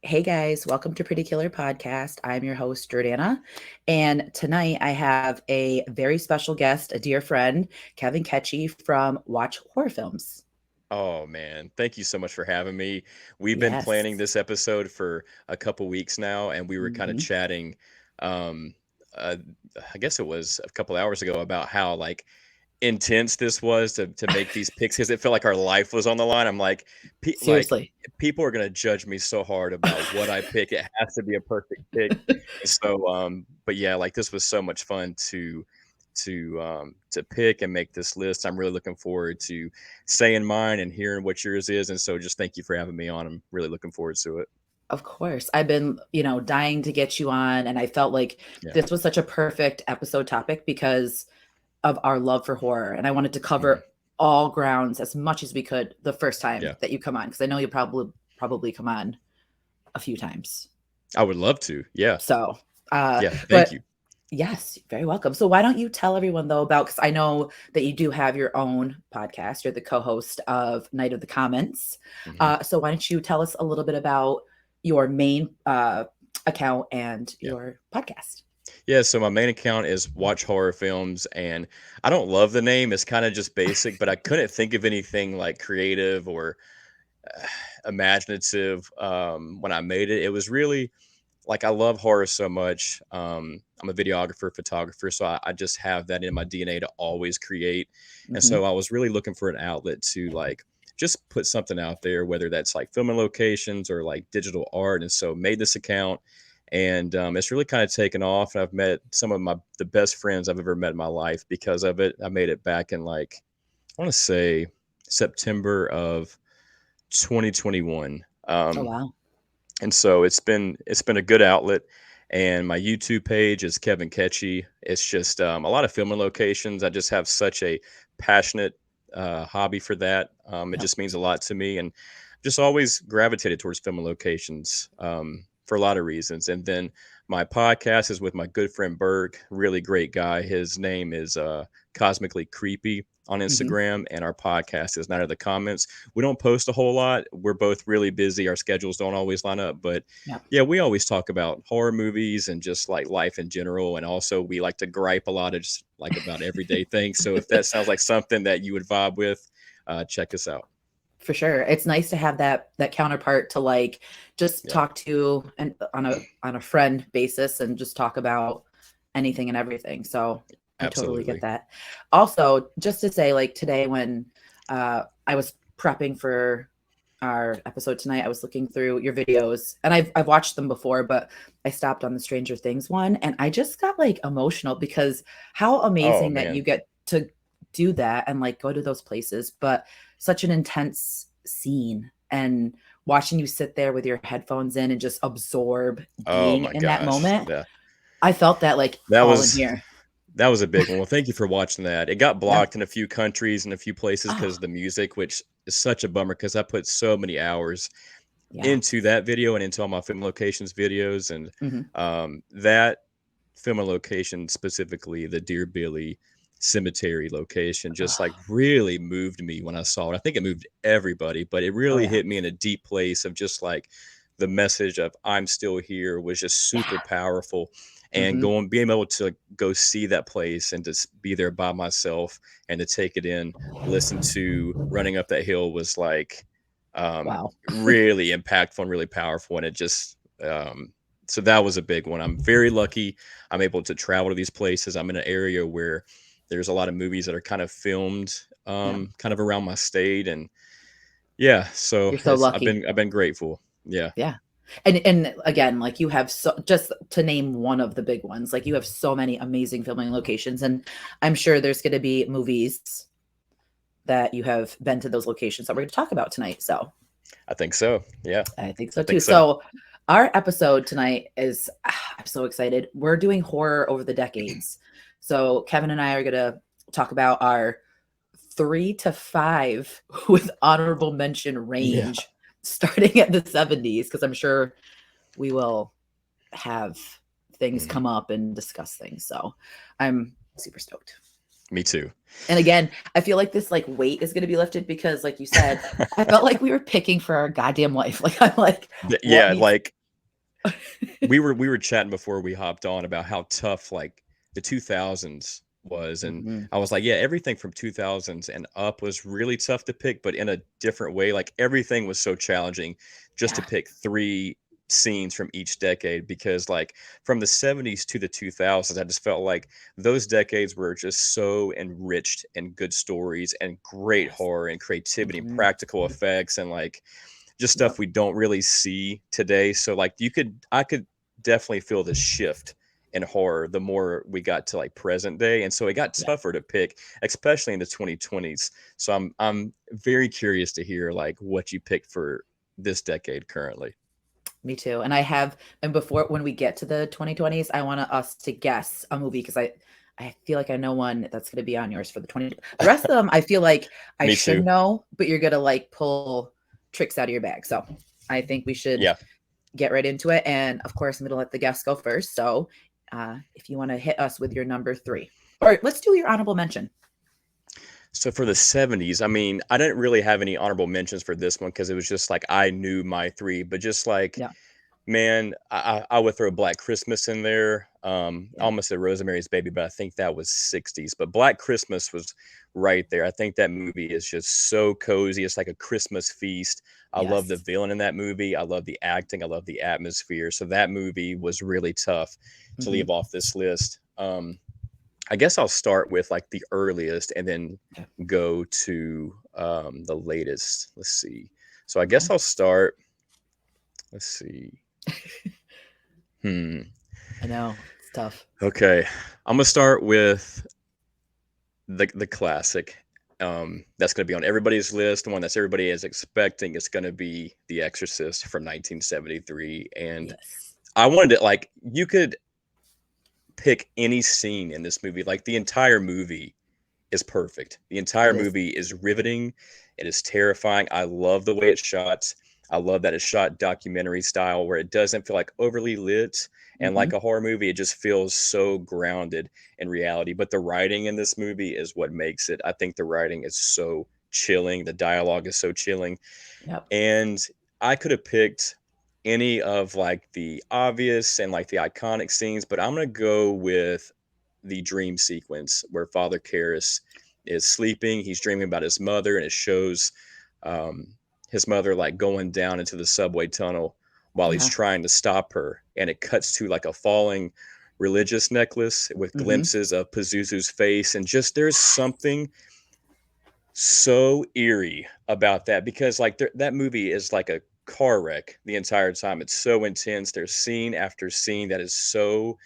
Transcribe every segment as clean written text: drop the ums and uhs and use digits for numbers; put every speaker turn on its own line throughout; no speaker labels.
Hey guys, welcome to Pretty Killer Podcast. I'm your host, Jordana. And tonight I have a very special guest, a dear friend, Kevin Ketchie from Watch Horror Films.
Oh man, thank you so much for having me. We've been
Yes.
planning this episode for a couple weeks now, and we were kind of
hmm
chatting. Um, uh, I guess it was a couple hours ago about how intense this was to make these picks because it felt like our life was on the line. I'm like,
Seriously.
people are gonna judge me so hard about what I pick. It has to be a perfect pick. And so, but yeah, like this was so much fun to pick and make this list. I'm really looking forward to saying mine and hearing what yours is. And so, just thank you for having me on. I'm really looking forward to it.
Of course. I've been, dying to get you on. And I felt like
Yeah.
this was such a perfect episode topic because of our love for horror. And I wanted to
Mhm.
cover all grounds as much as we could the first time
Yeah.
that you come on. Because I know you'll probably come on a few times.
I would love to. Yeah.
So,
Yeah. Thank
but
you.
yes, very welcome. So why don't you tell everyone though about, because I know that you do have your own podcast. You're the co-host of Night of the Comments.
Mhm.
So why don't you tell us a little bit about your main account and
Yeah.
your podcast?
Yeah, so my main account is Watch Horror Films, and I don't love the name. It's kind of just basic, but I couldn't think of anything like creative or uh, imaginative when I made it. It was really like I love horror so much. I'm a videographer, photographer, so I just have that in my DNA to always create. And
hmm
so I was really looking for an outlet to like just put something out there, whether that's like filming locations or like digital art. And so made this account, and it's really kind of taken off. And I've met some of the best friends I've ever met in my life because of it. I made it back in like I want to say September of 2021.
Oh wow.
And so it's been a good outlet. And my YouTube page is Kevin Ketchie. It's just a lot of filming locations. I just have such a passionate hobby for that. It
Yep.
just means a lot to me, and just always gravitated towards filming locations for a lot of reasons. And then my podcast is with my good friend Berg, really great guy. His name is Cosmically Creepy on
hmm
Instagram, and our podcast is Night of the Comments. We don't post a whole lot. We're both really busy. Our schedules don't always line up, but
Yep.
yeah, we always talk about horror movies and just like life in general. And also, we like to gripe a lot of just like about everyday things. So if that sounds like something that you would vibe with, check us out.
For sure. It's nice to have that counterpart to like just
Yeah,
talk to and on a friend basis and just talk about anything and everything. So I totally get
absolutely.
that. Also, just to say, like today when I was prepping for our episode tonight, I was looking through your videos and I've watched them before, but I stopped on the Stranger Things one and I just got like emotional because how
Oh
amazing that
man.
you get to do that and like go to those places, but such an intense scene and watching you sit there with your headphones in and just absorb
Oh
being
my
in that
gosh.
moment.
Yeah.
I felt that like
That
all in
was
here.
that was a big one. Well, thank you for watching that. It got
Yeah.
blocked in a few countries and a few places because
Oh,
of the music, which is such a bummer because I put so many hours
yeah.
into that video and into all my film locations videos. And
hmm
that film location, specifically the Deer Billy cemetery location, just like
Oh,
really moved me when I saw it. I think it moved everybody, but it
oh
really
yeah.
hit me in a deep place of just like the message of I'm still here was just
Yeah.
super powerful. And
hmm
being able to go see that place and to be there by myself and to take it in, listen to Running Up That Hill was like um,
Wow.
really impactful and really powerful. And it just, so that was a big one. I'm very lucky. I'm able to travel to these places. I'm in an area where there's a lot of movies that are kind of filmed
Yeah.
kind of around my state. And yeah, so
You're so
it's
lucky.
I've been grateful. Yeah.
Yeah. And again, like you have so just to name one of the big ones, like you have so many amazing filming locations. And I'm sure there's gonna be movies that you have been to those locations that we're gonna talk about tonight. So
I think so. Yeah.
I think
I
so too.
think so.
So our episode tonight is I'm so excited. We're doing horror over the decades. So Kevin and I are gonna talk about our 3 to 5 with honorable mention
Yeah.
range starting at the 70s, because I'm sure we will have things
Mhm.
come up and discuss things. So I'm super stoked.
Me too.
And again, I feel like this like weight is going to be lifted because, like you said, I felt like we were picking for our goddamn life. Like I'm like, what
Yeah,
needs?
we were chatting before we hopped on about how tough like the 2000s was, and
Mhm.
I was like, yeah, everything from 2000s and up was really tough to pick, but in a different way. Like everything was so challenging just to
Yeah.
pick three scenes from each decade, because like from the 70s to the 2000s, I just felt like those decades were just so enriched in good stories and great
Yes.
horror and creativity and
Mhm.
practical effects, and like just stuff
Yep.
we don't really see today. So like I could definitely feel the shift in horror the more we got to like present day. And so it got
Yeah.
tougher to pick, especially in the 2020s. So I'm very curious to hear like what you picked for this decade currently.
Me too. And before when we get to the 2020s, I want us to guess a movie because I feel like I know one that's going to be on yours for the 20. The rest of them, I feel like I
Me
should
too.
know, but you're going to like pull tricks out of your bag. So I think we should
Yeah.
get right into it. And of course, I'm going to let the guests go first. So if you want to hit us with your number three, or let's do your honorable mention.
So for the 70s, I mean, I didn't really have any honorable mentions for this one because it was just like I knew my three, but just like,
Yeah.
man, I would throw Black Christmas in there. I
Yeah.
almost said Rosemary's Baby, but I think that was 60s. But Black Christmas was right there. I think that movie is just so cozy. It's like a Christmas feast. I love the
Yes.
villain in that movie. I love the acting. I love the atmosphere. So that movie was really tough to leave
Hmm.
off this list. I guess I'll start with like the earliest and then
Okay.
go to the latest. Let's see. So I
Okay.
guess I'll start. Let's see. Hmm.
I know it's tough.
Okay, I'm gonna start with the classic. That's gonna be on everybody's list. The one that's everybody is expecting. It's gonna be The Exorcist from 1973. And
Yes.
I wanted it like you could pick any scene in this movie. Like the entire movie is perfect. The entire
It is.
movie is riveting. It is terrifying. I love the way it's shot. I love that it's shot documentary style where it doesn't feel like overly lit and like
Hmm.
a horror movie. It just feels so grounded in reality. But the writing in this movie is what makes it. I think the writing is so chilling. The dialogue is so chilling.
Yep.
And I could have picked any of like the obvious and like the iconic scenes, but I'm going to go with the dream sequence where Father Karras is sleeping. He's dreaming about his mother, and it shows um, his mother like going down into the subway tunnel while he's
Yeah.
trying to stop her. And it cuts to like a falling religious necklace with
Hmm.
glimpses of Pazuzu's face. And just there's something so eerie about that because like that movie is like a car wreck the entire time. It's so intense. There's scene after scene that is so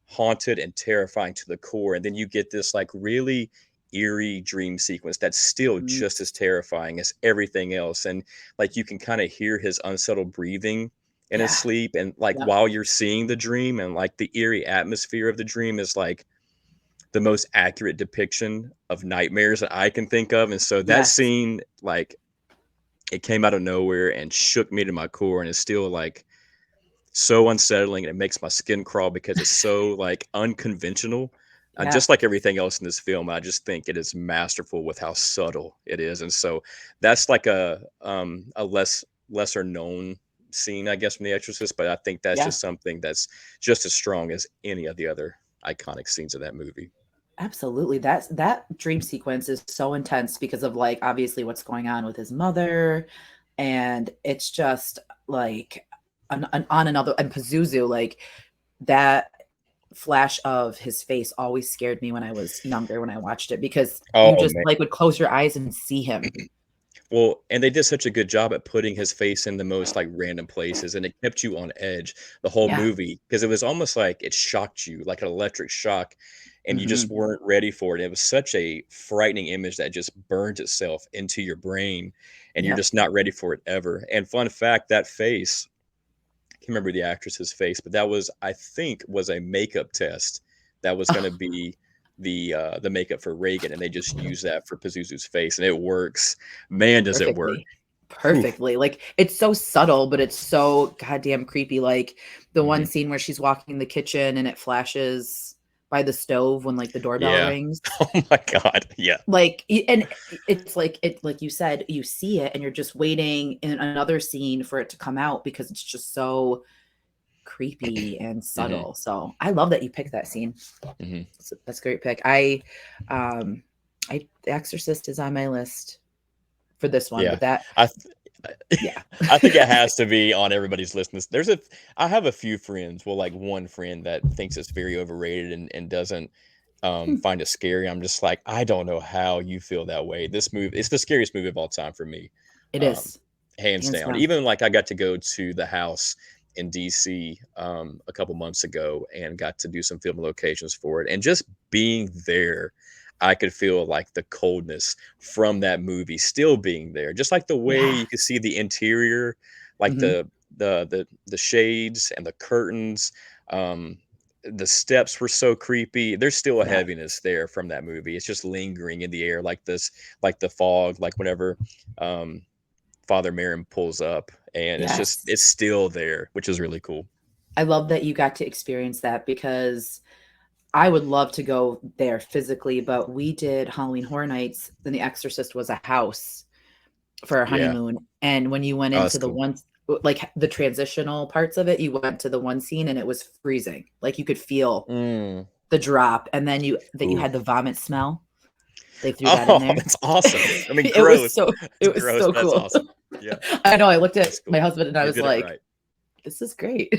haunted and terrifying to the core. And then you get this like really eerie dream sequence that's still
Hmm.
just as terrifying as everything else. And like you can kind of hear his unsettled breathing in his
Yeah.
sleep. And like
Yep.
while you're seeing the dream, and like the eerie atmosphere of the dream is like the most accurate depiction of nightmares that I can think of. And so that
Yes.
scene, like, it came out of nowhere and shook me to my core, and it's still like so unsettling, and it makes my skin crawl because it's so like unconventional.
Yeah.
Just like everything else in this film, I just think it is masterful with how subtle it is, and so that's like a lesser known scene, I guess, from The Exorcist. But I think that's
Yeah.
just something that's just as strong as any of the other iconic scenes of that movie.
Absolutely. That dream sequence is so intense because of like obviously what's going on with his mother. And it's just like on another and Pazuzu, like that flash of his face always scared me when I was younger when I watched it because you
Oh
just
man.
like would close your eyes and see him.
Well, and they did such a good job at putting his face in the most like random places, and it kept you on edge the whole
Yeah.
movie because it was almost like it shocked you, like an electric shock, and you just
Hmm.
weren't ready for it. It was such a frightening image that just burns itself into your brain, and you're
Yep.
just not ready for it ever. And fun fact, that face, I can't remember the actress's face, but that was, I think, was a makeup test that was going to
Oh,
be the makeup for Reagan, and they just used that for Pazuzu's face, and it works. Man, does it work!
perfectly.
Whew.
Perfectly. Like it's so subtle, but it's so goddamn creepy. Like the one
Mhm.
scene where she's walking in the kitchen and it flashes by the stove when like the doorbell
Yeah.
rings.
Oh my god. Yeah.
Like and it's like it like you said, you see it and you're just waiting in another scene for it to come out because it's just so creepy and
Hmm.
subtle. So I love that you picked that scene.
Hmm.
That's a great pick. The Exorcist is on my list for this one,
Yeah,
but that,
I
yeah.
I think it has to be on everybody's list. I have a few friends. Well, like one friend that thinks it's very overrated and doesn't find it scary. I'm just like, I don't know how you feel that way. This movie, it's the scariest movie of all time for me,
It
um,
is
hands
hands
down.
down.
Even like I got to go to the house in DC a couple months ago and got to do some film locations for it, and just being there, I could feel like the coldness from that movie still being there. Just like the way
Yeah.
you could see the interior, like
Hmm.
the shades and the curtains. Um, the steps were so creepy. There's still a
Yeah.
heaviness there from that movie. It's just lingering in the air, like this, like the fog, like whenever um, Father Merrin pulls up, and
Yes.
it's still there, which is really cool.
I love that you got to experience that because I would love to go there physically, but we did Halloween Horror Nights, then The Exorcist was a house for our
Yeah.
honeymoon. And when you went
Oh, that's
into the
cool.
one, like the transitional parts of it, you went to the one scene and it was freezing. Like you could feel
Mm.
the drop. And then you
Ooh.
had the vomit smell. They threw that in
Oh,
there.
that's awesome. I mean,
It was
gross.
so
It's
it was
gross,
so
but that's
cool.
awesome. Yeah,
I know. I looked at
that's
my
cool.
husband and I
You
was
did it
like,
right.
this is great.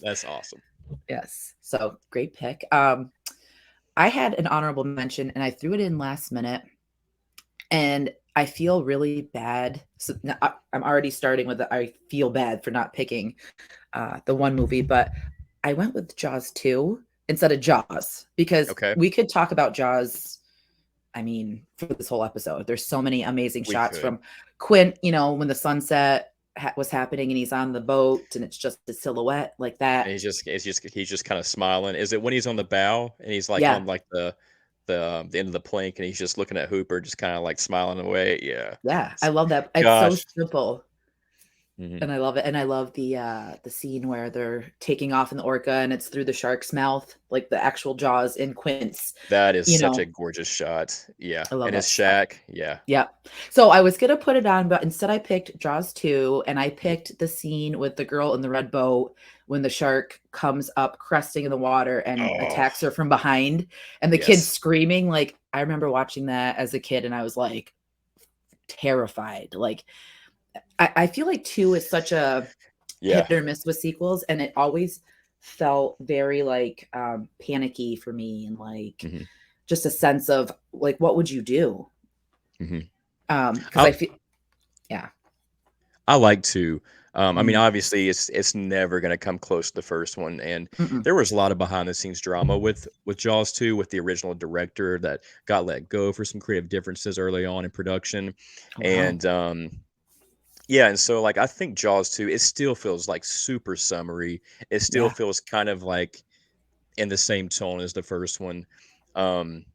That's awesome.
Yes. So great pick. I had an honorable mention and I threw it in last minute. And I feel really bad. So now I'm already starting with I feel bad for not picking the one movie, but I went with Jaws 2 instead of Jaws because
Okay,
we could talk about Jaws. I mean, for this whole episode, there's so many amazing
we
shots
could.
from Quint, when the sunset was happening and he's on the boat and it's just a silhouette like
And
that.
he's just kind of smiling. Is it when he's on the bow and he's like
Yeah.
on like the end of the plank and he's just looking at Hooper, just kind of like smiling away? Yeah.
Yeah. I love that. It's so
Gosh.
simple.
Hmm.
And I love it, and I love the scene where they're taking off in the orca, and it's through the shark's mouth, like the actual jaws in Quint's,
That is
you
such a
know,
gorgeous shot. Yeah,
I love
and his
that stuff.
shack. Yeah.
Yeah. So I was gonna put it on, but instead I picked Jaws 2, and I
Mhm.
picked the scene with the girl in the red boat when the shark comes up cresting in the water and
Oh,
attacks her from behind, and the kid's
yes.
screaming. Like, I remember watching that as a kid, and I was, like, terrified. Like, I feel like 2 is such a
Yeah.
hit or miss with sequels, and it always felt very, like, panicky for me and, like,
Hmm.
just a sense of, like, what would you do?
Hmm.
Because I feel yeah.
I like to. I mean,
Mm,
obviously, it's never going to come close to the first one, and
mm-mm.
there was a lot of behind the scenes drama with Jaws 2, with the original director that got let go for some creative differences early on in production,
Oh, wow.
and yeah, and so like I think Jaws 2, it still feels like super summery. It still
Yeah,
feels kind of like in the same tone as the first one. Um,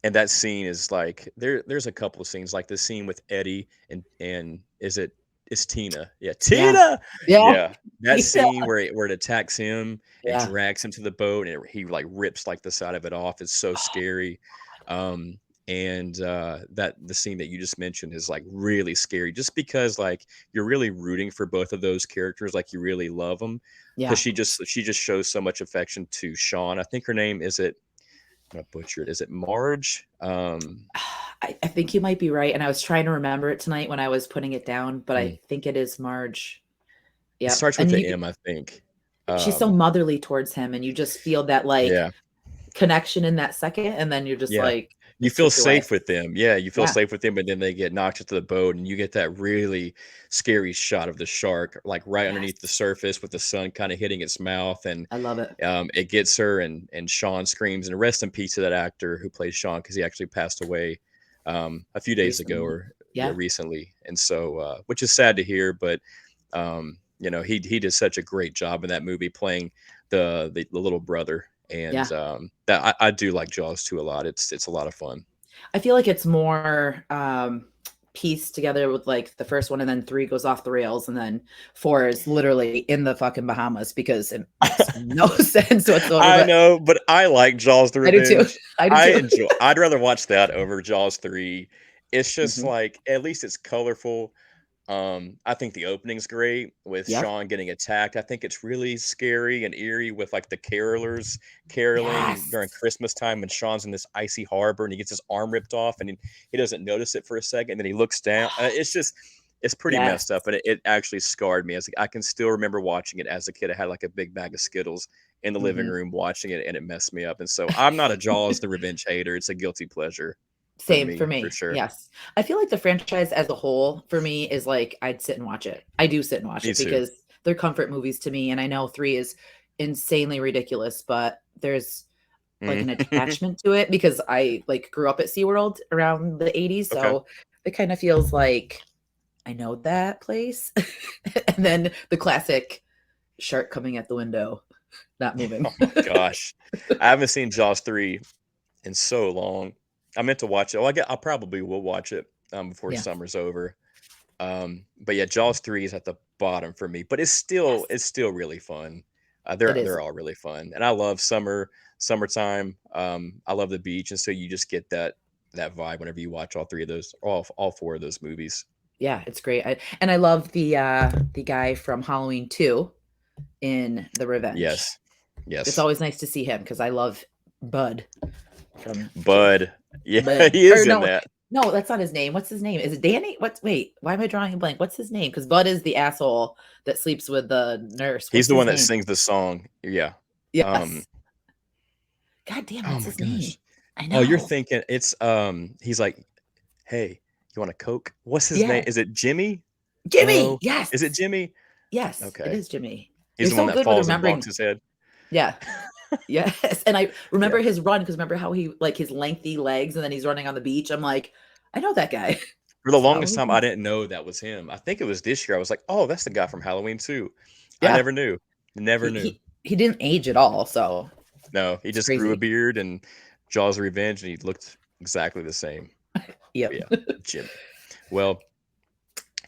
and that scene is like there's a couple of scenes like the scene with Eddie and it's Tina. Yeah,
yeah,
Tina.
yeah,
Yeah. That
yeah,
scene where it attacks him and
yeah,
drags him to the boat and he like rips like the side of it off. It's so
oh,
scary. And that the scene that you just mentioned is like really scary just because like you're really rooting for both of those characters, like you really love them because
yeah.
she just shows so much affection to Sean. I think her name is it I'm gonna butcher it. Is it Marge?
I think you might be right, and I was trying to remember it tonight when I was putting it down, but I
Mm,
think it is Marge.
it
Yep,
starts with
and
the
you
M, I think.
she's so
Um,
motherly towards him, and you just feel that, like,
yeah,
connection in that second, and then you're just
yeah.
like,
You
it's
feel
slipped away.
safe with them. Yeah, you feel
Yeah.
safe with them, but then they get knocked into the boat, and you get that really scary shot of the shark, like right underneath the
Yes.
surface, with the sun kind of hitting its mouth, and
I love it.
it gets her, and Sean screams. And rest in peace to that actor who plays Sean, because he actually passed away a few days ago,
Recently.
or yeah,
Yeah.
recently. And so, which is sad to hear, but he did such a great job in that movie playing the little brother, and
Yeah.
that I do like Jaws 2 a lot. It's a lot of fun.
I feel like it's more, pieced together with, like, the first one, and then 3 goes off the rails, and then 4 is literally in the fucking Bahamas because it makes no sense whatsoever,
I
but
know, but I like Jaws: The
I do too.
Revenge.
I do too.
I'd rather watch that over Jaws 3. It's just
Mhm.
like at least it's colorful. I think the opening's great with
Yep.
Sean getting attacked. I think it's really scary and eerie with like the carolers caroling
Yes.
during Christmas time when Sean's in this icy harbor and he gets his arm ripped off and he doesn't notice it for a second. And then he looks down. It's just, it's pretty
Yes.
messed up. And it actually scarred me. As I can still remember watching it as a kid. I had like a big bag of Skittles in the living
Hmm.
room watching it and it messed me up. And so I'm not a Jaws the Revenge hater. It's a guilty pleasure for
Same for
me, for
me.
sure.
Yes. I feel like the franchise as a whole for me is like I'd sit and watch it. I do sit and watch
Me
it
too.
because they're comfort movies to me. And I know three is insanely ridiculous, but there's like an
Mhm.
attachment to it because I like grew up at SeaWorld around the 80s.
Okay.
So it kind of feels like I know that place. And then the classic shark coming at the window, not moving.
Oh my gosh. I haven't seen Jaws 3 in so long. I meant to watch it. Well, I probably will watch it before
Yeah.
summer's over. But yeah, Jaws 3 is at the bottom for me, but
Yes.
it's still really fun.
It is.
They're all really fun. And I love summertime. I love the beach and so you just get that vibe whenever you watch all three of those all four of those movies.
Yeah, it's great. And I love the guy from Halloween 2 in The Revenge.
Yes.
It's
Yes.
always nice to see him because I love Bud from 2.
Bud. Yeah,
Bud.
he
Or
is in
no,
that.
no, that's not his name. What's his name? Is it Danny? What's wait, why am I drawing a blank? What's his name? Because Bud is the asshole that sleeps with the nurse.
He's
What's
the
his
one that
name?
sings the song. Yeah. Um,
Yes. God damn,
oh
what's
my
his name?
gosh.
I
Oh, you're
know.
thinking it's he's like, "Hey, you want a Coke?" What's his name?
Yeah.
Is it Jimmy?
Jimmy.
No.
Yes.
Is it Jimmy?
Yes, it
Okay.
is Jimmy.
He's
You're
the one
so
that
good with
falls and bonks
remembering.
his head.
Yeah. Yes. And I
Yeah.
remember his run because remember how he like his lengthy legs and then he's running on the beach. I'm like, I know that guy.
For the
So
longest time, I didn't know that was him. I think it was this year. I was like, "Oh, that's the guy from Halloween 2." I
yeah,
never knew. Never
he
knew.
he didn't age at all. So
No, he
it's
just grew a
crazy.
beard and Jaws of Revenge, and he looked exactly the same. But
Yep.
yeah, Jimmy. Well,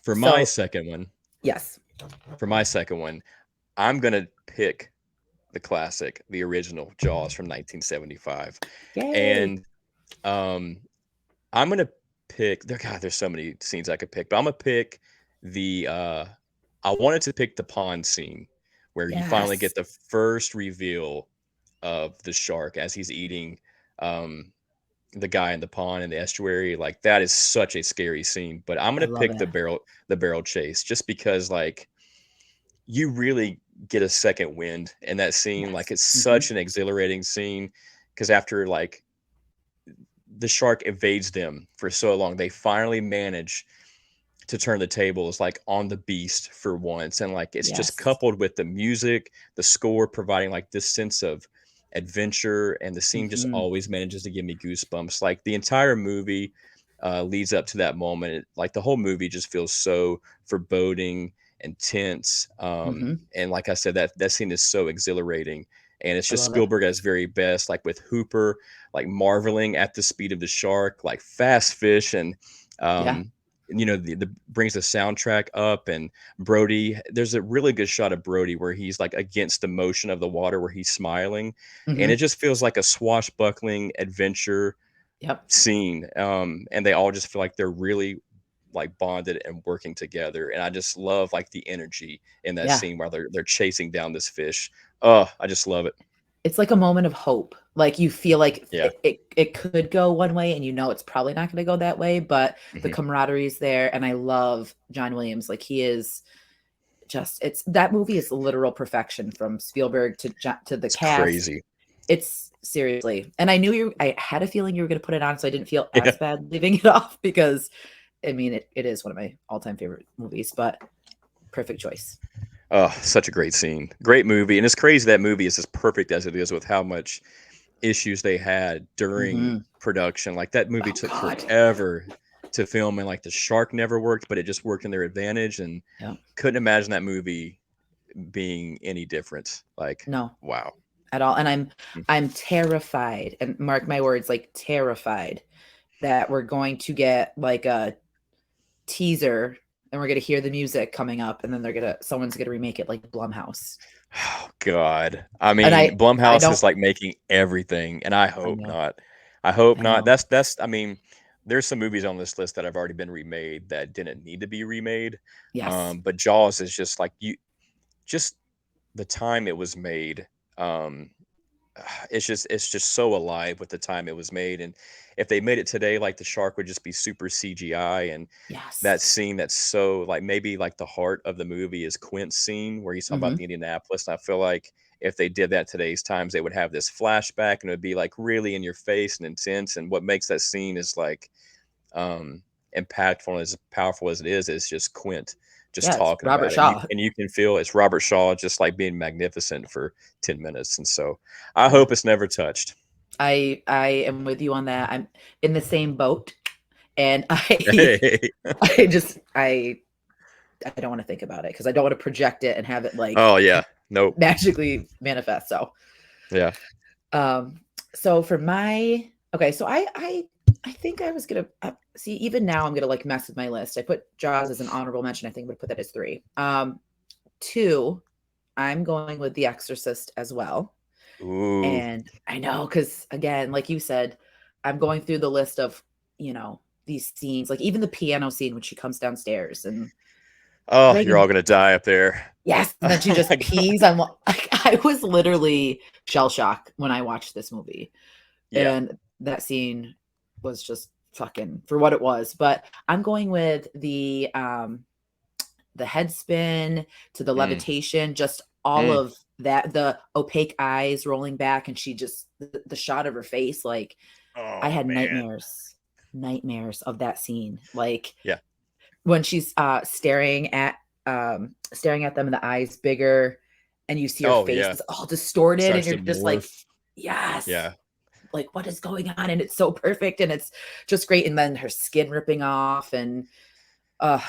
for my
So
second one,
yes.
for my second one, I'm gonna pick the classic, the original Jaws from 1975,
Yay.
and um, I'm gonna pick. There's so many scenes I could pick, but I'm gonna pick the. I wanted to pick the pond scene where you finally
Yes.
get the first reveal of the shark as he's eating um, the guy in the pond in the estuary. Like that is such a scary scene. But I'm
I
gonna
love
pick
it.
the barrel chase just because like you really get a second wind in that scene.
Yes.
Like it's
Hmm.
such an exhilarating scene because after like the shark evades them for so long, they finally manage to turn the tables like on the beast for once. And like it's just
Yes.
coupled with the music, the score providing like this sense of adventure, and the scene just
Hmm.
always manages to give me goosebumps. Like the entire movie leads up to that moment. Like the whole movie just feels so foreboding and tense.
Hmm.
And like I said, that scene is so exhilarating. And it's
I
just
love it.
Spielberg at his very best, like with Hooper, like marveling at the speed of the shark, like fast fish, and
Yeah.
um, the brings the soundtrack up. And Brody, there's a really good shot of Brody where he's like against the motion of the water where he's smiling, and it
Hmm.
just feels like a swashbuckling adventure
Yep.
scene. And they all just feel like they're really like bonded and working together, and I just love like the energy in that
Yeah.
scene while they're chasing down this fish. Oh, I just love it.
It's like a moment of hope. Like you feel like
Yeah.
it could go one way and you know it's probably not going to go that way, but the
Hmm.
camaraderie is there. And I love John Williams. Like he is just it's that movie is literal perfection from Spielberg to the
It's
cast.
crazy.
It's seriously. And I had a feeling you were going to put it on so I didn't feel
Yeah.
as bad leaving it off because I mean it is one of my all-time favorite movies, but perfect choice.
Oh, such a great scene. Great movie. And it's crazy that movie is as perfect as it is with how much issues they had during
Mhm.
production. Like that movie
Oh
took
god.
forever to film, and like the shark never worked, but it just worked in their advantage. And
Yeah.
couldn't imagine that movie being any different. Like,
No.
wow.
At all. And
Mm.
I'm terrified, and mark my words, like terrified that we're going to get like a teaser and we're gonna hear the music coming up, and then someone's gonna remake it like Blumhouse.
Oh, God. I
And
mean,
I
Blumhouse
don't
is like making everything, and I
I
hope
know,
not. I hope
I
not.
know.
I mean, there's some movies on this list that have already been remade that didn't need to be remade.
Yes.
But Jaws is just like just the time it was made. Um, it's just so alive with the time it was made, and if they made it today, like the shark would just be super CGI. And that
Yes.
scene that's so like maybe like the heart of the movie is Quint's scene where he's talking about
Hmm.
the Indianapolis. And I feel like if they did that today's times, they would have this flashback and it would be like really in your face and intense. And what makes that scene is like um impactful and as powerful as it is just Quint just
Yeah, it's
talking
Robert
about it. And you
Shaw.
and you can feel it's Robert Shaw just like being magnificent for 10 minutes. And so I
Yeah.
hope it's never touched.
I am with you on that. I'm in the same boat, and
Hey.
I don't want to think about it because I don't want to project it and have it like
Oh yeah. Nope.
magically manifest.
Yeah.
Um, so for my okay, so I think I was gonna see even now I'm gonna like mess with my list. I put Jaws as an honorable mention. I think I'm gonna put that as three. Two, I'm going with The Exorcist as well.
Ooh.
And I know because again, like you said, I'm going through the list of these scenes, like even the piano scene when she comes downstairs and
Oh, you're
Reagan.
all gonna die up there.
Yes, and then she
Oh my
just
god.
pees on. Like, I was literally shell shocked when I watched this movie.
Yeah.
And that scene was just fucking for what it was. But I'm going with the head spin to the
Mm.
levitation, just all
Mm.
of that, the opaque eyes rolling back, and she just the shot of her face, like I
Oh
had
man.
nightmares of that scene. Like
Yeah.
when she's staring at them and the eyes bigger and you see her
Oh
face
yeah.
is all distorted and
Starts
you're
to
just like,
morph.
yes,
Yeah.
like what is going on? And it's so perfect and it's just great. And then her skin ripping off and uh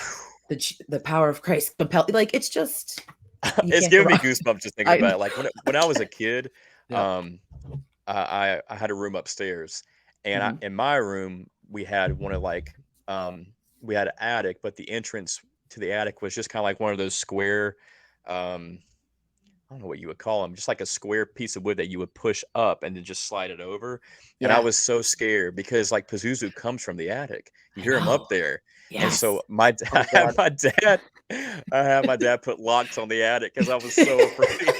the power of Christ compel, like it's just you
It's
can't go
giving me
wrong.
goosebumps just thinking
I
about
know.
it. Like when I was a kid,
Yep.
um, I had a room upstairs, and
Hmm.
in my room we had one of like um, we had an attic, but the entrance to the attic was just kind of like one of those square. Um, I don't know what you would call them, just like a square piece of wood that you would push up and then just slide it over. And I
Yeah,
was so scared because like Pazuzu comes from the attic. You
I
hear him
know.
up there. And
Yes.
so my
Oh God.
I had my dad put locks on the attic because I was so afraid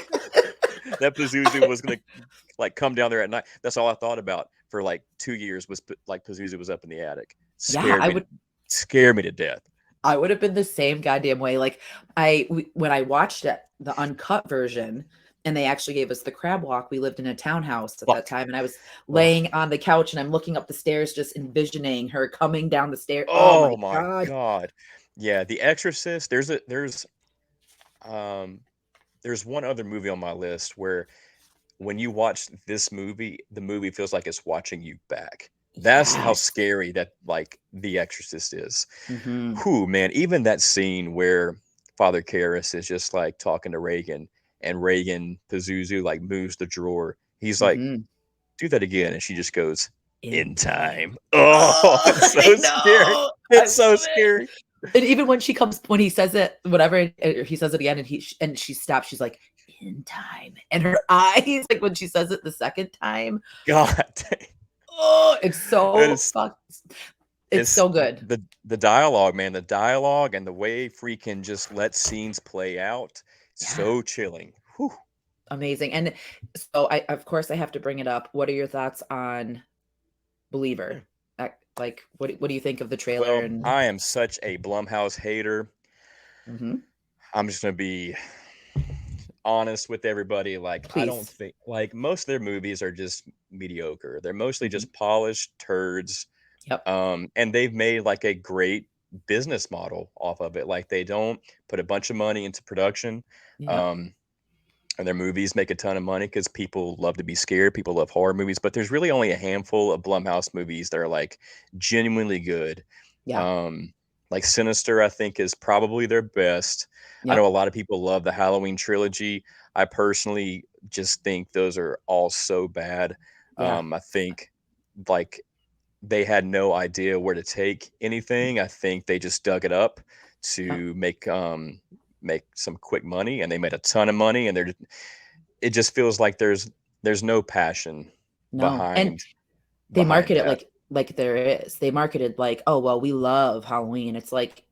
that Pazuzu was gonna like come down there at night. That's all I thought about for like 2 years was like Pazuzu was up in the attic.
Yeah,
Scared me to death.
I would have been the same goddamn way. Like when I watched it, the uncut version, and they actually gave us the crab walk. We lived in a townhouse at that
Fuck.
time, and I was
Oh,
laying on the couch and I'm looking up the stairs, just envisioning her coming down the stair. Oh my
oh my
God.
god. Yeah, The Exorcist. Um there's one other movie on my list where when you watch this movie, the movie feels like it's watching you back. That's how
Yes.
scary that like The Exorcist is.
Hmm.
Whew, man, even that scene where Father Karras is just like talking to Reagan and Reagan Pazuzu like moves the drawer. He's like,
Hmm.
do that again. And she just goes,
In
in time.
time.
Oh,
Oh,
it's so
I
scary.
know. I
It's so
love it.
scary.
And even when he says it, whatever, he says it again, and she stops. She's like, "In time," and her eyes, like when she says it the second time.
God.
Oh, it's
It
so
is
fucked. It's
it's
so good.
the dialogue, man, the dialogue and the way freaking just let scenes play out,
Yeah,
so chilling. Whew.
amazing. And so, I of course I have to bring it up. What are your thoughts on Believer? Like, what do you think of the trailer?
Well,
And
I am such a Blumhouse hater.
Mhm.
I'm just gonna be honest with everybody. Like, I don't
Please,
think like most of their movies are just mediocre. They're mostly
Mhm.
just polished turds.
Yep,
And they've made like a great business model off of it. Like they don't put a bunch of money into production.
yep,
Um, and their movies make a ton of money because people love to be scared. People love horror movies, but there's really only a handful of Blumhouse movies that are like genuinely good.
yeah,
Um, like Sinister, I think is probably their best. I know a
yep,
lot of people love the Halloween trilogy. I personally just think those are all so bad.
yeah,
I think like they had no idea where to take anything. I think they just dug it up
yep.
to make some quick money, and they made a ton of money. And it just feels like there's no passion
No, and
behind
they market it
that.
like like there is. They marketed like, oh well, we love Halloween. It's like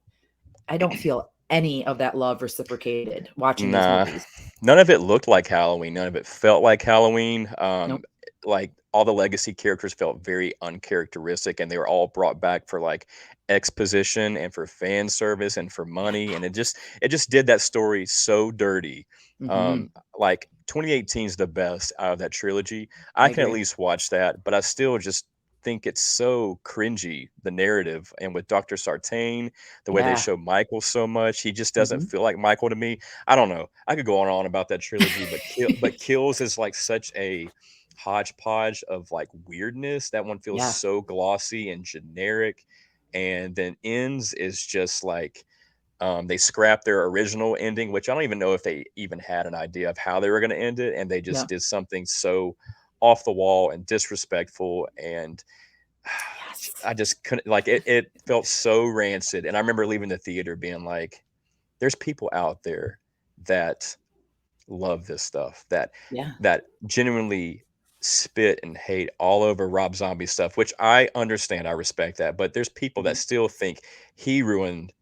I don't feel any of that love reciprocated watching these
Nah,
movies.
none of it looked like Halloween. None of it felt like Halloween.
Nope.
Like all the legacy characters felt very uncharacteristic, and they were all brought back for like exposition and for fan service and for money, and it just did that story so dirty.
Hmm.
Um, like 2018 is the best out of that trilogy.
I
I can at
agree.
least watch that, but I still just think it's so cringy, the narrative, and with Dr. Sartain, the way they
Yeah.
show Michael so much, he just doesn't
Hmm.
feel like Michael to me. I don't know. I could go on and on about that trilogy, but Kills is like such a hodgepodge of like weirdness. That one feels
Yeah.
so glossy and generic. And then Ends is just like they scrapped their original ending, which I don't even know if they even had an idea of how they were going to end it, and they
Yeah.
just did something so off the wall and disrespectful. And
Yes.
I just couldn't like it. It felt so rancid, and I remember leaving the theater being like, "There's people out there that love this stuff,
Yeah.
that genuinely spit and hate all over Rob Zombie stuff," which I understand. I respect that, but there's people that
Hmm.
still think he ruined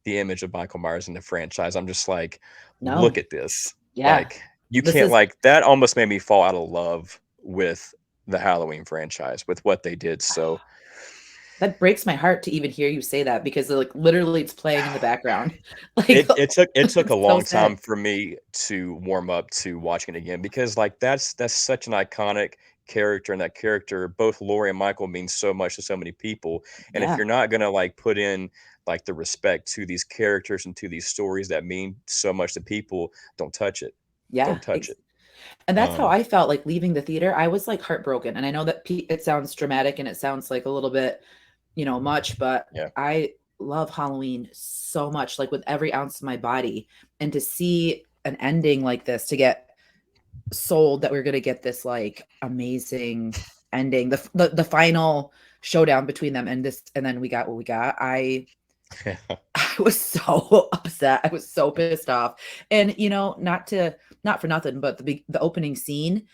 the image of Michael Myers in the franchise. I'm just like, look
No.
at this.
Yeah.
Like, you
This
can't
is
like that. Almost made me fall out of love with the Halloween franchise with what they did. So
that breaks my heart to even hear you say that because like literally it's playing in the background. Like
it took a
it's so
long
sad.
time for me to warm up to watching it again because like that's such an iconic character, and that character, both Laurie and Michael, means so much to so many people. And if
Yeah.
you're not gonna like put in like the respect to these characters and to these stories that mean so much to people, don't touch it.
Yeah.
Don't touch it.
And that's how
Um,
I felt like leaving the theater. I was like heartbroken. And I know that it sounds dramatic and it sounds like a little bit, much, but
yeah.
I love Halloween so much, like with every ounce of my body. And to see an ending like this, to get sold that we're going to get this like amazing ending, the final showdown between them and this, and then we got what we got. I was so upset. I was so pissed off. And not for nothing, but the opening scene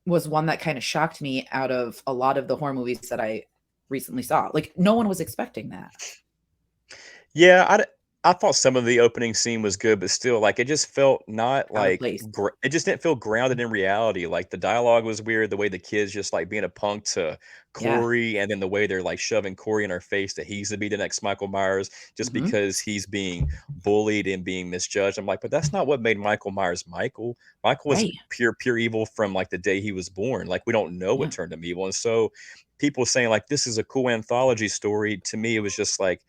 was one that kind of shocked me out of a lot of the horror movies that I recently saw. Like no one was expecting that.
Yeah, I thought some of the opening scene was good, but still, like, it just felt not
Out of
like
place.
it just didn't feel grounded in reality. Like the dialogue was weird, the way the kids just like being a punk to
Yeah.
Corey, and then the way they're like shoving Corey in our face that he's to be the next Michael Myers just
Hmm.
because he's being bullied and being misjudged. I'm like, but that's not what made Michael Myers Michael. Michael was
Right.
pure evil from like the day he was born. Like we don't know what
Yeah.
turned him evil, and so people saying like this is a cool anthology story, to me it was just like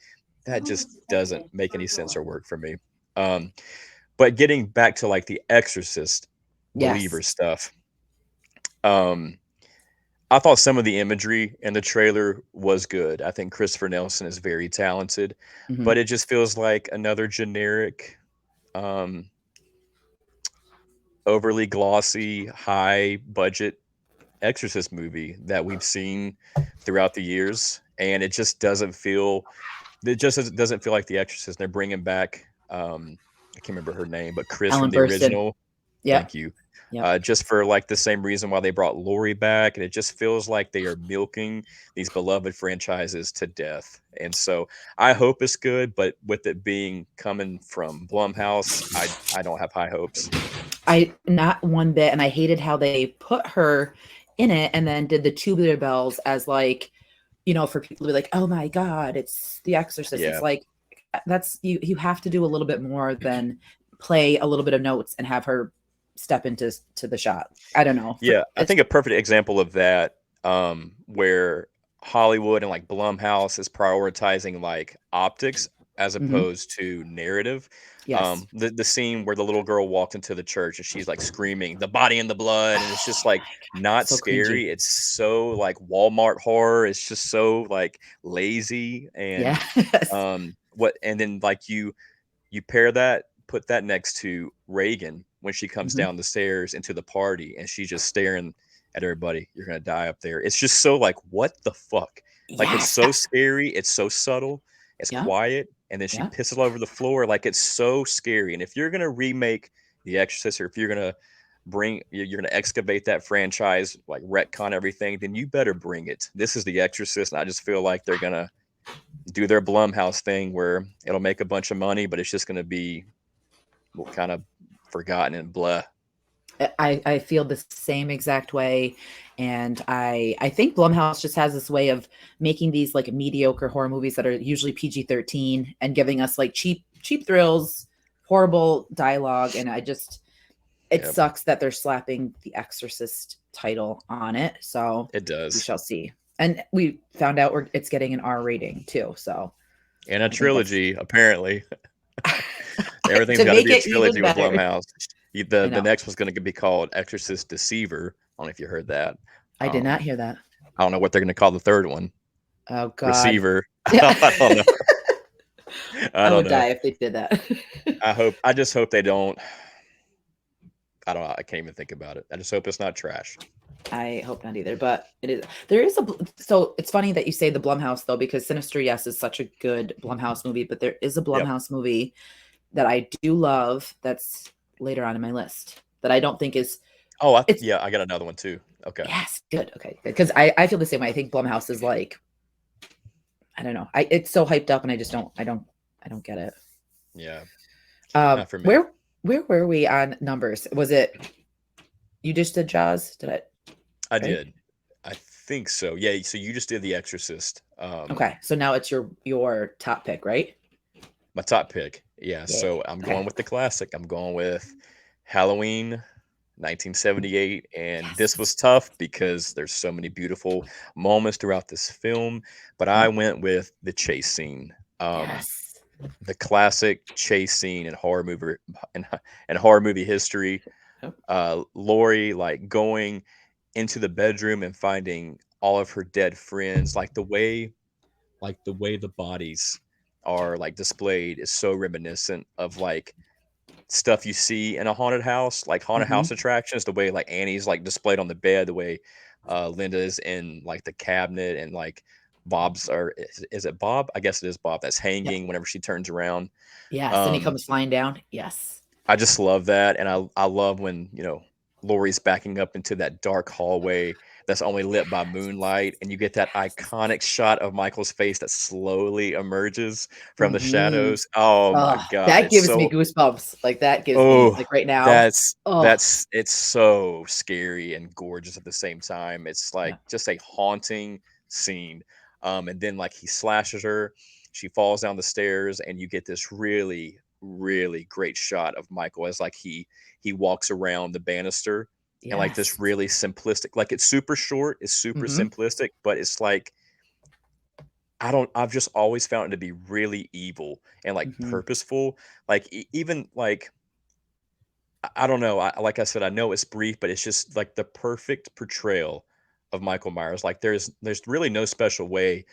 that just doesn't make any sense or work for me. Um, but getting back to like the Exorcist believer
Yes.
stuff, um, I thought some of the imagery in the trailer was good. I think Christopher Nelson is very talented, but
Hmm.
it just feels like another generic, um, overly glossy, high budget Exorcist movie that we've seen throughout the years, and it just doesn't feel like The Exorcist. They're bringing back, I can't remember her name, but Chris from
Ellen
the
Burstyn.
original. Thank
Yep.
you.
Yep.
Just for like the same reason why they brought Laurie back, and it just feels like they are milking these beloved franchises to death. And so I hope it's good, but with it being coming from Blumhouse, I don't have high hopes.
I not one bit, and I hated how they put her in it and then did the tubular bells as like, for people to be like, oh my God, it's The Exorcist. It's
Yeah.
like that's you have to do a little bit more than play a little bit of notes and have her step to the shot. I don't know.
Yeah, I
It's
think a perfect example of that, where Hollywood and like Blumhouse is prioritizing like optics as
mhm.
opposed to narrative.
Yes.
The scene where the little girl walked into the church and she's like screaming, "The body and the blood," and it's just
Oh
like
my God.
not
So cringy.
scary. It's so like Walmart horror. It's just so like lazy and
Yes.
and then like you put that next to Reagan when she comes
Mhm.
down the stairs into the party and she's just staring at everybody. You're gonna die up there. It's just so like, what the fuck? Like it's
Yes.
so scary. It's so subtle. It's
Yeah.
quiet, and then she
Yeah.
pisses all over the floor. Like it's so scary. And if you're gonna remake The Exorcist, or if you're gonna you're going to excavate that franchise, like retcon everything, then you better bring it. This is The Exorcist, and I just feel like they're going to do their Blumhouse thing where it'll make a bunch of money, but it's just going to be kind of forgotten and blah.
I feel the same exact way. And I think Blumhouse just has this way of making these like mediocre horror movies that are usually PG-13 and giving us like cheap thrills, horrible dialogue. And it
Yep,
sucks that they're slapping the Exorcist title on it. So
it
we
does.
shall see. And we found out it's getting an R rating too. So
And a
I think that's
trilogy, apparently. Everything's
to
got to
make
be a
it even
trilogy with
better.
Blumhouse.
I
The
know.
next one's going to be called Exorcist Deceiver. I don't know if you heard that.
I did not
Um,
hear that.
I don't know what they're going to call the third one.
Oh God.
Receiver.
Yeah.
I don't know. I
I
don't
would
know.
die if they did that.
I just hope they don't. I don't know. I can't even think about it. I just hope it's not trash.
I hope not either, but it is. There is so it's funny that you say the Blumhouse though, because Sinister Yes is such a good Blumhouse movie, but there is a
Yep.
Blumhouse movie that I do love that's later on in my list that I don't think is
Oh,
it's
yeah. I got another one too. Okay.
yes, good. Okay. Because I feel the same way. I think Blumhouse is like, I don't know. It's so hyped up and I don't get it.
Yeah.
Um
Not for me.
where were we on numbers? Was it you just did Jaws? Did I
I
right?
did. I think so. Yeah. So you just did The Exorcist.
Okay. So now it's your top pick, right?
My top pick. Yeah.
Yeah.
So I'm going
Okay.
with the classic. I'm going with Halloween 1978. And this was
Yes.
tough because there's so many beautiful moments throughout this film. But I
Yep.
went with the chase scene.
Yes.
The classic chase scene in, in horror movie history.
Yep.
Laurie like going into the bedroom and finding all of her dead friends, like the way the bodies are like displayed is so reminiscent of like stuff you see in a haunted house, like haunted
Hmm.
house attractions, the way like Annie's like displayed on the bed, the way Linda is in like the cabinet, and like is it Bob? I guess it is Bob that's
Yep.
hanging whenever she turns around.
Yes. And he
Um,
comes flying down. Yes.
I just love that, and I love when Laurie's backing up into that dark hallway that's only lit by moonlight, and you get that iconic shot of Michael's face that slowly emerges from the
Hmm.
shadows. Oh my
Oh,
god,
that
it's
gives me
so
goosebumps. Like that gives me
oh
like right now. Oh,
it's so scary and gorgeous at the same time. It's
yeah.
like just a haunting scene. And then like he slashes her, she falls down the stairs, and you get this really great shot of Michael as like he walks around the banister, and like this
Yes.
really simplistic, like it's super short, it's super
Hmm.
simplistic, but it's like I've just always found it to be really evil and like
Hmm.
purposeful. Like even like I don't know. Like I said, I know it's brief, but it's just like the perfect portrayal of Michael Myers. Like there's really no special way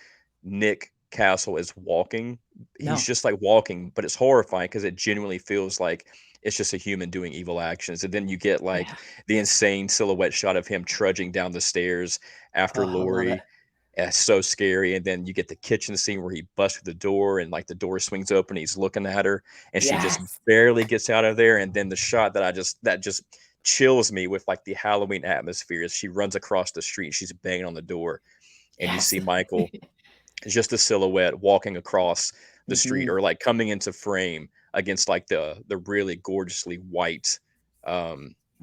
Nick Castle is walking. He's
No.
just like walking, but it's horrifying because it genuinely feels like it's just a human doing evil actions. And then you get
Yeah.
like the insane silhouette shot of him trudging down the stairs after
Oh, I love it.
Lori. It's so scary. And then you get the kitchen scene where he busts through the door and like the door swings open. He's looking at her, and she just
Yes.
barely gets out of there. And then the shot that just chills me with like the Halloween atmosphere is she runs across the street and she's banging on the door, and you
Yes.
see Michael, just a silhouette walking across the street,
Hmm.
or like coming into frame against like the really gorgeously white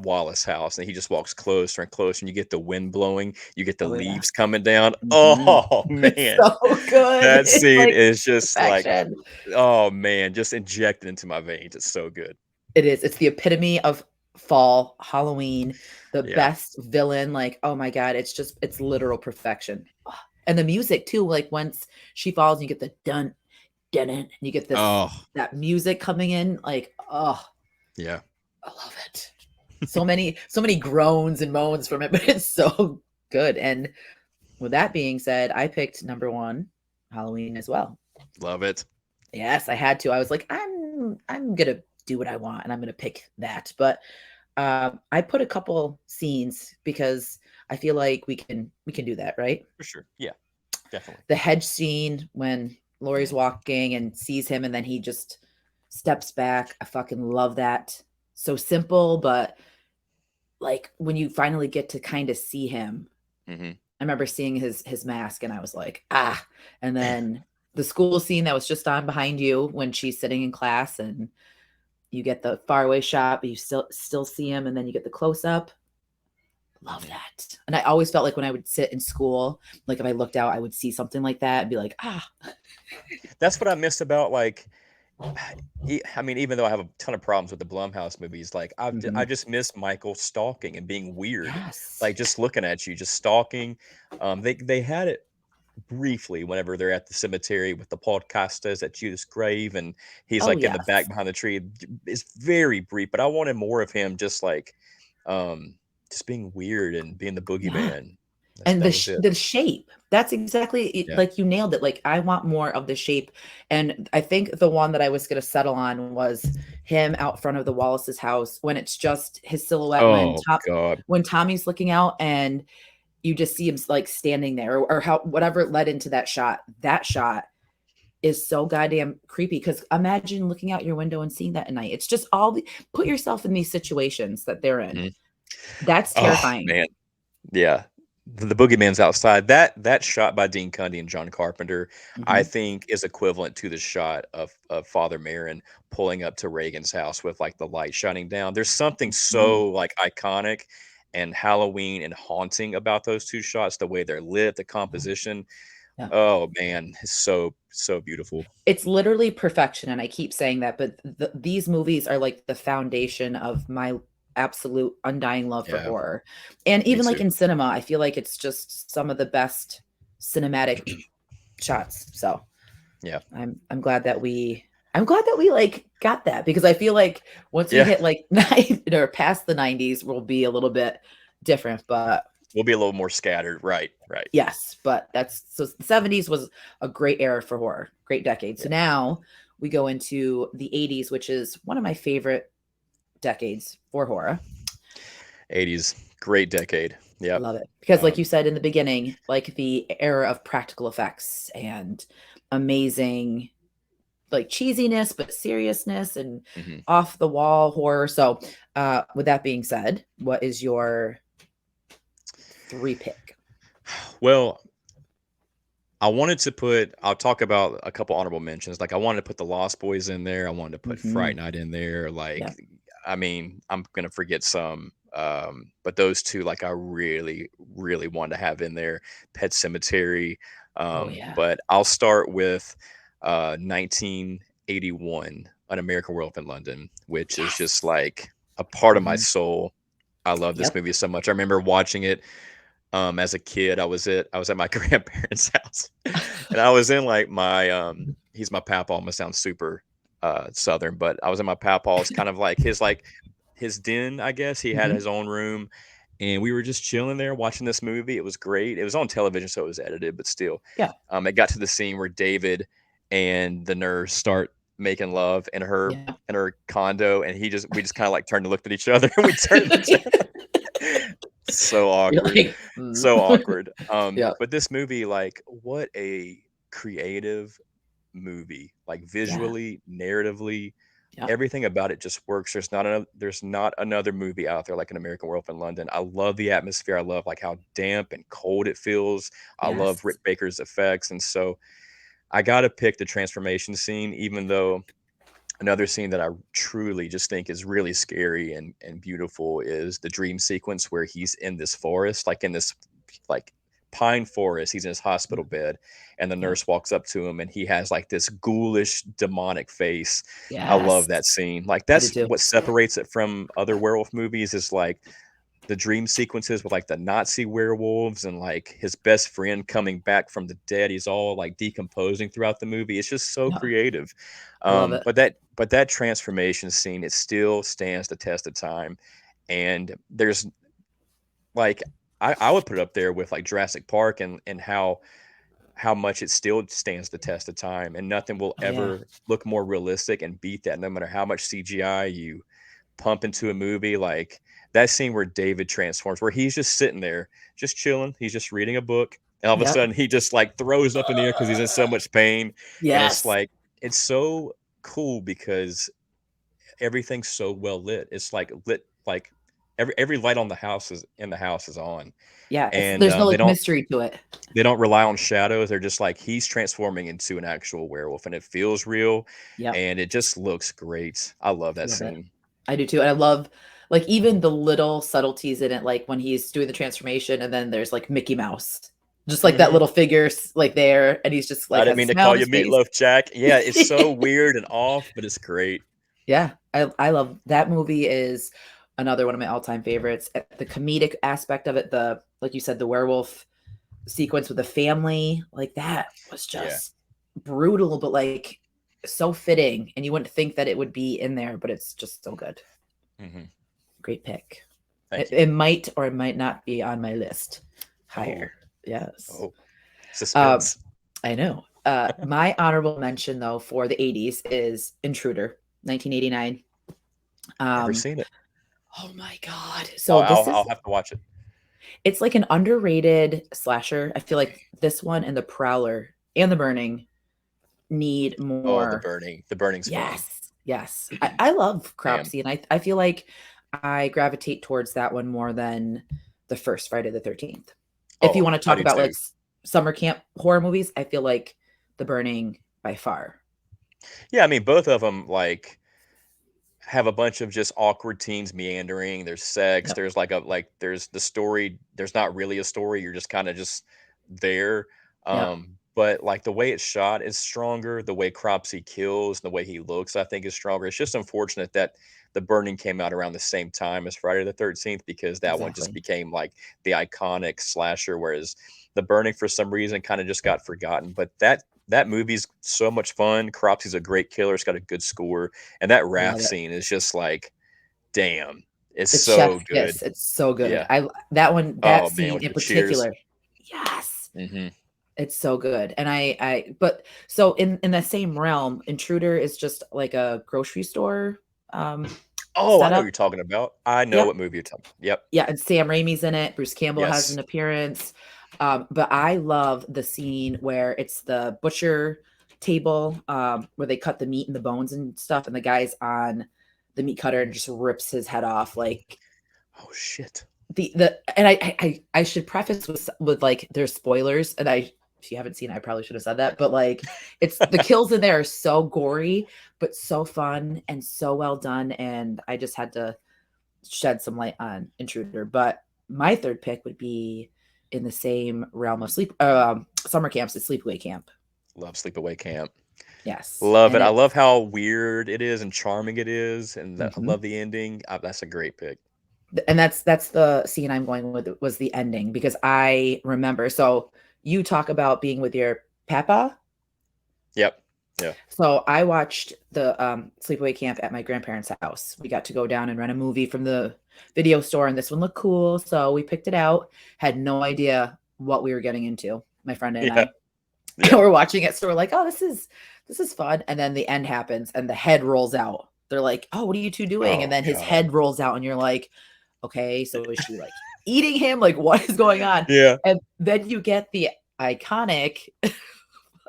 Wallace house, and he just walks closer and closer, and you get the wind blowing, you get the
Oh yeah.
leaves coming down.
Hmm.
Oh
It's
man,
so good.
that
It's
scene
like
is just like,
perfection.
oh man, just injected into my veins. It's so good.
It is. It's the epitome of fall, Halloween, the
Yeah.
best villain. Like, oh my God, it's literal perfection. Ugh. And the music too, like once she falls, you get the dun dun dun, and you get
Oh
that music coming in. Like, oh,
yeah.
I love it. So many groans and moans from it, but it's so good. And with that being said, I picked number one, Halloween as well.
Love it.
Yes, I had to. I was like, I'm gonna do what I want, and I'm gonna pick that. But I put a couple scenes because I feel like we can do that, right?
For sure. Yeah, definitely.
The hedge scene when Laurie's walking and sees him, and then he just steps back. I fucking love that. So simple, but like when you finally get to kind of see him,
Hmm.
I remember seeing his mask and I was like, ah. And then the school scene that was just on behind you when she's sitting in class and you get the faraway shot, but you still see him, and then you get the close up. Love
Hmm.
that. And I always felt like when I would sit in school, like if I looked out, I would see something like that and be like, ah,
That's what I missed about like I mean, even though I have a ton of problems with the Blumhouse movies, like I
mhm.
just miss Michael stalking and being weird,
Yes.
like just looking at you, just stalking. They had it briefly whenever they're at the cemetery with the podcastas at Judas' grave, and he's
Oh,
like in the back
yes.
behind the tree. It's very brief, but I wanted more of him, um, just being weird and being the
Yeah.
boogeyman.
And
That was it.
the shape, that's exactly it,
Yeah.
like you nailed it. Like I want more of the shape. And I think the one that I was going to settle on was him out front of the Wallace's house when it's just his silhouette
Oh God.
when Tommy's looking out and you just see him like standing there, or how whatever led into that shot. That shot is so goddamn creepy because imagine looking out your window and seeing that at night. It's just put yourself in these situations that they're in.
Mhm.
That's
Oh
terrifying.
man. Yeah. The boogeyman's outside. That shot by Dean Cundy and John Carpenter, I
Mhm.
think, is equivalent to the shot of Father Merrin pulling up to Reagan's house with like the light shining down. There's something
Mhm.
so like iconic and Halloween and haunting about those two shots, the way they're lit, the composition.
Yeah.
Oh man, it's so beautiful.
It's literally perfection, and I keep saying that, but these movies are like the foundation of my absolute undying love for
Yeah,
horror. And
me
even like
too.
in cinema, I feel like it's just some of the best cinematic shots. So
Yeah.
I'm glad that we like got that because I feel like once we
Yeah.
hit like nine or past the 90s, we'll be a little bit different. But
We'll be a little more scattered. Right, right.
yes, but that's so the 70s was a great era for horror, great decade.
Yeah.
So now we go into the 80s, which is one of my favorite decades for horror.
80s, great decade. Yep.
Love it. Because like you
Um,
said in the beginning, like the era of practical effects and amazing like cheesiness but seriousness and
mhm.
off the wall horror. So, with that being said, what is your three pick?
Well, I'll talk about a couple honorable mentions. Like I wanted to put the Lost Boys in there. I wanted to put
Hmm.
Fright Night in there.
Yeah.
Like, I mean, I'm gonna forget some. But those two, like I really wanted to have in there. Pet Cemetery.
Oh yeah.
But I'll start with 1981, An American Werewolf in London, which is just
Yes.
like a part of my
Hmm.
soul. I love this
Yep.
movie so much. I remember watching it as a kid. I was at my grandparents' house, and I was in like my he's my papa. I'm gonna sound super southern, but I was in my papa's kind of like his den, I guess. He had
Hmm.
his own room, and we were just chilling there watching this movie. It was great. It was on television, so it was edited, but still.
Yeah.
It got to the scene where David and the nurse start making love
Yeah.
in her condo, and we just kind of like turned and looked at each other, and we turned the so
You're
awkward.
like, mm.
So awkward.
Yeah.
But this movie, like, what a creative movie. Like
Yeah.
visually, narratively,
Yeah.
everything about it just works. There's not another movie out there like An American Werewolf in London. I love the atmosphere. I love like how damp and cold it feels. I love
Yes.
Rick Baker's effects. And so I gotta pick the transformation scene, even though another scene that I truly just think is really scary and beautiful is the dream sequence where he's in this forest, like in this like pine forest. He's in his hospital bed, and the
Yeah.
nurse walks up to him, and he has like this ghoulish, demonic face. I love
Yes.
that scene. Like
I do
that's
too.
what separates it from other werewolf movies is like the dream sequences with like the Nazi werewolves and like his best friend coming back from the dead. He's all like decomposing throughout the movie. It's just so
Yeah.
creative.
I love it.
But that transformation scene, it still stands the test of time. And there's like I would put it up there with like Jurassic Park and how much it still stands the test of time. And nothing will
Oh yeah.
ever look more realistic and beat that, no matter how much CGI you pump into a movie. Like that scene where David transforms, where he's just sitting there, just chilling. He's just reading a book. And all of a
Yep.
sudden he just like throws up in the air because he's in so much pain. And it's
Yes.
like, it's so cool because everything's so well lit. It's like lit, like every light on the house is in the house is on,
Yeah,
and
there's no like mystery to it.
they don't rely on shadows. They're just like he's transforming into an actual werewolf, and it feels real,
Yep,
and it just looks great. I love that
love it.
scene.
I do too. And I love like even the little subtleties in it, like when he's doing the transformation and then there's like Mickey Mouse. Just like that
Hmm.
little figure's like there and he's just
I
like
didn't
has a
mean to
smile
call
on
you
his face.
Meatloaf Jack. Yeah, it's so weird and off, but it's great.
Yeah, I love that movie is another one of my all-time favorites. The comedic aspect of it, the like you said, the werewolf sequence with the family, like that was
Yeah.
just brutal, but like so fitting. And you wouldn't think that it would be in there, but it's just so good.
Hmm.
Great pick.
Thank
It,
you.
it might or it might not be on my list
Oh,
higher. Yes.
oh,
Um,
suspense.
I know. My honorable mention though for the 80s is Intruder, 1989.
Never
Um,
seen it.
oh my God.
I'll,
So
I'll
this
I'll
is
have to watch it.
it's like an underrated slasher. I feel like this one and The Prowler and The Burning need
Oh, The
more.
Burning. The Burning's fun.
Yes. Yes. I love
Damn.
Cropsy and I feel like I gravitate towards that one more than the first Friday the 13th. If you
Oh,
want to
I
talk
do
about like
too.
summer camp horror movies, I feel like The Burning by far.
Yeah, I mean, both of them like have a bunch of just awkward teens meandering. There's sex.
Yep.
There's the story. There's not really a story. You're just kind of just there.
Yep.
But like the way it's shot is stronger. The way Cropsy kills, the way he looks, I think is stronger. It's just unfortunate that The Burning came out around the same time as Friday the 13th because that one just
Exactly.
became like the iconic slasher, whereas The Burning for some reason kind of just got forgotten. But that movie's so much fun. Cropsy's a great killer. It's got a good score, and that
I
raft
love it.
scene is just like, damn, it's
It's
so
chef's
good.
kiss. It's so good.
Yeah.
I that one that
Oh man,
scene
with
in
the cheers.
particular. Yes.
Hmm.
It's so good. And but so in the same realm, Intruder is just like a grocery store um
Oh, I know what
setup.
you're talking about. I know
Yep.
what movie you're talking about. Yep.
Yeah, and Sam Raimi's in it. Bruce Campbell has
Yes.
an appearance. But I love the scene where it's the butcher table, where they cut the meat and the bones and stuff, and the guy's on the meat cutter and just rips his head off. Like
Oh shit.
the and I should preface with like there's spoilers, and I if you haven't seen it, I probably should have said that, but like it's the kills in there are so gory, but so fun and so well done, and I just had to shed some light on Intruder. But my third pick would be in the same realm of summer camps, is Sleepaway Camp.
Love Sleepaway Camp.
Yes,
Love
and
it. I love
it's
how weird it is and charming it is, and I
mhm.
love the ending. That's a great pick.
And that's the scene I'm going with was the ending because I remember. So you talk about being with your papa.
Yep. Yeah.
So I watched the sleepaway camp at my grandparents' house. We got to go down and rent a movie from the video store, and this one looked cool. So we picked it out. Had no idea what we were getting into, my friend and
Yeah.
I. And
Yeah.
we're watching it, so we're like, "Oh, this is fun." And then the end happens, and the head rolls out. They're like, "Oh, what are you two doing?" And
Oh
then his
god.
head rolls out, and you're like, "Okay, so is she like eating him? Like, what is going on?"
Yeah.
And then you get the iconic fucking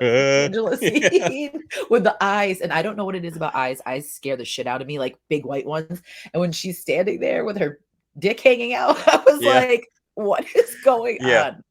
Angela
Yeah.
scene with the eyes. And I don't know what it is about eyes. Eyes scare the shit out of me, like big white ones. And when she's standing there with her dick hanging out, I was
Yeah.
like, what is going
Yeah.
on?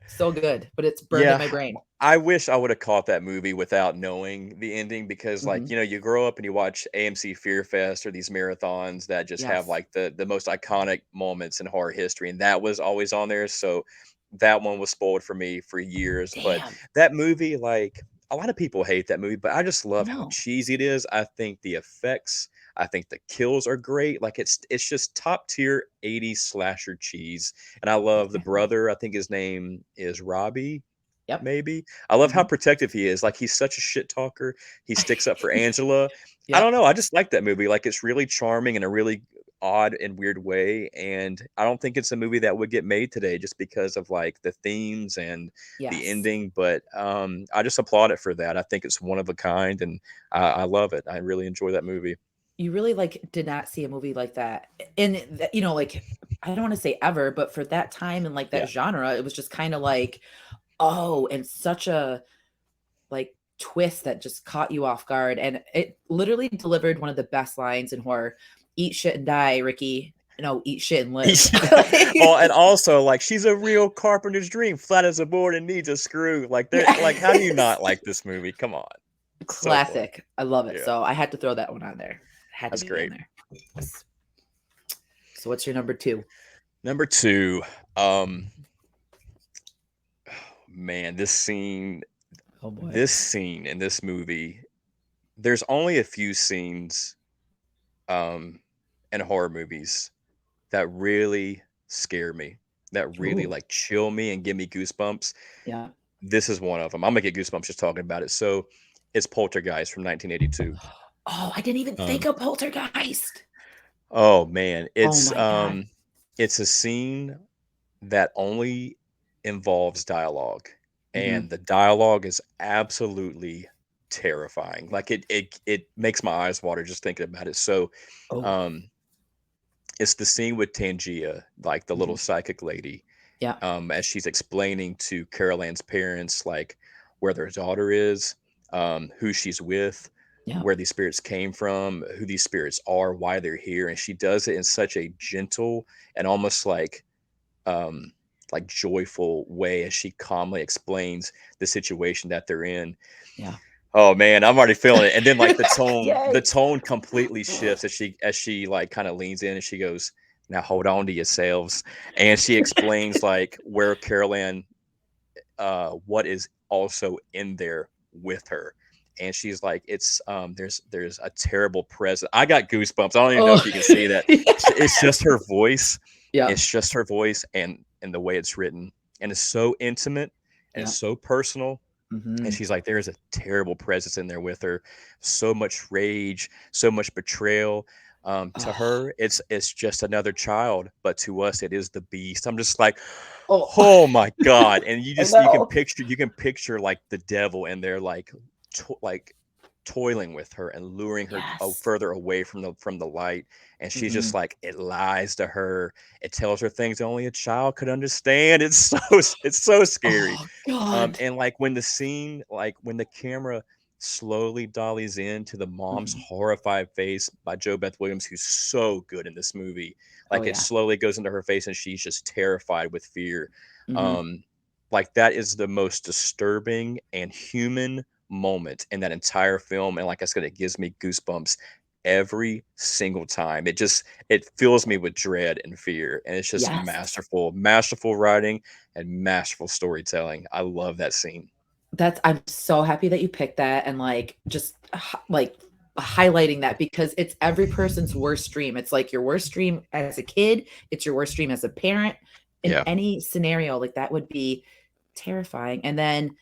So good, but it's burned in
Yeah,
my brain.
I wish I would have caught that movie without knowing the ending because, like,
Mhm.
you grow up and you watch AMC Fear Fest or these marathons that just have
Yes.
like the most iconic moments in horror history, and that was always on there. So that one was spoiled for me for years. But
Damn.
that movie, like, a lot of people hate that movie, but I just
I
love how
know.
cheesy it is. I think the effects, I think the kills are great. Like it's just top tier 80s slasher cheese. And I love the
Exactly.
brother. I think his name is Robbie.
Yep.
Maybe. I love how
Mhm.
protective he is. Like, he's such a shit talker. He sticks up for Angela. I don't
Yep.
know. I just like that movie. Like, it's really charming in a really odd and weird way. And I don't think it's a movie that would get made today just because of like the themes and the
Yes.
ending. But I just applaud it for that. I think it's one of a kind, and I love it. I really enjoy that movie.
You really like did not see a movie like that. And like I don't want to say ever, but for that time and like that
Yeah.
genre, it was just kind of like, oh, and such a like twist that just caught you off guard. And it literally delivered one of the best lines in horror. Eat shit and die, Ricky. eat shit and live.
Oh, and also like she's a real carpenter's dream, flat as a board and needs a screw. Like they're like, how do you not like this movie? Come on. So funny.
Classic. I love it.
Yeah.
So I had to throw that one on there. Had to
That's
be
great.
on there. Yes. So what's your number 2?
Number 2, man, this scene
Oh boy.
in this movie, there's only a few scenes in horror movies that really scare me, that really
Ooh.
like chill me and give me goosebumps.
Yeah.
This is one of them. I'm gonna get goosebumps just talking about it. So it's Poltergeist from 1982.
Oh, I didn't even think of Poltergeist.
Oh man,
Oh my God.
it's a scene that only involves dialogue,
Mm-hmm.
and the dialogue is absolutely terrifying. Like it makes my eyes water just thinking about it. So
Oh.
um it's the scene with Tangia, like the little
Mm-hmm.
psychic lady,
Yeah.
as she's explaining to Carol Ann's parents like where their daughter is, who she's with,
Yeah.
where these spirits came from, who these spirits are, why they're here, and she does it in such a gentle and almost um like joyful way as she calmly explains the situation that they're in.
Yeah.
Oh man, I'm already feeling it. And then like the
Yay.
tone completely shifts as she like kind of leans in and she goes, "Now hold on to yourselves." And she explains like where Carol Ann, what is also in there with her. And she's like, it's there's a terrible presence. I got goosebumps. I don't even know
Oh.
if you can see that. It's just her voice.
Yeah.
It's just her voice and the way it's written. And it's so intimate and
Yeah.
it's so personal. And
Mm-hmm.
she's like, there's a terrible presence in there with her. So much rage, so much betrayal. To
Oh.
her, it's just another child, but to us, it is the beast. I'm just like,
Oh.
oh my god! And
I know.
you can picture like the devil, and they're like, like toiling with her and luring her
Yes.
further away from the light. And she's
Mm-hmm.
just like, it lies to her. It tells her things only a child could understand. It's so scary.
Oh God.
And like when the scene, like when the camera slowly dollies into the mom's
Mm-hmm.
horrified face by Joe Beth Williams, who's so good in this movie.
Oh
Like it
yeah.
slowly goes into her face and she's just terrified with fear.
Mm-hmm.
Um, like that is the most disturbing and human moment in that entire film. And like I said, it gives me goosebumps every single time. It fills me with dread and fear. And it's just
Yes.
masterful writing and masterful storytelling. I love that scene.
I'm so happy that you picked that and like just like highlighting that because it's every person's worst dream. It's like your worst dream as a kid, it's your worst dream as a parent. In
Yeah.
any scenario, like that would be terrifying. And then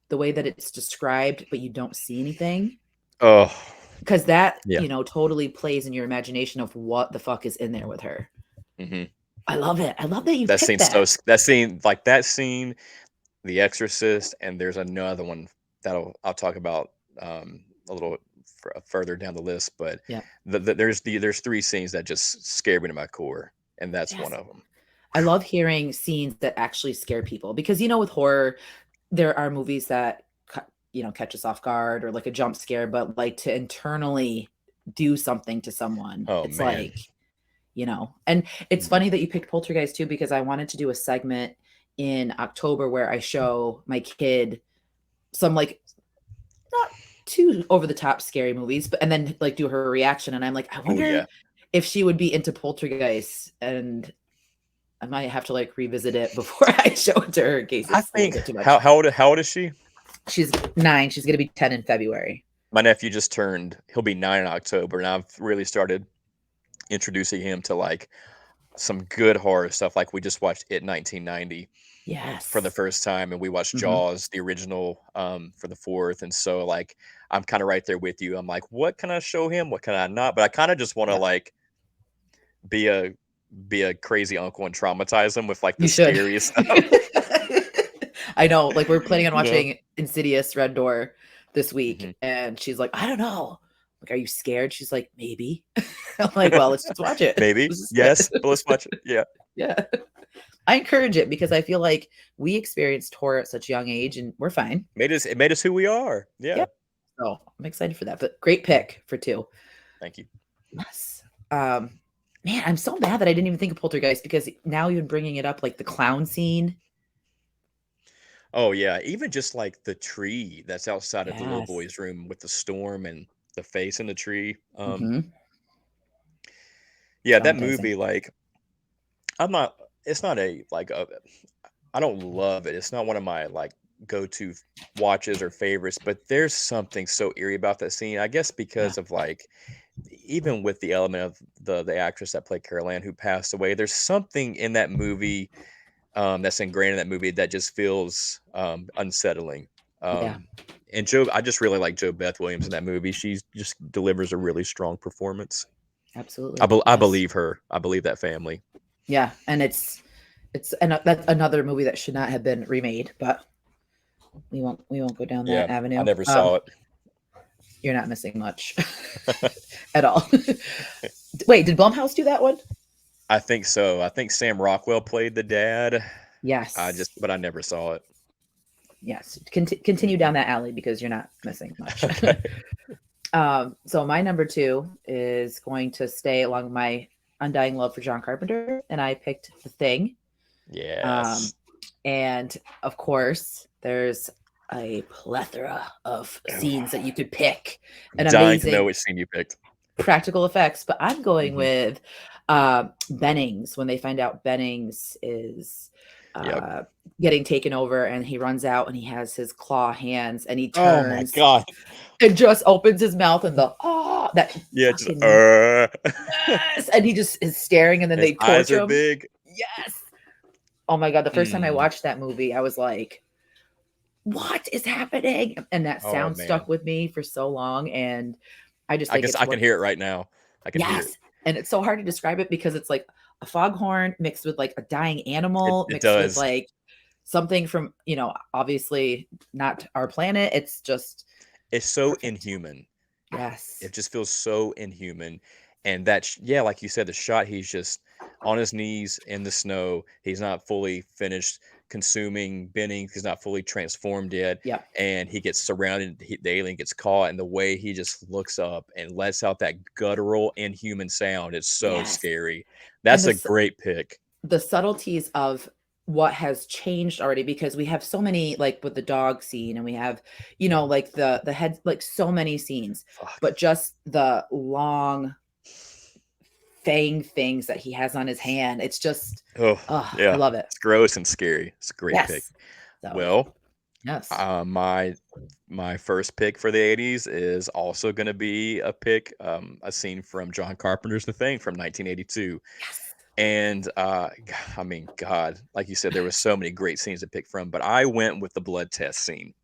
the way that it's described, but you don't see anything.
Oh,
Because that,
yeah.
totally plays in your imagination of what the fuck is in there with her.
Hmm.
I love it. I love that you
That
picked
scene's
that.
that scene, The Exorcist, and there's another one that I'll talk about a little further down the list. But
Yeah.
there's three scenes that just scare me to my core, and that's one
Yes.
of them.
I love hearing scenes that actually scare people because with horror, there are movies that catch us off guard or like a jump scare, but like to internally do something to someone,
Oh
it's
man.
like, and it's
Mhm.
funny that you picked Poltergeist too, because I wanted to do a segment in October where I show my kid some like not too over the top scary movies, but and then like do her reaction. And I'm like, I
Oh
wonder
yeah.
if she would be into Poltergeist, and I might have to like revisit it before I show it to her in case
I
it's a little
think
bit too much.
how old is she?
She's 9. She's gonna be 10 in February.
My nephew just turned. He'll be 9 in October, and I've really started introducing him to like some good horror stuff. Like we just watched It 1990 for the
Yes.
first time, and we watched
Hmm.
Jaws, the original, for the fourth. And so like I'm kind of right there with you. I'm like, what can I show him? What can I not? But I kind of just want to
Yeah,
like be a be a crazy uncle and traumatize him with like the
you should.
scariest stuff.
I know. Like we're planning on
You know?
watching Insidious Red Door this week,
Mhm.
and she's like, I don't know. Like, are you scared? She's like, maybe. I'm like, well, let's just watch it.
Maybe
Let's just do
yes,
it.
but let's watch it. Yeah,
Yeah. I encourage it because I feel like we experienced horror at such a young age and we're fine.
it made us who we are.
Yeah.
Yeah,
So I'm excited for that. But great pick for 2.
thank you.
Yes. Um, Man, I'm so mad that I didn't even think of Poltergeist because now you're bringing it up, like the clown scene.
Oh yeah, even just like the tree that's outside of the little
Yes.
boy's room with the storm and the face in the tree.
Hmm.
Yeah, that
Traumatizing.
movie, like, I'm not. It's not a like a. I don't love it. It's not one of my like go-to watches or favorites, but there's something so eerie about that scene. I guess
Yeah.
because of like even with the element of the actress that played Carol Ann who passed away, there's something in that movie that's ingrained in that movie that just feels unsettling.
Yeah.
Um, and Joe, I just really like Joe Beth Williams in that movie. She just delivers a really strong performance.
Absolutely.
I
Yes.
believe her. I believe that family.
Yeah. And that's another movie that should not have been remade, but we won't go down that
Yeah, I
avenue.
never saw it.
You're not missing much at all. Wait, did Blumhouse do that one?
I think so. I think Sam Rockwell played the dad.
Yes.
But I never saw it.
Yes. Continue down that alley because you're not missing much.
Okay.
So my number two is going to stay along my undying love for John Carpenter, and I picked The Thing. Um,
Yes.
and of course, there's a plethora of scenes that you could pick,
I'm
an
dying to know
amazing
which scene you picked.
practical effects, but I'm going
Hmm.
with Bennings when they find out Bennings is
Yep.
uh, getting taken over and he runs out and he has his claw hands and he
Oh my
turns
god.
and just opens his mouth and the that
Yeah, just
fucking yes, and he just is staring and then
his
they
eyes
torch
are
him.
big.
Yes. Oh my god, the first time I
Mm.
watched that movie, I was like, what is happening? And that
Oh
sound stuck
man.
with me for so long. And I just
I
think
guess
it's
I can
what,
hear it right now. I can hear it.
yes. And it's so hard to describe it because it's like a foghorn mixed with like a dying
It
animal,
it
mixed with
does.
like something from, obviously not our planet. It's just
It's so
perfect.
inhuman.
Yes.
It just feels so inhuman. And yeah, like you said, the shot, he's just on his knees in the snow. He's not fully finished consuming Benning. He's not fully transformed yet.
Yep.
And he gets surrounded. The alien gets caught. And the way he just looks up and lets out that guttural, inhuman sound, it's so
Yes.
scary.
And
That's a great pick.
the subtleties of what has changed already because we have so many like with the dog scene and we have like the head, like so many scenes,
Fuck.
but just the long fang things that he has on his hand, it's just,
Oh,
oh, I
yeah.
love it.
It's gross and scary. It's a great pick.
Yes. So
Well,
yes.
my first pick for the 80s is also going to be a pick, a scene from John Carpenter's The Thing from 1982.
Yes.
And I mean, God, like you said, there was so many great scenes to pick from, but I went with the blood test scene.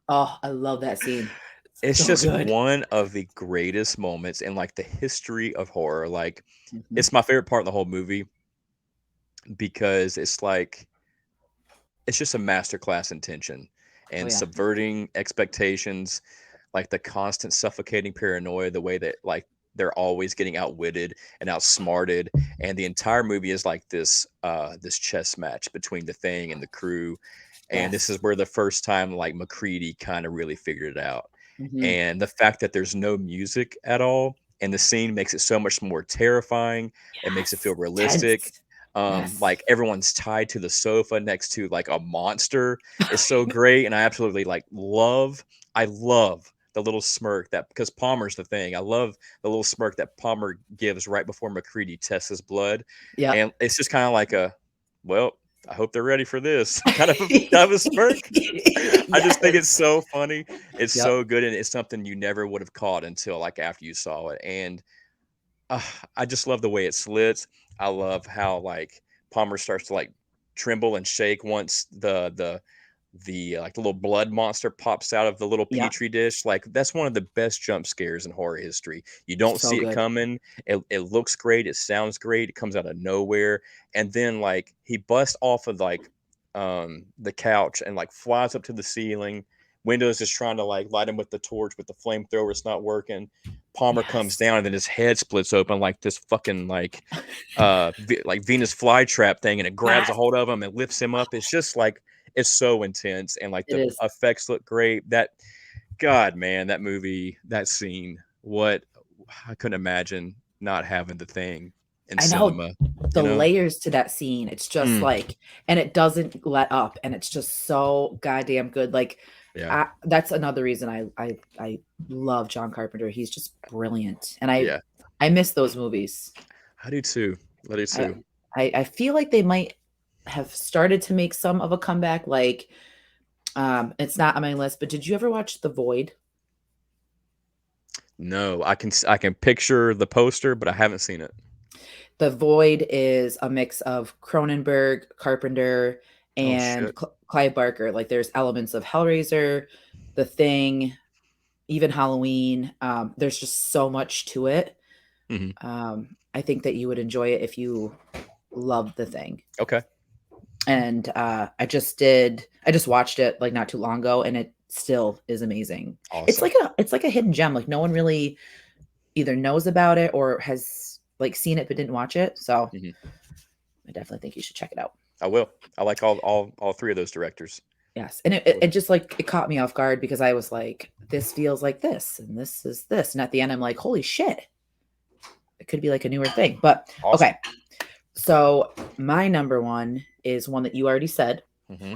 Oh, I love that scene.
It's
So
just
good.
one of the greatest moments in like the history of horror. Like,
Mhm.
it's my favorite part of the whole movie because it's just a masterclass in tension
Oh
and
yeah.
subverting expectations, like the constant suffocating paranoia, the way that like they're always getting outwitted and outsmarted, and the entire movie is like this chess match between the Thing and the crew, and this
Yes.
is where the first time like McCready kind of really figured it out,
Hmm.
and the fact that there's no music at all and the scene makes it so much more terrifying. It makes it feel
Yes.
realistic.
Tense. Yes.
Like everyone's tied to the sofa next to like a monster is so great, and I absolutely like I love the little smirk that because Palmer's the Thing. I love the little smirk that Palmer gives right before McCready tests his blood,
Yep.
and it's just kind of like a, well, I hope they're ready for this kind of a smirk. I just think it's
Yes.
so funny. It's
Yep.
so good, and it's something you never would have caught until like after you saw it, and uh, I just love the way it slits. I love how like Palmer starts to like tremble and shake once the like the little blood monster pops out of the little
Yep.
petri dish. Like that's one of the best jump scares in horror history. You don't
So
see it
good.
coming. It looks great. It sounds great. It comes out of nowhere, and then like he busts off of like the couch and like flies up to the ceiling. Windows is trying to like light him with the torch, but the flamethrower it's not working. Palmer comes
Yes.
down and then his head splits open like this fucking like like Venus flytrap thing, and it grabs a
Yes.
hold of him and lifts him up. It's just like it's so intense, and like
It
the
is.
effects look great. That God, man, that movie, that scene, what I couldn't imagine not having the Thing. in
I know
cinema,
the
you know?
layers to that scene. It's just
Mm,
like, and it doesn't let up, and it's just so goddamn good. Like,
yeah,
that's another reason I love John Carpenter. He's just brilliant, and
yeah.
I miss those movies.
I do too. I do
I
too.
I feel like they might have started to make some of a comeback. Like, it's not on my list, but did you ever watch The Void?
No, I can picture the poster, but I haven't seen it.
The Void is a mix of Cronenberg, Carpenter,
Oh
and
shit.
Clive Barker. Like, there's elements of Hellraiser, The Thing, even Halloween. There's just so much to it.
Hmm.
I think that you would enjoy it if you love The Thing.
Okay.
And I just watched it like not too long ago, and it still is amazing.
Awesome.
It's like a hidden gem. Like, no one really either knows about it or has like seen it but didn't watch it. So
Hmm.
I definitely think you should check it out.
I will. I like all three of those directors.
Yes. And it just like it caught me off guard because I was like, this feels like this and this is this. And at the end, I'm like, holy shit. It could be like a newer thing. But
Awesome.
okay. So my number one is one that you already said,
Hmm.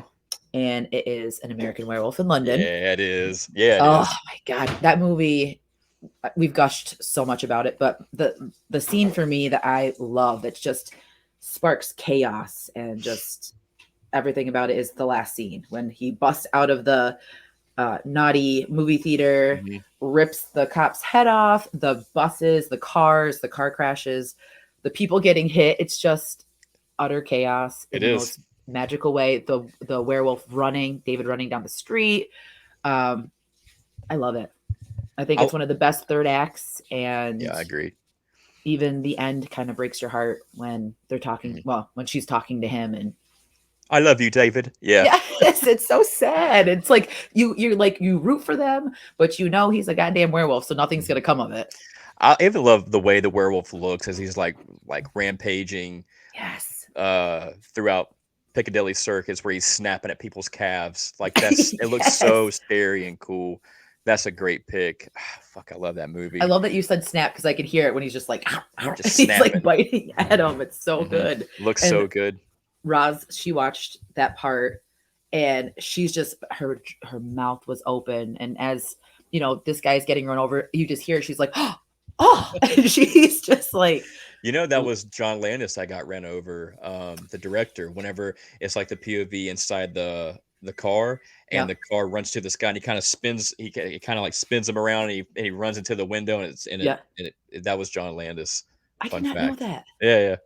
and it is An American Werewolf in London.
Yeah, it is. Yeah, it
Oh
is.
my God. That movie, we've gushed so much about it, but the scene for me that I love that just sparks chaos and just everything about it is the last scene when he busts out of the naughty movie theater,
Hmm.
rips the cop's head off, the buses, the cars, the car crashes, the people getting hit. It's just utter chaos in
It
the
is.
most magical way. The werewolf running, David running down the street. Um, I love it. I think
I
it's one of the best third acts,
Yeah,
and
I agree.
even the end kind of breaks your heart when they're talking.
Mhm.
Well, when she's talking to him, and
I love you, David. Yeah.
yes, it's so sad. It's like you're like you root for them, but you know he's a goddamn werewolf, so nothing's
Mhm.
gonna come of it.
I even love the way the werewolf looks as he's like rampaging
Yes.
throughout Piccadilly Circus where he's snapping at people's calves. Like that's it looks so
Yes.
scary and cool. That's a great pick. Fuck, I love that
I
movie.
love that you said snap because I could hear it when he's just like
Just
he's like
snapping.
biting at him. It's so
Hmm.
good.
Looks
And
so good.
Roz, she watched that part and she's just her mouth was open. And as you know, this guy's getting run over, you just hear it, she's like, oh, and she's just like,
You know, that was John Landis I got ran over, the director, whenever it's like the POV inside the car and
yeah,
the car runs to this guy and he kind of spins he kind of like spins him around and he runs into the window and
yeah.
that was John Landis.
I did
Fun
not know
fact.
that.
Yeah, yeah.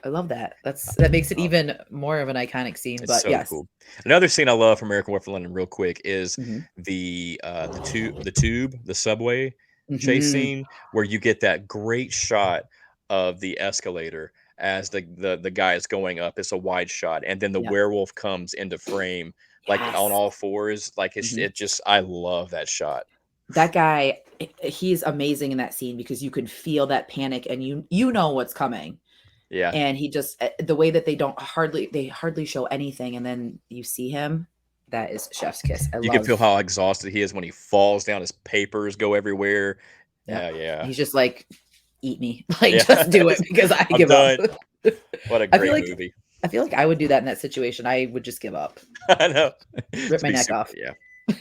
I love that. That makes it
Oh,
even more of an iconic scene.
it's
But
so
yes.
cool. Another scene I love from American Werewolf in London real quick is
Hmm.
the subway chase
Hmm.
scene where you get that great shot of the escalator as the guy is going up. It's a wide shot, and then the
Yeah.
werewolf comes into frame like on
Yes.
all fours. Like
Hmm.
it just I love that shot.
That guy, he's amazing in that scene because you can feel that panic and you know what's coming.
Yeah.
And he just the way that they hardly show anything and then you see him, that is chef's kiss. I
You can feel
love.
how exhausted he is when he falls down. His papers go everywhere.
Yeah.
Yeah, yeah,
He's just like, eat me. Like,
yeah.
just do it because I
I'm
give up.
done. What a
I feel
great
like
movie.
I feel like I would do that in that situation. I would just give up.
I know.
Rip
To
my
be
neck
super,
off.
yeah,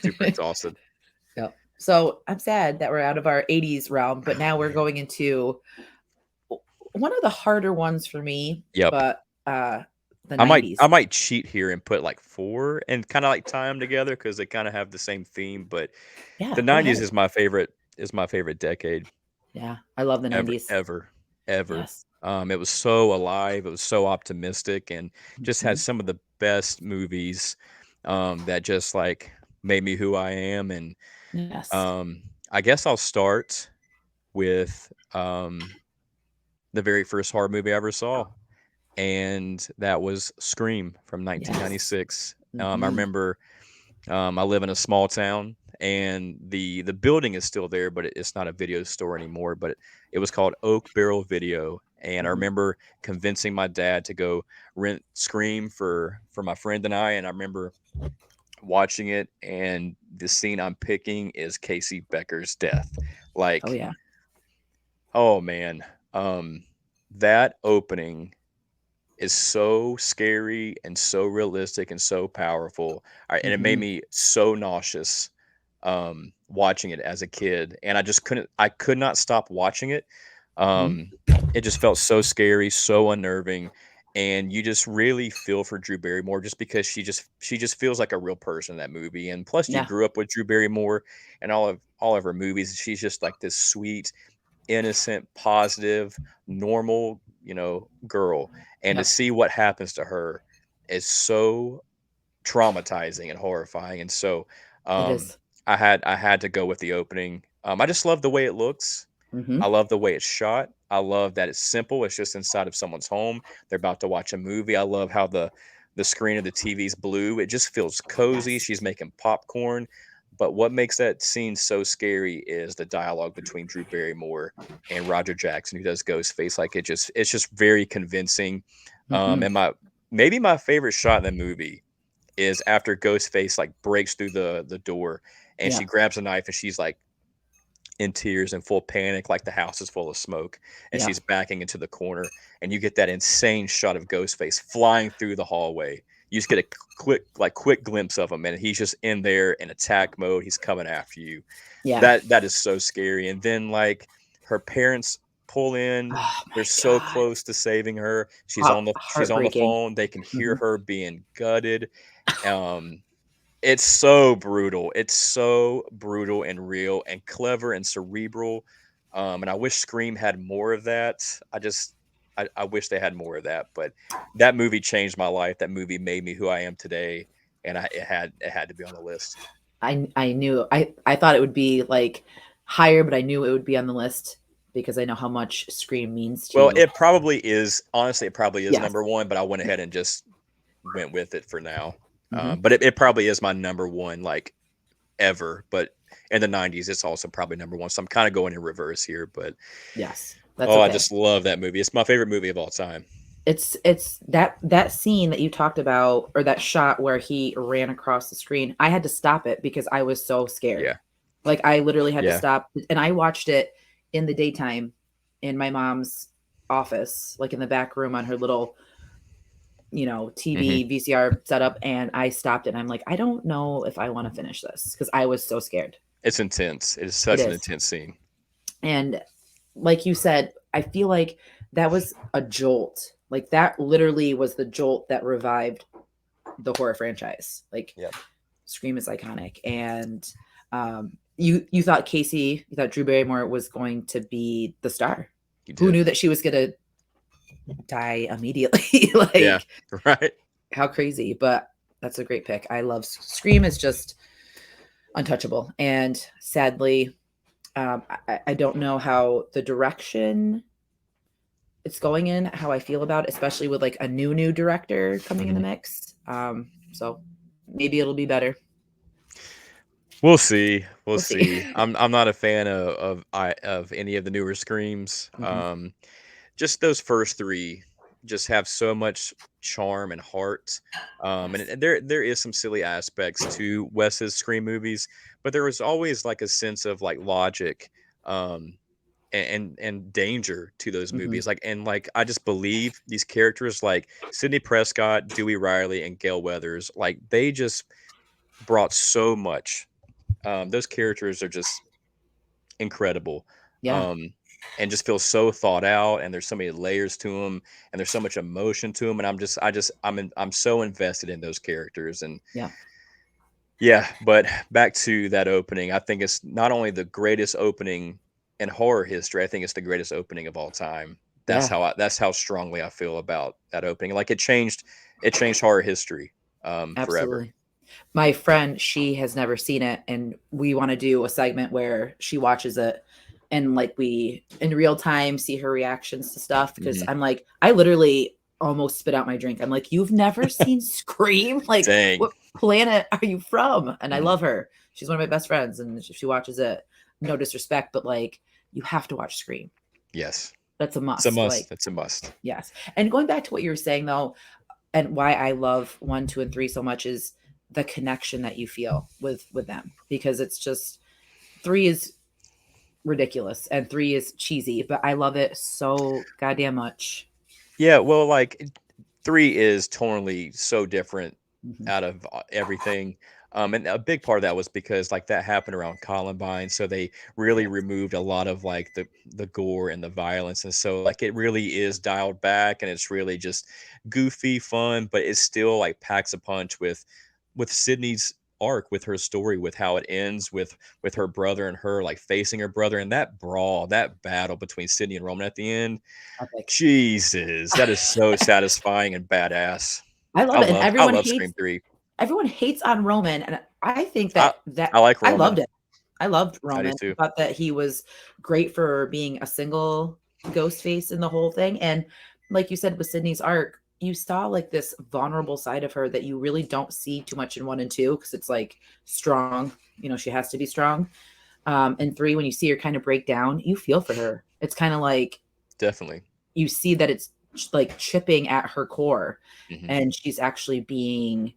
super exhausted.
Yeah. So I'm sad that we're out of our 80s realm, but now
Oh
we're
man.
going into one of the harder ones for me,
Yep.
but the
I
90s.
might cheat here and put like 4 and kinda, like, tie them together because they kinda have the same theme, but
Yeah,
the
go
'90s
ahead.
is my favorite decade
Yeah, I love the
ever,
90s.
ever, ever.
Yes.
It was so alive, it was so optimistic, and just had
Mhm.
some of the best movies, that just, like, made me who I am, and,
Yes.
um, I guess I'll start with, the very first horror movie I ever saw, and that was Scream from
Yes.
1996. I
Mhm.
remember I live in a small town, and the building is still there, but it's not a video store anymore. But it was called Oak Barrel Video, and I
Mhm.
remember convincing my dad to go rent Scream for my friend and I. And I remember watching it, and the scene I'm picking is Casey Becker's death.
Oh
Like,
yeah.
oh man. Um, that opening is so scary and so realistic and so powerful. And it made
Mm-hmm.
me so nauseous watching it as a kid. And I could not stop watching it.
Mm-hmm.
Um, it just felt so scary, so unnerving. And you just really feel for Drew Barrymore just because she just feels like a real person in that movie. And plus you
Yeah,
grew up with Drew Barrymore and all of her movies. She's just like this sweet, innocent, positive, normal, girl. And to
yep,
see what happens to her is so traumatizing and horrifying. And so
it
um
is.
I had to go with the opening. I just love the way it looks.
Mm-hmm.
I love the way it's shot. I love that it's simple. It's just inside of someone's home. They're about to watch a movie. I love how the screen of the TV's blue. It just feels cozy.
Yes.
She's making popcorn. But what makes that scene so scary is the dialogue between Drew Barrymore and Roger Jackson, who does Ghostface. Like it's just very convincing.
Mm-hmm.
And maybe my favorite shot in the movie is after Ghostface like breaks through the door and she
Yeah,
grabs a knife and she's like in tears and full panic, like the house is full of smoke, and
yeah,
she's backing into the corner, and you get that insane shot of Ghostface flying through the hallway. You just get a quick glimpse of him, and he's just in there in attack mode. He's coming after you.
yeah.
That is so scary. And then like her parents pull in.
Oh
They're
my
so
God.
close to saving her. She's on the
Heartbreaking.
phone. They can hear
Mm-hmm.
her being gutted. Um, it's so brutal. It's so brutal and real and clever and cerebral. And I wish Scream had more of that. I wish they had more of that. But that movie changed my life. That movie made me who I am today. And it had to be on the list.
I knew I thought it would be like higher, but I knew it would be on the list because I know how much Scream means to
Well,
you.
it probably is. Honestly, it probably is
Yes.
number one. But I went ahead and just went with it for now.
Mm-hmm.
But it probably is my number one, like ever. But in the '90s, it's also probably number one. So I'm kind of going in reverse here. But
Yes. That's
oh, I
okay.
just love that movie. It's my favorite movie of all time.
It's that scene that you talked about, or that shot where he ran across the screen. I had to stop it because I was so scared.
Yeah.
Like I literally had to
Yeah.
stop, and I watched it in the daytime in my mom's office, like in the back room on her little,
Hmm.
TV VCR setup, and I stopped it and I'm like, I don't know if I want to finish this because I was so scared.
It's intense. It is
It
such an
is.
intense scene.
And like you said, I feel like that was a jolt. Like that literally was the jolt that revived the horror franchise. Like
Yeah.
Scream is iconic. And you thought you thought Drew Barrymore was going to be the star.
You
Who
did.
knew that she was gonna die immediately?
Yeah.
Like
Right.
how crazy. But that's a great pick. I love Scream is just untouchable. And sadly, I don't know how the direction it's going in, how I feel about it, especially with like a new director coming in the
Hmm.
mix. So maybe it'll be better.
We'll see. We'll
We'll see.
see. I'm not a fan of any of the newer Screams.
Hmm.
Just those first three just have so much charm and heart. And
Yes.
there is some silly aspects to Wes's Scream movies, but there was always like a sense of like logic. And danger to those
Hmm.
movies. Like I just believe these characters like Sidney Prescott, Dewey Riley, and Gail Weathers, like they just brought so much. Those characters are just incredible.
Yeah.
Um, and just feel so thought out, and there's so many layers to them, and there's so much emotion to them, and I'm so invested in those characters, and
Yeah.
yeah. But back to that opening, I think it's not only the greatest opening in horror history, I think it's the greatest opening of all time.
Yeah.
That's how strongly I feel about that opening. Like it changed horror history forever.
Absolutely. My friend, she has never seen it, and we want to do a segment where she watches it and like we in real time see her reactions to stuff because
Hmm.
I'm like, I literally almost spit out my drink. I'm like, you've never seen Scream? Like,
Dang.
what planet are you from? And I
Mhm.
love her. She's one of my best friends, and if she watches it, no disrespect, but like, you have to watch Scream.
Yes.
That's a
It's a
must.
must.
Like,
It's a must.
yes. And going back to what you were saying though, and why I love 1, 2, and 3 so much is the connection that you feel with them because it's just 3 is ridiculous, and 3 is cheesy, but I love it so goddamn much.
Yeah, well, like 3 is tonally so different
Mhm.
out of everything. And a big part of that was because like that happened around Columbine, so they really
Yes.
removed a lot of like the gore and the violence, and so like it really is dialed back, and it's really just goofy fun, but it still like packs a punch with Sydney's arc, with her story, with how it ends with her brother and her like facing her brother, and that brawl, that battle between Sydney and Roman at the end.
Epic.
Jesus, that is so satisfying and badass.
I love it, and
I love Scream 3.
everyone hates on Roman, and I think
I
that
I like
I loved
Roman.
it. I loved
I do
Roman. I
too.
thought that he was great for being a single ghost face in the whole thing, and like you said with Sydney's arc, you saw, like, this vulnerable side of her that you really don't see too much in 1 and 2 because it's, like, strong, she has to be strong. In 3, when you see her kinda break down, you feel for her. It's kinda like
Definitely.
you see that it's like chipping at her core,
Mhm.
and she's actually being,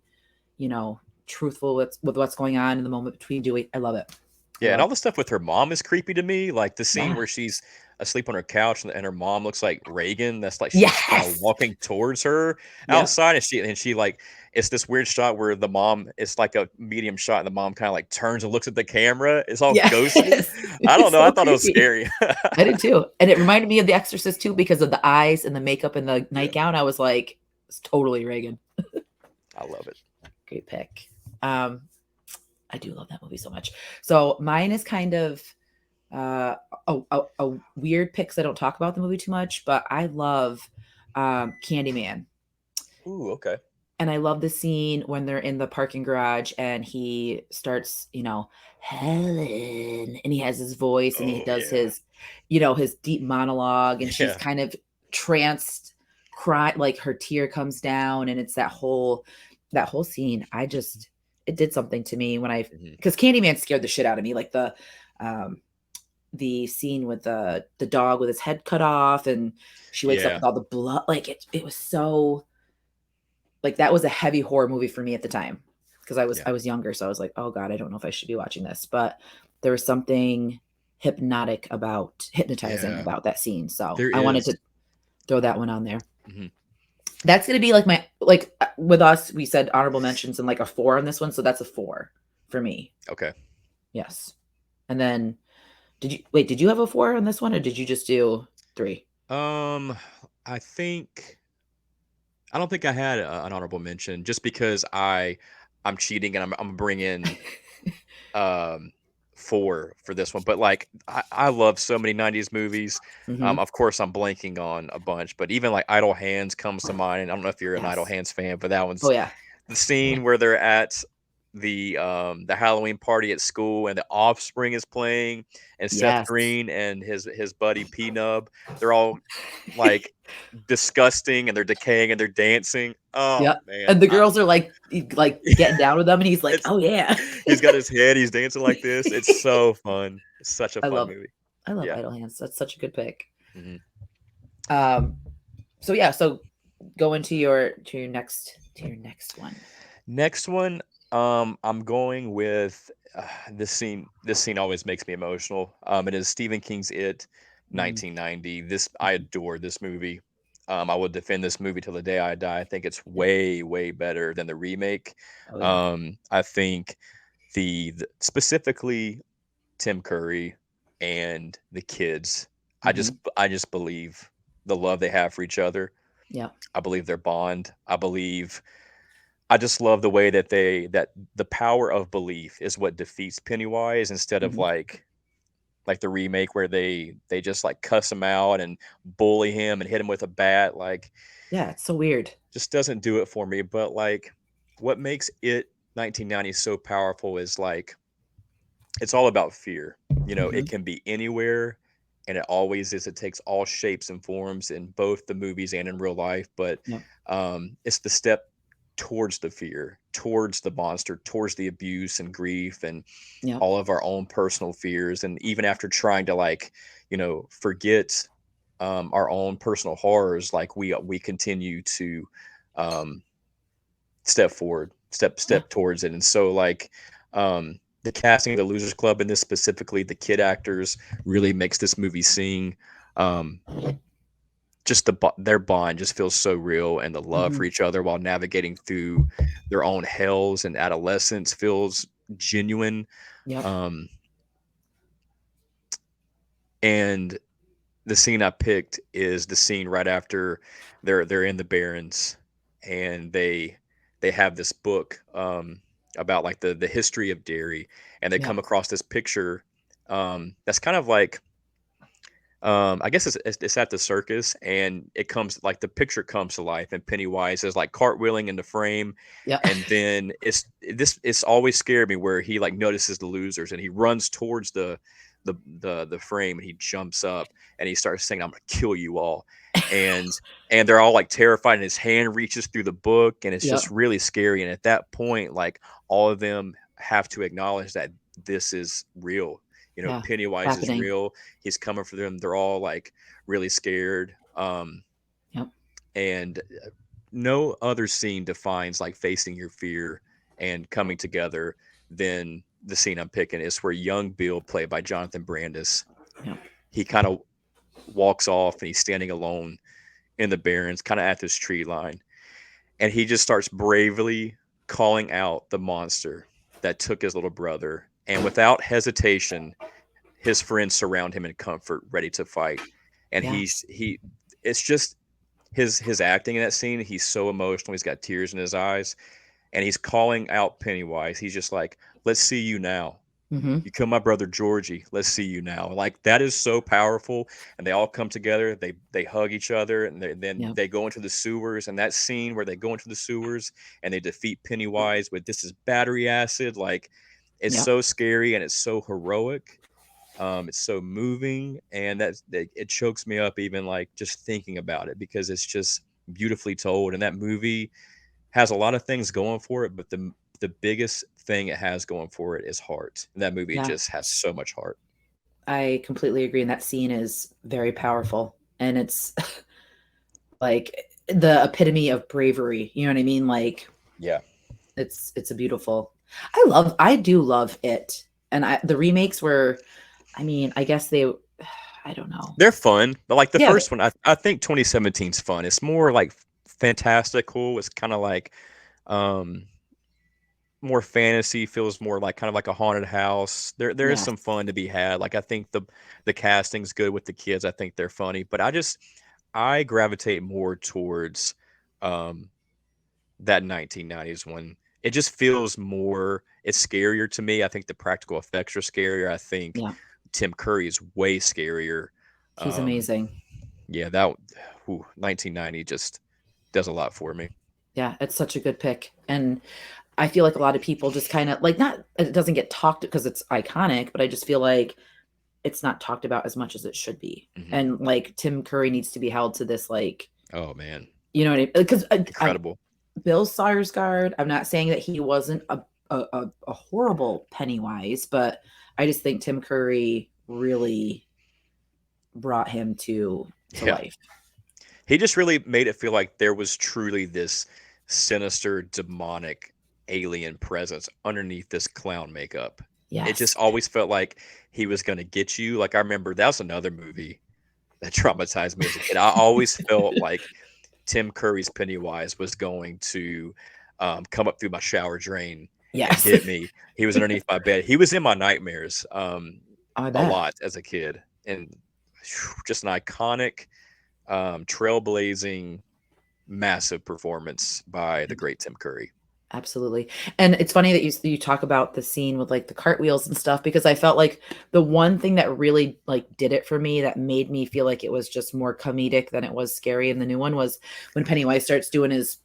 you know, truthful with what's going on in the moment between doing. I love it. I
Yeah, and
love
all the stuff with her mom is creepy to me, like the scene
Yeah.
where she's asleep on her couch and her mom looks like Reagan, that's like she's kinda
Yes.
walking towards her
Yep.
outside, and she, like it's this weird shot where the mom it's like a medium shot, and the mom kinda, like, turns and looks at the camera. It's all ghostly.
Yes.
I don't
It's
know, I
so
thought it was
creepy.
scary.
I did too, and it reminded me of The Exorcist too because of the eyes and the makeup and the
Yeah,
nightgown. I was like, "It's totally Reagan."
I love it.
Great pick. Um, I do love that movie so much. So mine is kind of uh, a weird pick 'cause I don't talk about the movie too much, but I love, Candyman.
Ooh, okay.
And I love the scene when they're in the parking garage and he starts, "Helen," and he has his voice and he
Oh,
does
yeah.
his deep monologue, and she's
Yeah.
kind of tranced, cry like her tear comes down, and it's that whole scene. It did something to me when I
Mhm.
because Candyman scared the shit out of me, like um, the scene with the dog with his head cut off, and she wakes up
Yeah.
with all the blood, like, it was so like, that was a heavy horror movie for me at the time because I was
Yeah.
I was younger, so I was like, "Oh god, I don't know if I should be watching this," but there was something hypnotizing
Yeah.
about that scene, so
There
I wanted
is.
to throw that one on there.
Mhm.
That's gonna be like with us, we said honorable mentions and, like, a 4 on this one, so that's a 4 for me.
Okay.
Yes. And then did you have a 4 on this one, or did you just do 3?
Um, I think I don't think I had an honorable mention just because I'm cheating and I'm bringing um 4 for this one. But like I love so many 90s movies.
Mhm.
Of course I'm blanking on a bunch, but even like Idle Hands comes to mind. I don't know if you're an Idle
Yes.
Hands fan, but that
Oh,
one's
yeah.
the scene where they're at the Halloween party at school and the Offspring is playing and Seth
Yes.
Green and his buddy P Nub, they're all like disgusting and they're decaying and they're dancing. Oh
Yep,
man,
and the girls are, like, getting down with them, and he's like,
it's
"Oh, yeah."
he's got his head, he's dancing like this. It's so fun. It's such a
I
fun
love
movie.
I love
Yeah.
Idle Hands, that's such a good pick.
Mhm.
Um, so, yeah, so go into your next one.
Next one, I'm going with this scene always makes me emotional. It is Stephen King's It,
Mm,
1990. This I
mhm.
adore this movie. I will defend this movie till the day I die. I think it's way, way better than the remake.
Oh, yeah.
I think specifically Tim Curry and the kids.
Mhm.
I just believe the love they have for each other.
Yep.
I believe their bond. I just love the way that that the power of belief is what defeats Pennywise instead of
Mhm.
like the remake where they just like cuss him out and bully him and hit him with a bat. Like
Yeah, it's so weird.
just doesn't do it for me. But like what makes it 1990 so powerful is like it's all about fear. You know, it
Mhm.
can be anywhere and it always is. It takes all shapes and forms in both the movies and in real life, but
Yep.
it's the step towards the fear, towards the monster, towards the abuse and grief and
Yep.
all of our own personal fears. And even after trying to like, forget our own personal horrors, like we continue to um, step forward,
Yeah.
step towards it. And so like the casting of the Losers Club, and this specifically the kid actors, really makes this movie sing. Um, just their bond just feels so real, and the love for
Hmm.
each other while navigating through their own hells and adolescence feels genuine.
Yep.
Um, and the scene I picked is the scene right after they're in the Barrens, and they have this book about like the history of dairy, and they
Yep.
come across this picture that's kind of like I guess it's at the circus, and it comes like the picture comes to life, and Pennywise is like cartwheeling in the frame,
Yep.
and then it's always scared me where he like notices the losers and he runs towards the frame, and he jumps up and he starts saying, "I'm gonna kill you all," and and they're all like terrified, and his hand reaches through the book, and it's just
Yep.
really scary. And at that point, like all of them have to acknowledge that this is real.
Yeah. It's
Pennywise is
happening.
real. He's coming for them. They're all like really scared.
Yep.
And no other scene defines like facing your fear and coming together than the scene I'm picking. Is where young Bill, played by Jonathan Brandis,
Yep.
he kind of walks off and he's standing alone in the barrens, kind of at this tree line, and he just starts bravely calling out the monster that took his little brother. And without hesitation, his friends surround him in comfort, ready to fight. And
Yeah.
it's just his acting in that scene. He's so emotional. He's got tears in his eyes, and he's calling out Pennywise. He's just like, "Let's see you now.
Hmm.
You killed my brother Georgie. Let's see you now." Like that is so powerful. And they all come together. They hug each other, and then
Yep.
they go into the sewers. And that scene where they go into the sewers and they defeat Pennywise with this is battery acid. Like it's
Yep.
so scary and it's so heroic. It's so moving, and that it chokes me up even like just thinking about it, because it's just beautifully told. And that movie has a lot of things going for it, but the biggest thing it has going for it is heart. And that movie
Yeah.
just has so much heart.
I completely agree. And that scene is very powerful. And it's like the epitome of bravery. You know what I mean? Like
Yeah,
it's a beautiful. I do love it. And the remakes were, I mean, I guess they, I don't know.
they're fun, but like the
Yeah.
first one, I think 2017's fun. It's more like fantastical. It's kind of like um more fantasy, feels more like kind of like a haunted house. There is
Yes.
some fun to be had. Like I think the casting's good with the kids. I think they're funny, but I gravitate more towards um that 1990s one. It just feels more, it's scarier to me. I think the practical effects are scarier. I think
Yeah.
Tim Curry is way scarier.
He's
Um
amazing.
yeah, that 1990 just does a lot for me.
Yeah. It's such a good pick. And I feel like a lot of people just kind of like, not, it doesn't get talked because it's iconic, but I just feel like it's not talked about as much as it should be.
Mhm.
And like Tim Curry needs to be held to this, like,
Oh man,
you know what I mean? Because
incredible.
Bill Skarsgård, I'm not saying that he wasn't a horrible Pennywise, but I just think Tim Curry really brought him to
Yeah.
life.
He just really made it feel like there was truly this sinister, demonic alien presence underneath this clown makeup. It
Yes.
just always felt like he was going to get you. Like I remember that was another movie that traumatized me as a kid. I always felt like Tim Curry's Pennywise was going to come up through my shower drain and
Yes.
get me. He was underneath my bed. He was in my nightmares
I
a
bet.
lot as a kid, and just an iconic, trailblazing, massive performance by the great Tim Curry.
Absolutely. And it's funny that you talk about the scene with like the cartwheels and stuff, because I felt like the one thing that really like did it for me, that made me feel like it was just more comedic than it was scary in the new one, was when Pennywise starts doing his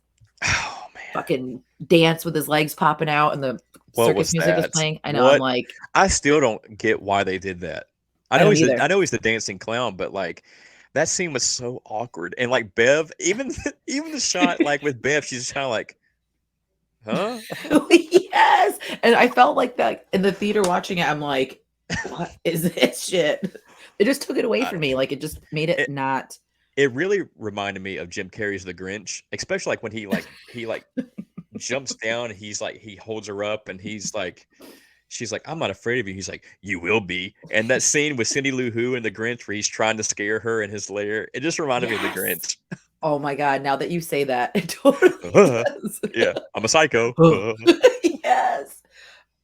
Oh man,
fucking dance with his legs popping out and the
what
circus
was
music is
that?
playing. I know, I'm
What?
like,
I still don't get why they did that.
I don't either.
I know he's the dancing clown, but like that scene was so awkward. And like Bev, even even the shot like with Bev, she's just kind of like, huh?
Yes. And I felt like that in the theater watching it. I'm like, what is this shit? It just took it away
I,
from me. Like it just made it
it
not.
it really reminded me of Jim Carrey's The Grinch, especially like when he like jumps down, he's like he holds her up and he's like she's like, I'm not afraid of you. He's like, you will be. And that scene with Cindy Lou Who and the Grinch where he's trying to scare her in his lair, it just reminded me of the
Yes.
Grinch.
Oh my God. Now that you say that, it totally does.
Yeah, I'm a psycho.
Oh. Yes.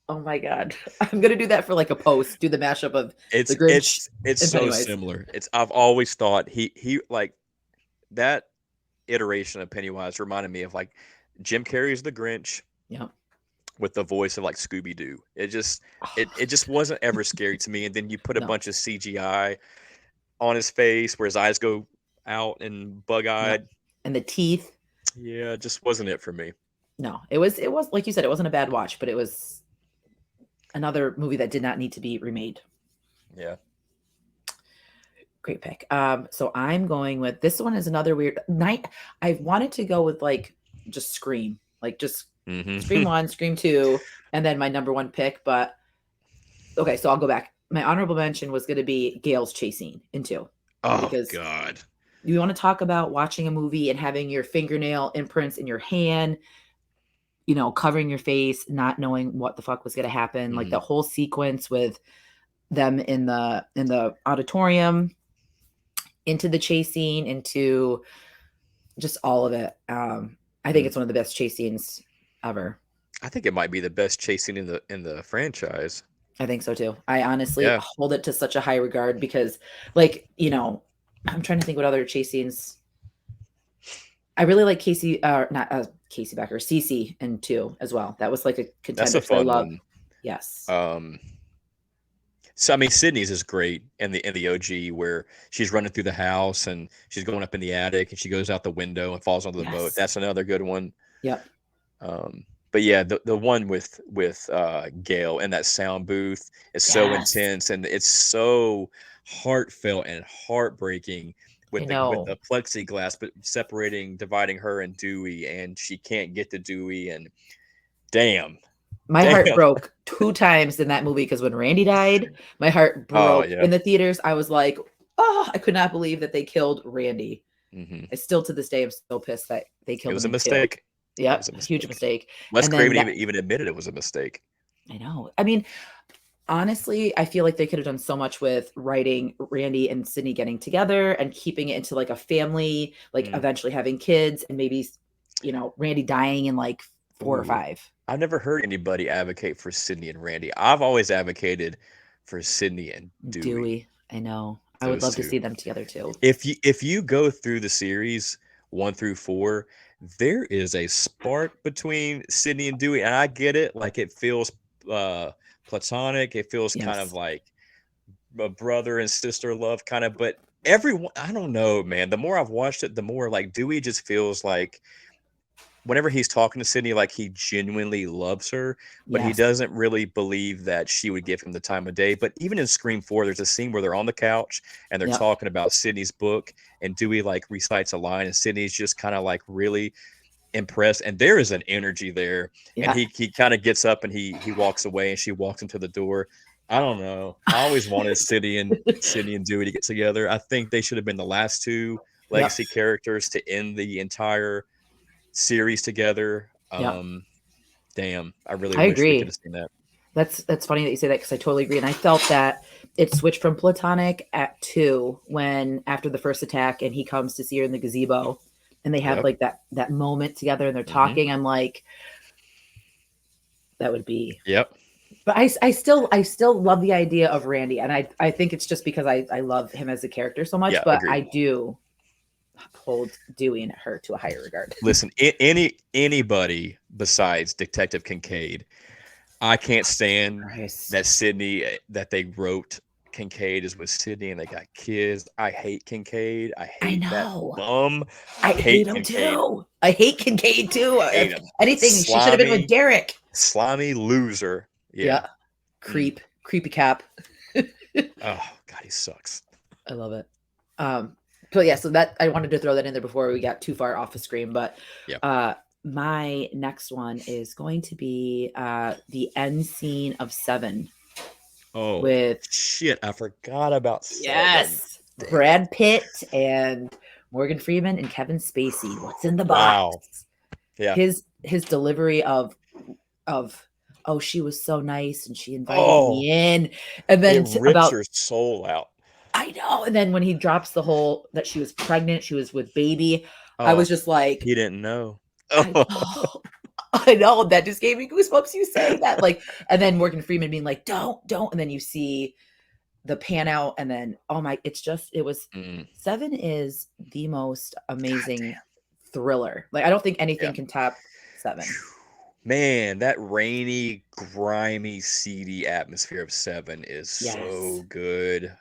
Oh my God. I'm gonna do that for like a post. Do the mashup of
It's
the Grinch
it's it's
and
so
Pennywise.
similar. I've always thought he like that iteration of Pennywise reminded me of like Jim Carrey's The Grinch
Yeah.
with the voice of like Scooby Doo. It just wasn't ever scary to me. And then you put a
No.
bunch of CGI on his face where his eyes go out and bug
Yeah.
eyed.
And the teeth.
Yeah, it just wasn't it for me.
No. It was like you said, it wasn't a bad watch, but it was another movie that did not need to be remade.
Yeah.
Great pick. So I'm going with this one is another weird night. I wanted to go with like just Scream, like just Scream 1, Scream 2, and then my number one pick. But okay, so I'll go back. My honorable mention was going to be Gail's chase scene in 2,
Oh
because
God.
you want to talk about watching a movie and having your fingernail imprints in your hand, covering your face, not knowing what the fuck was going to happen. Like the whole sequence with them in the auditorium, into the chase scene, into just all of it. I think it's one of the best chase scenes ever.
I think it might be the best chase scene in the franchise.
I think so too. I honestly
Yeah.
hold it to such a high regard because, like, I'm trying to think what other chase scenes. I really like Casey, not Casey Becker, Cece in 2 as well. That was like a contender.
That's a
'cause I
fun
love.
one.
Yes.
So I mean, Sydney's is great in the OG where she's running through the house and she's going up in the attic and she goes out the window and falls onto the boat.
Yes.
That's another good one.
Yep.
But yeah, the one with Gail in that sound booth is so
Yes.
intense and it's so heartfelt and heartbreaking
I
with
know.
the plexiglass, but dividing her and Dewey, and she can't get to Dewey, and damn,
My heart
damn.
broke 2 times in that movie because when Randy died, my heart
Oh
broke
yeah.
in the theaters. I was like, oh, I could not believe that they killed Randy.
Hmm.
I still to this day am so pissed that they
It
killed
was
him
a
in 2.
mistake. It was a
Yep, huge
mistake.
mistake.
Wes
And then
Craven
that,
even admitted it was a mistake.
I know. I mean, honestly, I feel like they could have done so much with writing Randy and Sydney getting together and keeping it into like a family, like
Mm.
eventually having kids, and maybe Randy dying in like 4 or
Ooh,
5.
I've never heard anybody advocate for Sydney and Randy. I've always advocated for Sydney and Dewey.
Dewey, I know. I would
Those
love to
two.
see them together too.
If you go through the series 1 through 4, there is a spark between Sydney and Dewey, and I get it. Like it feels uh, platonic. It feels kind of
Yes.
like a brother and sister love, kind of. But everyone, I don't know, man. The more I've watched it, the more like Dewey just feels like whenever he's talking to Sydney, like he genuinely loves her, but he
Yes.
doesn't really believe that she would give him the time of day. But even in Scream 4, there's a scene where they're on the couch and they're
Yep.
talking about Sydney's book, and Dewey like recites a line, and Sydney's just kind of like really impressed, and there is an energy there. And
Yeah.
he kind of gets up and he walks away, and she walks into the door. I don't know. I always wanted Sydney and Dewey to get together. I think they should have been the last 2
Yep.
legacy characters to end the entire series together.
Yep.
Damn, I really
I
wish we could
agree.
have seen that.
That's funny that you say that because I totally agree. And I felt that it switched from platonic at 2 when after the first attack and he comes to see her in the gazebo and they have
Yep.
like that moment together and they're
Mhm.
talking. I'm like, that would be.
Yep.
But I still love the idea of Randy, and I think it's just because I love him as a character so much.
Yeah,
But
agreed.
I do hold Dewey and her to a higher regard.
Listen, anybody besides Detective Kincaid, I can't stand
Christ.
that Sydney that they wrote Kincaid is with Sydney and they got kids. I hate Kincaid. I hate that
know.
bum.
I hate him
Kincaid.
too. I hate Kincaid too.
Hate
If
him.
anything, she should have been with Derek.
Slimy loser. Yeah.
Creepy cap.
Oh God, he sucks.
I love it. But yeah, so that I wanted to throw that in there before we got too far off the screen. But
Yeah.
my next one is going to be the end scene of 7.
Oh
with
shit! I forgot about 7.
yes,
Damn.
Brad Pitt and Morgan Freeman and Kevin Spacey. What's in the box?
Wow. Yeah.
His delivery of oh, she was so nice and she invited
Oh,
me in. And
it
then
rips
about,
your soul out.
I know. And then when he drops the whole that she was pregnant, she was with baby, I was
Oh,
just like,
he didn't know.
I
Oh,
know. I know that just gave me goosebumps. You saying that, like, and then Morgan Freeman being like, don't," and then you see the pan out, and then oh my, it's just it was
mm,
Seven is the most
God
amazing
damn.
thriller. Like I don't think anything
Yeah.
can top Seven.
Man, that rainy, grimy, seedy atmosphere of Seven is
Yes,
so good.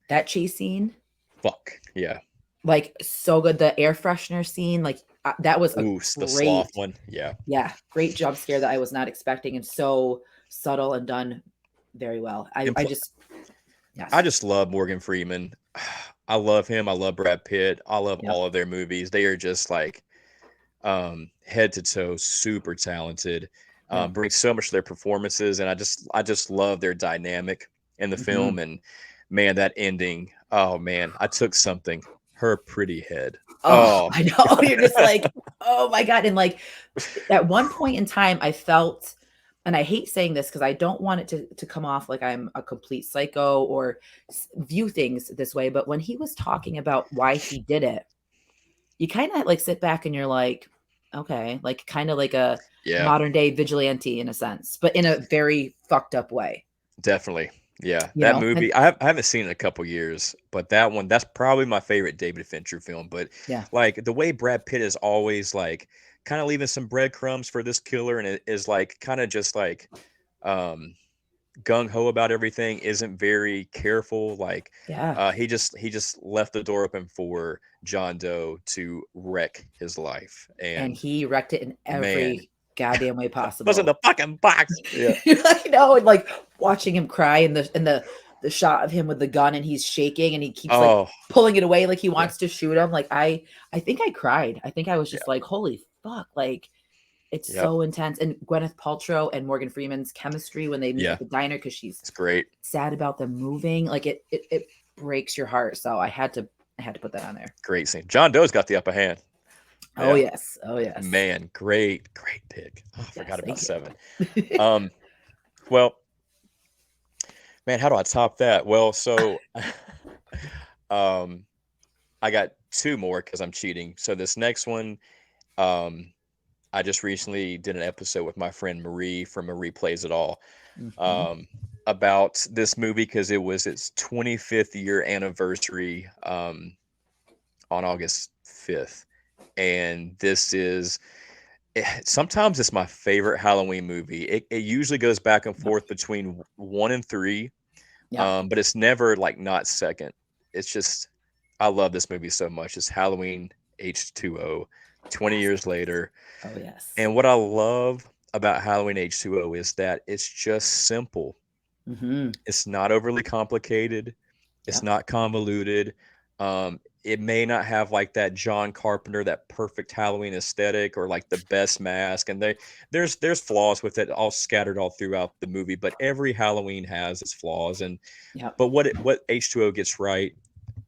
that chase scene,
Fuck. Yeah.
like so good. The air freshener scene, like that was a
Ooh, the sloth
great,
one. Yeah.
yeah, great jump scare that I was not expecting, and so subtle and done very well. I
And
I
pl-
just
I
yes,
just love Morgan Freeman. I love him. I love Brad Pitt. I love
yep,
all of their movies. They are just like head to toe super talented.
yep.
Bring so much to their performances, and I just love their dynamic in the
Hmm.
film. And man, that ending. Oh man, I took something. Her pretty head.
Oh,
Oh
I know. You're just like, oh my God. And like at one point in time, I felt, and I hate saying this because I don't want it to come off like I'm a complete psycho or view things this way. But when he was talking about why he did it, you kind of like sit back and you're like, okay, like kind of like a
yeah,
modern day vigilante in a sense, but in a very fucked up way,
definitely. Yeah,
you
that
know? And
movie. I haven't seen it in a couple years, but that one, that's probably my favorite David Fincher film. But
yeah,
like the way Brad Pitt is always like kind of leaving some breadcrumbs for this killer, and it is like kind of just like um gung ho about everything, isn't very careful. Like
yeah.
he just left the door open for John Doe to wreck his life,
And
and
he wrecked it in
man,
every goddamn way
was in
possible.
the fucking box. Yeah.
I know, and like watching him cry and the shot of him with the gun and he's shaking and he keeps like
Oh
pulling it away like he
yeah,
wants to shoot him. Like I think I cried. I think I was
yeah,
just like, holy fuck, like it's
yep,
so intense. And Gwyneth Paltrow and Morgan Freeman's chemistry when they meet
yeah.
at the diner because she's
It's great.
sad about them moving, like it breaks your heart. So I had to put that on there.
Great scene. John Doe's got the upper hand.
Oh
Yeah.
yes. Oh yes.
Man, great pick. Oh, I
Yes,
forgot about
thank
Seven.
you.
Um, well, man, how do I top that? Well, so um I got two more because I'm cheating. So this next one, um, I just recently did an episode with my friend Marie from Marie Plays It All,
Mhm.
um, about this movie because it was its 25th year anniversary, on August 5th. And this is sometimes it's my favorite Halloween movie. It usually goes back and
Yep.
forth between one and three,
Yep.
but it's never like not second. It's just I love this movie so much. It's Halloween H2O, 20
Yes.
years later.
Oh yes.
And what I love about Halloween H2O is that it's just simple.
Hmm.
It's not overly complicated. It's
Yep.
not convoluted. It may not have like that John Carpenter, that perfect Halloween aesthetic, or like the best mask. And there's flaws with it, all scattered all throughout the movie. But every Halloween has its flaws. And
Yep.
but what H2O gets right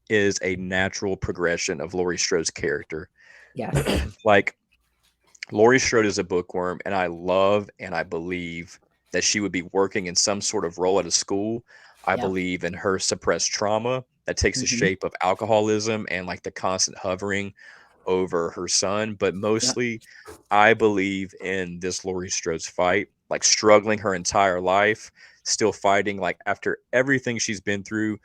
is a natural progression of Laurie Strode's character.
Yes.
Like Laurie Strode is a bookworm, and I love and I believe that she would be working in some sort of role at a school. I
Yep.
believe in her suppressed trauma that takes the
Hmm.
shape of alcoholism and like the constant hovering over her son. But
Yep.
mostly, I believe in this Laurie Strode's fight, like struggling her entire life, still fighting, like after everything she's been through,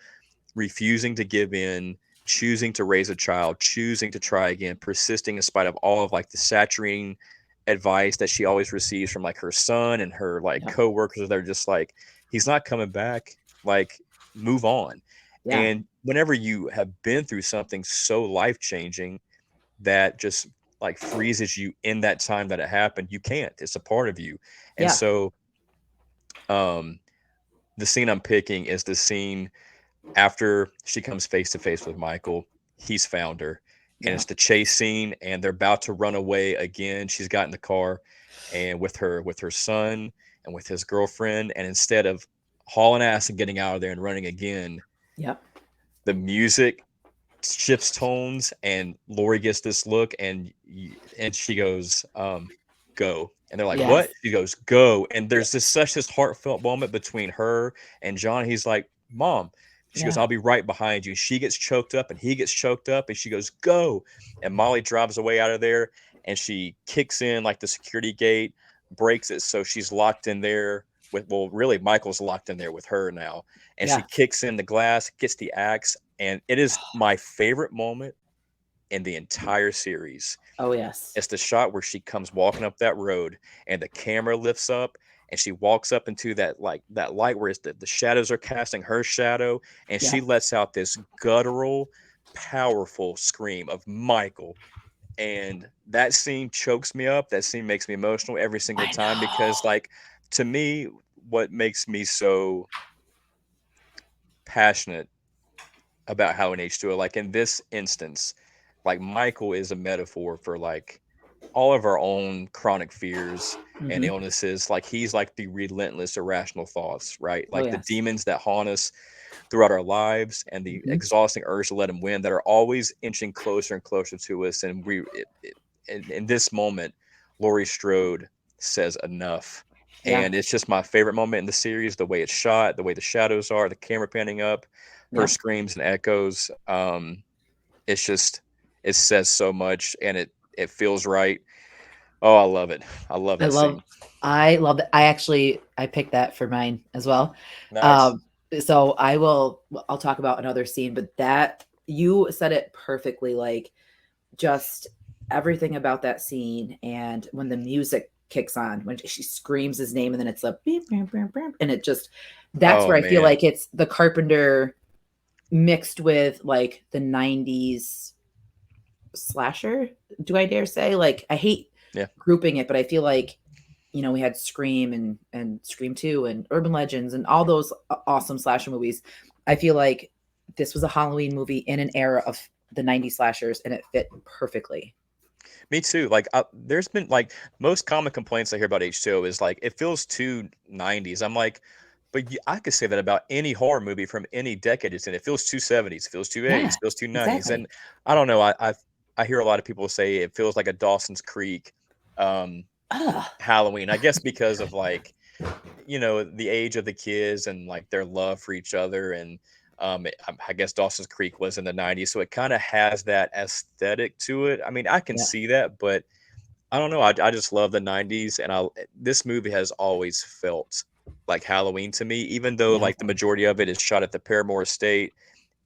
refusing to give in, choosing to raise a child, choosing to try again, persisting in spite of all of like the saturating advice that she always receives from like her son and her like
Yep.
coworkers. They're just like, he's not coming back. Like, move on.
Yeah.
And whenever you have been through something so life changing that just like freezes you in that time that it happened, you can't. It's a part of you. And
Yeah.
so, um, the scene I'm picking is the scene after she comes face to face with Michael. He's found her, and
Yeah.
it's the chase scene, and they're about to run away again. She's got in the car, and with her son and with his girlfriend, and instead of hauling ass and getting out of there and running again,
Yep.
the music shifts tones, and Lori gets this look, and she goes, "Go," And they're like,
Yes.
what? She goes, go. And there's this heartfelt moment between her and John. He's like, Mom. She goes,
Yeah.
I'll be right behind you. She gets choked up and he gets choked up and she goes, go. And Molly drives away out of there and she kicks in like the security gate, breaks it. So she's locked in there with, well, really, Michael's locked in there with her now. And she
Yeah.
kicks in the glass, gets the axe. And it is my favorite moment in the entire series.
Oh, yes.
It's the shot where she comes walking up that road and the camera lifts up and she walks up into that like that light where it's the shadows are casting her shadow and
Yeah.
she lets out this guttural, powerful scream of Michael. And that scene chokes me up. That scene makes me emotional every single
I
time because
know.
like to me, what makes me so passionate about Halloween H2O, like in this instance, like Michael is a metaphor for like all of our own chronic fears and
Hmm.
illnesses. Like he's like the relentless irrational thoughts, right?
Oh,
Like the
yes.
demons that haunt us throughout our lives and the
Hmm.
exhausting urge to let him win that are always inching closer and closer to us. And in this moment, Laurie Strode says enough.
Yeah.
And it's just my favorite moment in the series, the way it's shot, the way the shadows are, the camera panning up, her
Yeah.
screams and echoes. It's just, it says so much and it feels right. Oh, I love it. I love
I
that
love
scene.
I love that. I picked that for mine as well.
Nice.
Um, I'll talk about another scene, but that you said it perfectly. Like just everything about that scene, and when the music kicks on, when she screams his name, and then it's a beep, beep, beep, beep, and it just that's
Oh
where I feel
man.
like it's the Carpenter mixed with like the '90s slasher. Do I dare say? Like I hate
Yeah.
grouping it, but I feel like we had Scream and Scream 2 and Urban Legends and all those awesome slasher movies. I feel like this was a Halloween movie in an era of the '90s slashers, and it fit perfectly.
Me too. Like there's been like most common complaints I hear about H2O is like it feels too 90s. I'm like, but I could say that about any horror movie from any decade it's in. It feels too 70s, feels too
Yeah,
80s, feels too 90s.
exactly.
And I don't know. I hear a lot of people say it feels like a Dawson's Creek um
Ugh.
Halloween. I guess because of like the age of the kids and like their love for each other and I guess Dawson's Creek was in the 90s, so it kind of has that aesthetic to it. I mean, I can
Yeah,
see that, but I don't know. I just love the 90s and this movie has always felt like Halloween to me, even though
yeah,
like the majority of it is shot at the Paramore Estate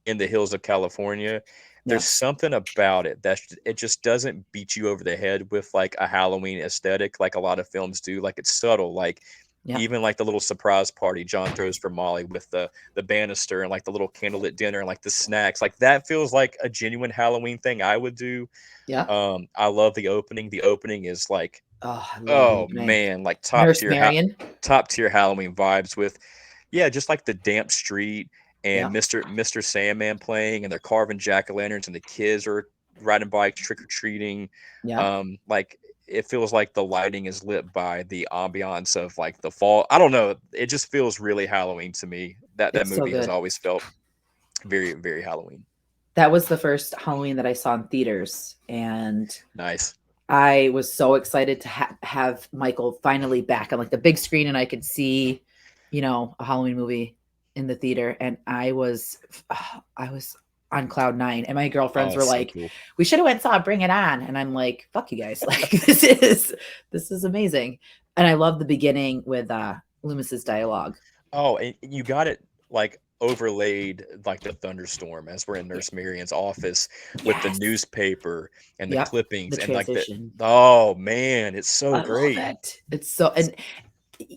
in the hills of California.
yeah,
There's something about it that it just doesn't beat you over the head with like a Halloween aesthetic like a lot of films do. Like it's subtle, like
yeah,
even like the little surprise party John throws for Molly with the banister and like the little candlelit dinner and like the snacks. Like that feels like a genuine Halloween thing I would do.
yeah.
I love the opening. The opening is like,
Oh, I love the
oh
opening.
man, like
Nurse Marion.
top tier Halloween vibes with, yeah, just like the damp street and
Yeah,
Mr. Sandman playing, and they're carving jack o' lanterns, and the kids are riding bikes trick or treating.
yeah.
Like it feels like the lighting is lit by the ambiance of like the fall. I don't know. It just feels really Halloween to me. That
It's so
movie has
good.
always felt very, very Halloween.
That was the first Halloween that I saw in theaters, and
Nice.
I was so excited to have Michael finally back on like the big screen, and I could see, a Halloween movie in the theater, and I was on cloud nine, and my girlfriends
Oh,
were
so
like,
cool.
"We should have went and saw Bring It On," and I'm like, "Fuck you guys! Like this is amazing," and I love the beginning with Loomis's dialogue.
Oh, and you got it like overlaid like the thunderstorm as we're in
Yeah.
Nurse Marion's office with the
Yes.
newspaper and the
Yep. The
clippings and like the
transition.
oh man, it's so
I love
great.
it. It's so and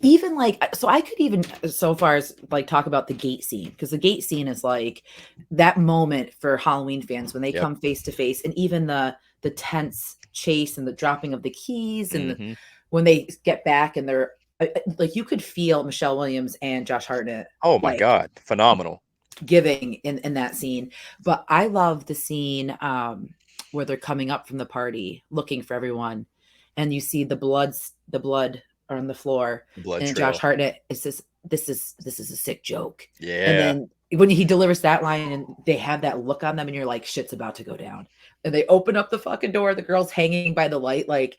even like so I could even so far as like talk about the gate scene, because the gate scene is like that moment for Halloween fans when they
Yep.
come face to face, and even the tense chase and the dropping of the keys and
Hmm.
when they get back and they're like you could feel Michelle Williams and Josh Hartnett
Oh my
like
God, phenomenal.
giving in that scene. But I love the scene where they're coming up from the party looking for everyone, and you see the blood on the floor,
The blood
and Josh
trail.
Hartnett is this is a sick joke. And
Yeah.
then when he delivers that line and they have that look on them and you're like shit's about to go down. And they open up the fucking door, the girl's hanging by the light, like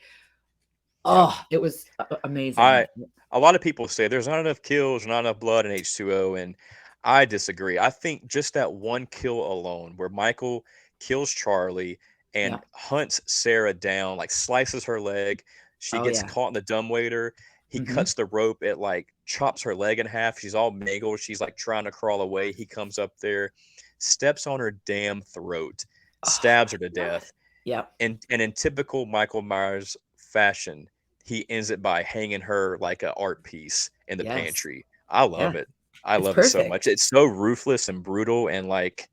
Yep.
it was amazing.
I a lot of people say there's not enough kills, not enough blood in H2O, and I disagree. I think just that one kill alone, where Michael kills Charlie and
Yeah.
hunts Sarah down, like slices her leg, she
Oh
gets
yeah.
caught in the dumbwaiter. He
Hmm.
cuts the rope, it like chops her leg in half. She's all mangled. She's like trying to crawl away. He comes up there, steps on her damn throat,
Oh
stabs
my
her to
God.
death,
Yep.
and in typical Michael Myers fashion, he ends it by hanging her like an art piece in the
Yes.
pantry. I
Yeah.
love it. I
It's
love it so much.
perfect.
It's so ruthless and brutal and like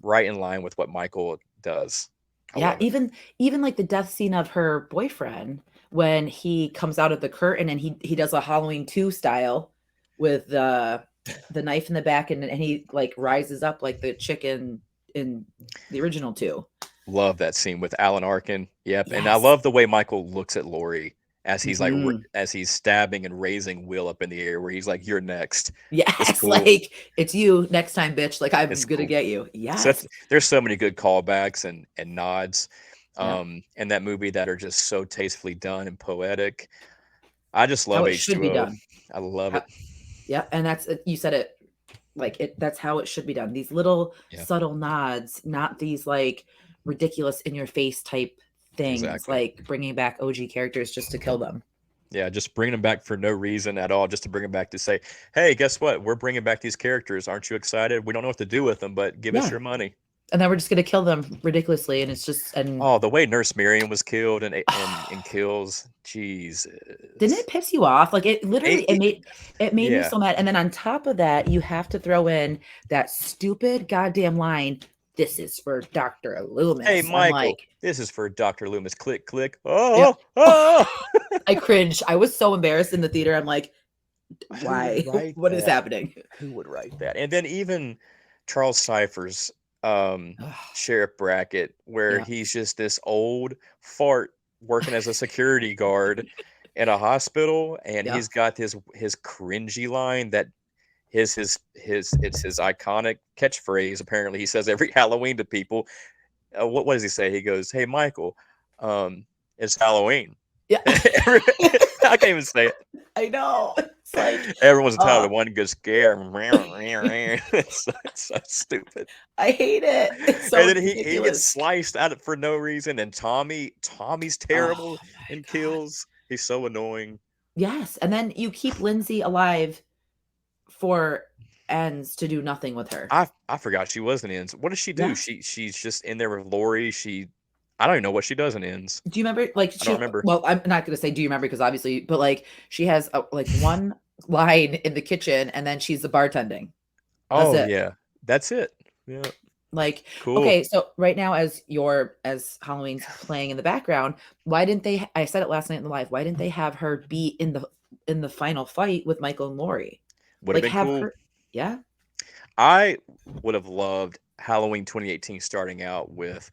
right in line with what Michael does. I
Yeah,
love it.
even like the death scene of her boyfriend when he comes out of the curtain and he does a Halloween 2 style with the knife in the back and he like rises up like the chicken in the original 2.
Love that scene with Alan Arkin. Yep, and I
Yes.
love the way Michael looks at Laurie as he's like
Mhm.
as he's stabbing and raising Will up in the air, where he's like, "You're next." It's
Yes,
cool.
like it's you next time, bitch. Like I'm
It's
gonna
cool.
get you.
So
Yes.
there's so many good callbacks and nods
Yeah.
in that movie that are just so tastefully done and poetic. I just
How
love
it should be
H2O.
done.
I love
How,
it.
yeah, and that's you said it like it that's how it should be done. These little
Yeah,
subtle nods, not these like ridiculous in your face type things
exactly.
like bringing back OG characters just to kill them.
Yeah, just bringing them back for no reason at all, just to bring them back to say, "Hey, guess what? We're bringing back these characters. Aren't you excited? We don't know what to do with them, but give us
Yeah.
your money."
And then we're just going to kill them ridiculously and it's just and
Oh, the way Nurse Miriam was killed and in
oh,
Kills,
didn't it
Jesus.
piss you off? Like it literally
It, it-
it made me
yeah.
so mad. And then on top of that, you have to throw in that stupid goddamn line, this is for Dr.
Hey,
Loomis. I'm
Michael,
like,
this is for Dr. Loomis. Click, click.
yep.
Oh, oh.
I cringed. I was so embarrassed in the theater. I'm like,
Who would
why?
write
What is
that?
happening?
Who would write that? And then even Charles Cypher's
Ugh,
Sheriff Brackett, where
yeah,
he's just this old fart working as a security guard in a hospital, and
yeah.
he's got his cringy line that his it's his iconic catchphrase. Apparently, he says every Halloween to people. What does he say? He goes, "Hey, Michael, it's Halloween."
Yeah.
I can't even say it.
I know. It's like,
Everyone's entitled
oh,
to one good scare. It's so stupid.
I hate it. It's
And
so
then he gets
ridiculous.
sliced out for no reason. And Tommy's
Oh
terrible
my
in
God.
Kills. He's so annoying.
Yes. And then you keep Lindsay alive for ends to do nothing with her.
I forgot she was in Ends. What does she do?
Yeah.
She's just in there with Lori. I don't even know what she does in Ends.
Do you remember like
I don't
she
remember.
well, I'm not gonna say do you remember because obviously, but like she has like one line in the kitchen and then she's the bartending. That's
Oh
it.
yeah, that's it. Yeah,
Like,
cool.
okay, so right now as Halloween's playing in the background, why didn't they I said it last night in the live, why didn't they have her be in the final fight with Michael and Laurie?
Would have
Like
been
have
cool.
her yeah.
I would have loved Halloween 2018 starting out with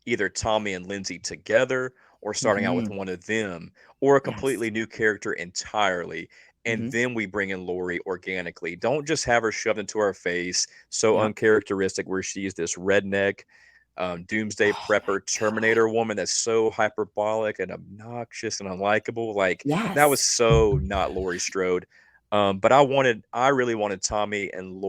either Tommy and Lindsay together or starting out with
Mhm.
one of them or a
Yes.
completely new character entirely. And
Mhm.
then we bring in Lori organically. Don't just have her shoved into our face, so
Yep.
uncharacteristic, where she's this redneck, doomsday
Oh my
prepper
god.
Terminator woman that's so hyperbolic and obnoxious and unlikable. Like that was
Yes.
so not Laurie Strode. But I really wanted Tommy and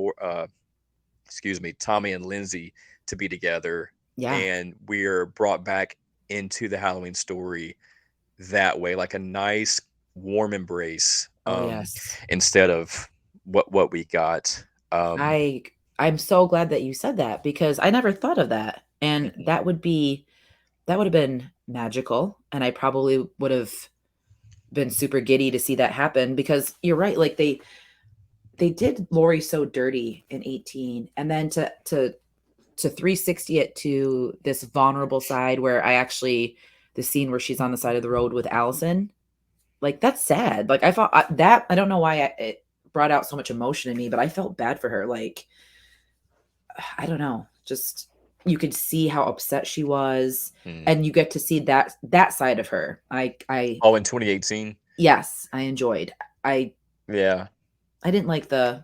Tommy and Lindsay to be together,
Yeah.
and we're brought back into the Halloween story that way, like a nice warm embrace,
Oh yes.
instead of what we got. Um,
I I'm so glad that you said that because I never thought of that. And
mhm.
that would have been magical and I probably would have been super giddy to see that happen because you're right like they did Lori so dirty in 18 and then to 360 it to this vulnerable side where I actually the scene where she's on the side of the road with Allison like that's sad like I thought that I don't know why it brought out so much emotion in me but I felt bad for her like I don't know just you could see how upset she was
Hmm.
and you get to see that side of her I
Oh, in 2018,
yes I enjoyed I
yeah,
I didn't like the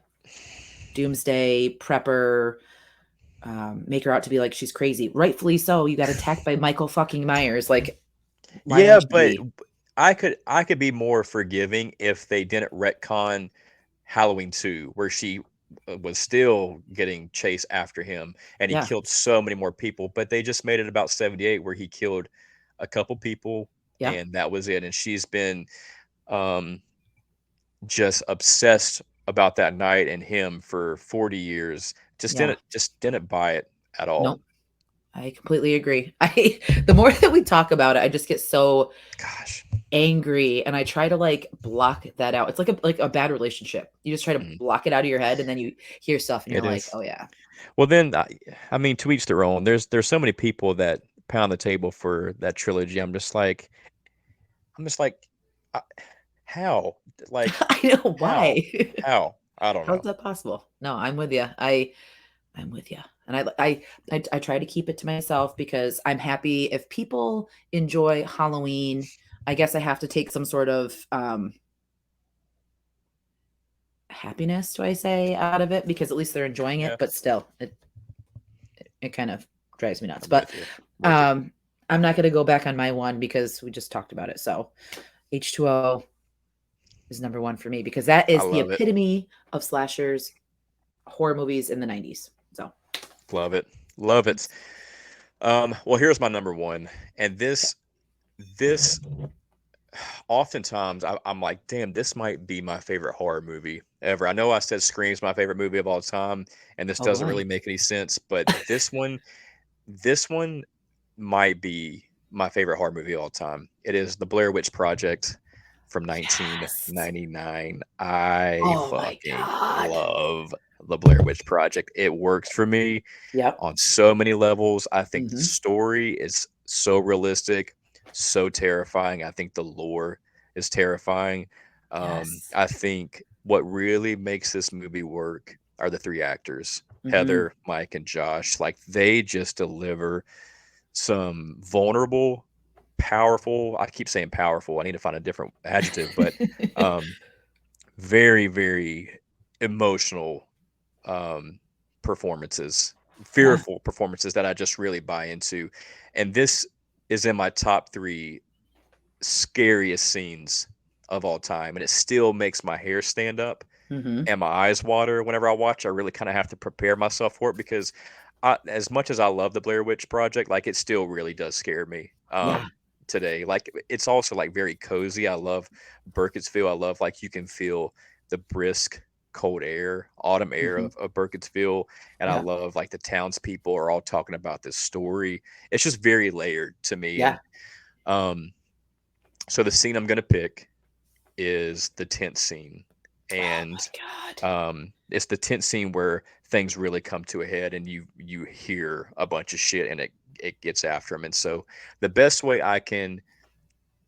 doomsday prepper make her out to be like she's crazy rightfully so you got attacked by Michael fucking Myers like why
yeah,
wouldn't you
but
be
I could be more forgiving if they didn't retcon Halloween 2, where she was still getting chased after him and he
Yeah.
killed so many more people, but they just made it about 78 where he killed a couple people
Yeah.
and that was it. And she's been um just obsessed about that night and him for 40 years.
Yeah.
Just didn't buy it at all.
Nope. I completely agree. The more that we talk about it, I just get so
Gosh.
angry and I try to like block that out. It's like a bad relationship. You just try to
Mhm.
block it out of your head and then you hear stuff and you're
It
like,
is.
"Oh yeah."
Well, then, I mean, to each their own. There's so many people that pound the table for that trilogy. I'm just like, uh, how? Like,
I know
how?
why.
How? I don't
How's
know.
that possible? No, I'm with you. I'm with you. And I try to keep it to myself because I'm happy if people enjoy Halloween. I guess I have to take some sort of happiness, do I say, out of it because at least they're enjoying
Yeah,
it, but still it kind of drives me nuts.
I'm
But
with you. With you.
um I'm not going to go back on my one because we just talked about it. So H2O is number 1 for me because that
I
is the
love it.
epitome of slashers horror movies in the 90s. So,
Love it. Love it. Well, here's my number one, and
okay.
this oftentimes I'm like, damn, this might be my favorite horror movie ever. I know I said Scream's my favorite movie of all time, and this
All
doesn't really
right.
make any sense, but this one might be my favorite horror movie of all time. It is The Blair Witch Project from
Yes.
1999. I
Oh my
fucking
god.
love The Blair Witch Project. It works for me
Yep.
on so many levels. I think the
Mhm.
story is so realistic, so terrifying. I think the lore is terrifying.
Yes.
I think what really makes this movie work are the three actors,
Mhm.
Heather, Mike, and Josh. Like they just deliver some vulnerable, powerful. I keep saying powerful. I need to find a different adjective, but um, very, very emotional um, performances,
Yeah.
fearful performances that I just really buy into. And this is in my top three scariest scenes of all time. And it still makes my hair stand up
Mhm.
and my eyes water whenever I watch. I really kind of have to prepare myself for it because as much as I love the Blair Witch Project, like it still really does scare me
Yeah.
today. Like it's also like very cozy. I love Burkittsville. I love like you can feel the brisk cold air, autumn air
Mhm.
of Burkittsville, and I
Yeah.
love like the townspeople are all talking about this story. It's just very layered to me,
Yeah.
and um, so the scene I'm gonna pick is the tent scene,
Oh
and
my god.
it's the tent scene where things really come to a head, and you hear a bunch of shit, and it gets after them. And so the best way I can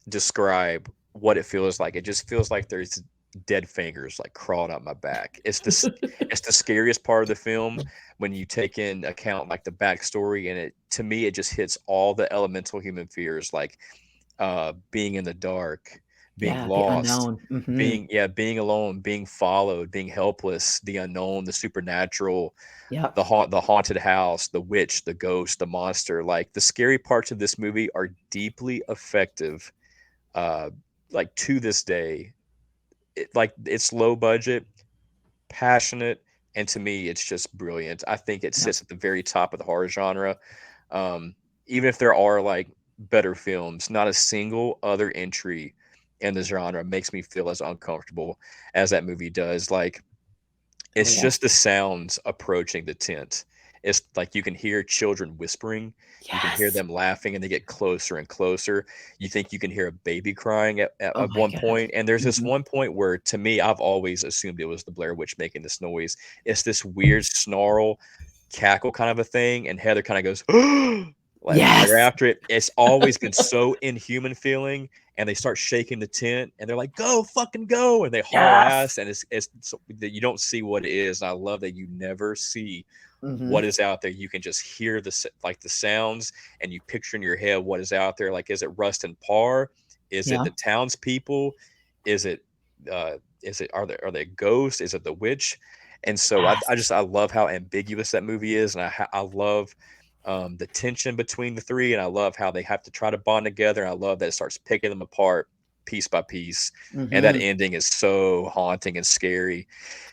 describe what it feels like, it just feels like there's dead fingers like crawling up my back. It's the scariest part of the film when you take in account like the backstory, and it to me it just hits all the elemental human fears like being in the dark, being
Yeah, the
lost,
unknown. Mhm.
being alone, being followed, being helpless, the unknown, the supernatural,
Yep.
the haunted house, the witch, the ghost, the monster. Like the scary parts of this movie are deeply effective. Uh, like to this day, like it's low budget, passionate, and to me, it's just brilliant. I think it
Yep.
sits at the very top of the horror genre. Um, Even if there are like better films, not a single other entry in the genre makes me feel as uncomfortable as that movie does. Like
Oh
it's
yeah.
just the sounds approaching the tent. It's like you can hear children whispering, you can hear
Yes.
them laughing, and they get closer and closer. You think you can hear a baby crying
Oh
at
my
one
god.
point, and there's this
Mhm.
one point where, to me, I've always assumed it was the Blair Witch making this noise. It's this weird snarl, cackle kind of a thing, and Heather kind of goes, like right
Yes.
after it. It's always been so inhuman feeling, and they start shaking the tent and they're like, go fucking go, and they haul
Yes.
ass, and it's so that you don't see what it is. And I love that you never see
Mhm.
what is out there. You can just hear like the sounds, and you picture in your head what is out there. Like, is it Rust and Parr? Is it
Yeah.
the townspeople? Is it are they ghosts? Is it the witch? And so
Yes.
I love how ambiguous that movie is, and I love the tension between the three, and I love how they have to try to bond together. And I love that it starts picking them apart piece by piece. And that
Hmm.
ending is so haunting and scary.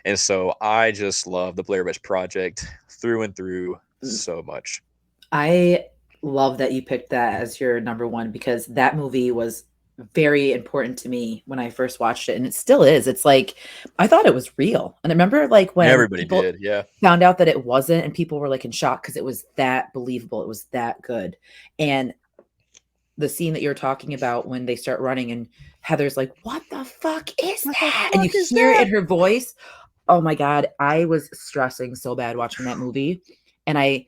And so I just love the Blair Witch Project through and through so much.
I love that you picked that as your number one because that movie was very important to me when I first watched it, and it still is. It's like I thought it was real, and I remember like when
Everybody
people
did. Yeah.
found out that it wasn't, and people were like in shock because it was that believable, it was that good. And the scene that you're talking about when they start running, and Heather's like, "What the fuck is
What the
that?" And you
fuck is
hear it
that?
in her voice. Oh my god, I was stressing so bad watching that movie, and I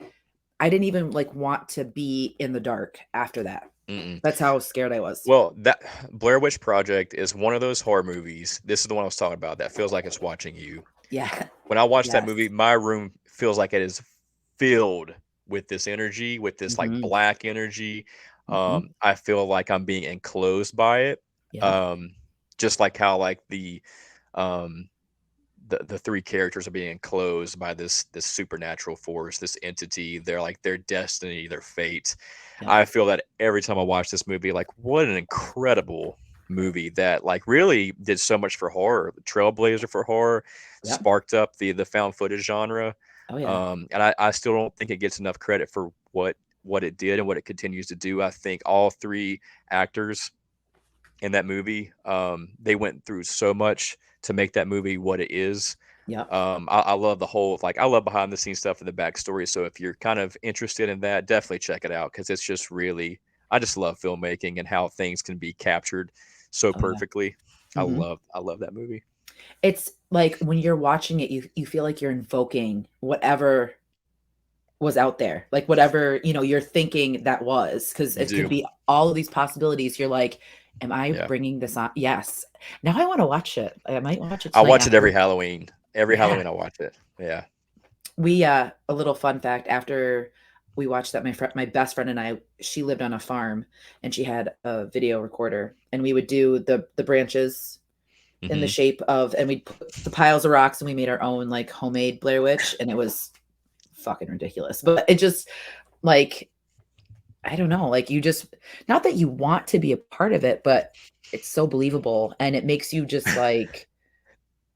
didn't even like want to be in the dark after that.
Mm-mm.
That's how scared I was.
Well, that Blair Witch Project is one of those horror movies. This is the one I was talking about that feels like it's watching you.
Yeah.
When I watch that
Yes.
movie, my room feels like it is filled with this energy, with this like
Mhm.
black energy.
Mhm.
I feel like I'm being enclosed by it.
Yep.
Um, just like how like um the three characters are being enclosed by this supernatural force, this entity. They're like their destiny, their fate.
Yep.
I feel that every time I watch this movie, like what an incredible movie that like really did so much for horror, the trailblazer for horror,
Yep.
sparked up the found footage genre.
Oh yeah.
And I still don't think it gets enough credit for what it did and what it continues to do. I think all three actors in that movie, they went through so much to make that movie what it is.
Yep.
I love the whole like I love behind the scenes stuff and the backstory. So if you're kind of interested in that, definitely check it out because it's just really I just love filmmaking and how things can be captured so
Oh yeah.
perfectly.
Mhm.
I love that movie.
It's like when you're watching it, you feel like you're invoking whatever was out there, like whatever, you're thinking that was, because
You
it could
do,
be all of these possibilities. You're like, am I
yeah.
bringing this on? Yes. Now I want to watch it. I might watch it
I
tonight
watch it every
after.
Halloween. Every
Yeah.
Halloween I watch it. Yeah.
We a little fun fact after we watched that, my best friend and I, she lived on a farm and she had a video recorder, and we would do the branches in the
Hmm.
shape of, and we'd put the piles of rocks, and we made our own like homemade Blair Witch, and it was fucking ridiculous. But it just like, I don't know, like you just, not that you want to be a part of it, but it's so believable and it makes you just like,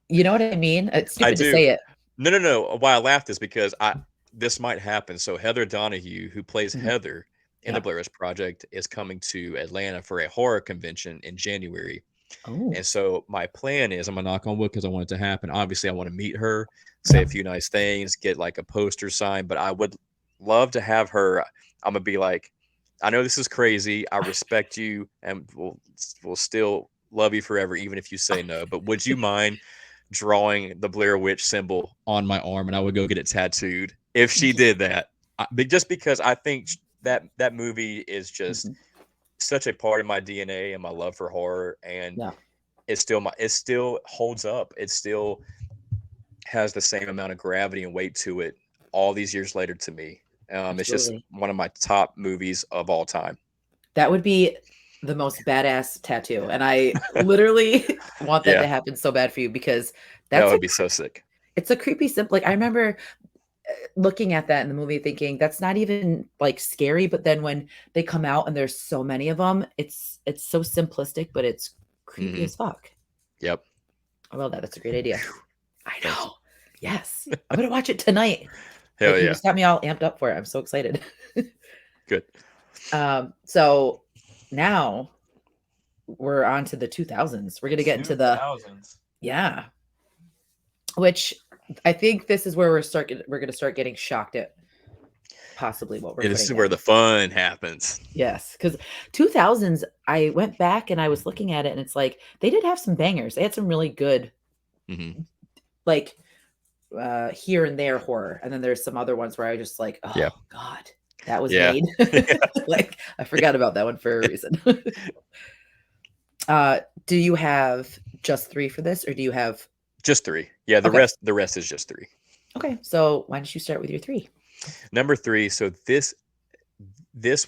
you know what I mean? It's
I
stupid to
do.
say it.
No, no, no. Why I laughed is because I this might happen. So Heather Donahue, who plays
Mhm.
Heather in the
Yep.
Blair Witch Project, is coming to Atlanta for a horror convention in January.
Oh.
And so my plan is I'm gonna knock on wood because I want it to happen. Obviously, I want to meet her, say a
Yep.
few nice things, get like a poster signed, but I would love to have her. I'm gonna be like, I know this is crazy. I respect you and will still love you forever, even if you say no. But would you mind drawing the Blair Witch symbol on my arm and I would go get it tattooed if she did that? But just because I think that movie is just
Mhm.
such a part of my DNA and my love for horror, and
Yeah,
it still holds up. It still has the same amount of gravity and weight to it all these years later to me. It's just
absolutely.
one of my top movies of all time.
That would be the most badass tattoo, and I literally want that to
Yeah,
happen so bad for you because
that
that's a
would be so sick.
it's a creepy simple. Like I remember looking at that in the movie thinking that's not even like scary, but then when they come out and there's so many of them, it's so simplistic, but it's creepy
Hmm.
as fuck.
Yep.
I love that. That's a great idea. I
Thank
know.
you.
Yes. I'm gonna watch it tonight.
Hell
Like you
yeah.
just got me all amped up for it. I'm so excited.
Good.
So now we're on to the 2000s. We're gonna get into the,
2000s.
yeah, which I think this is where we're gonna start getting shocked at possibly what we're
Yeah, this
putting
is where
down.
the fun happens.
Yes, because 2000s, I went back and I was looking at it, and it's like they did have some bangers. They had some really good,
Hmm.
like here and there horror, and then there's some other ones where I just like,
Yeah.
oh god, that was
Yeah.
made. Like I forgot about that one for a reason. Do you have just three for this, or do you have?
Just three. Yeah,
Okay,
the rest is just three.
okay. So why don't you start with your three?
Number three. So this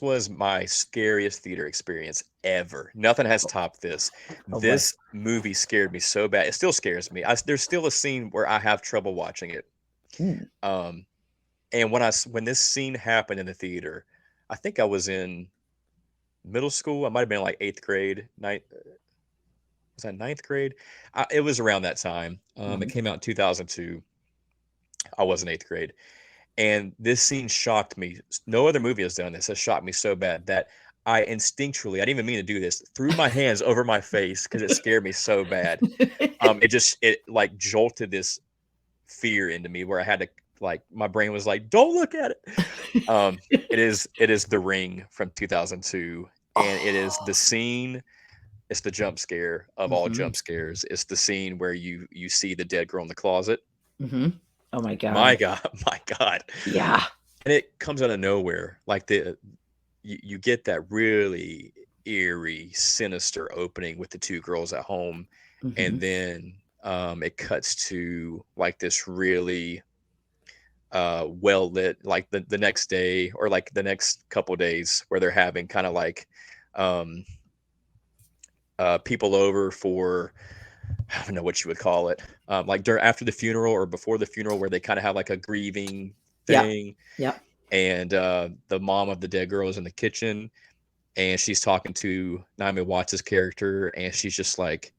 was my scariest theater experience ever. Nothing has topped this.
Oh boy.
This movie scared me so bad. It still scares me. There's still a scene where I have trouble watching it.
Mm.
Um, and when this scene happened in the theater, I think I was in middle school. I might have been like eighth grade, was that ninth grade? It was around that time. It
Mhm.
came out in 2002. I was in eighth grade. And this scene shocked me. No other movie has done this. Has shocked me so bad that I instinctually, I didn't even mean to do this, threw my hands over my face because it scared me so bad. It like jolted this fear into me where I had to, like, my brain was like, don't look at it. Um, it is The Ring from 2002, and it is the
Oh.
scene. It's the jump scare of all
Mhm.
jump scares. It's the scene where you see the dead girl in the closet.
Mhm. Oh my
My
god.
God, my God.
Yeah.
And it comes out of nowhere. Like you get that really eerie, sinister opening with the two girls at home, and
Mhm.
then it cuts to like this really well lit, like the next day or like the next couple days where they're having kind of like um people over for, I don't know what you would call it, like during after the funeral or before the funeral, where they kind of have like a grieving
Yep.
thing.
Yep.
And the mom of the dead girl is in the kitchen, and she's talking to Naomi Watts' character, and she's just like,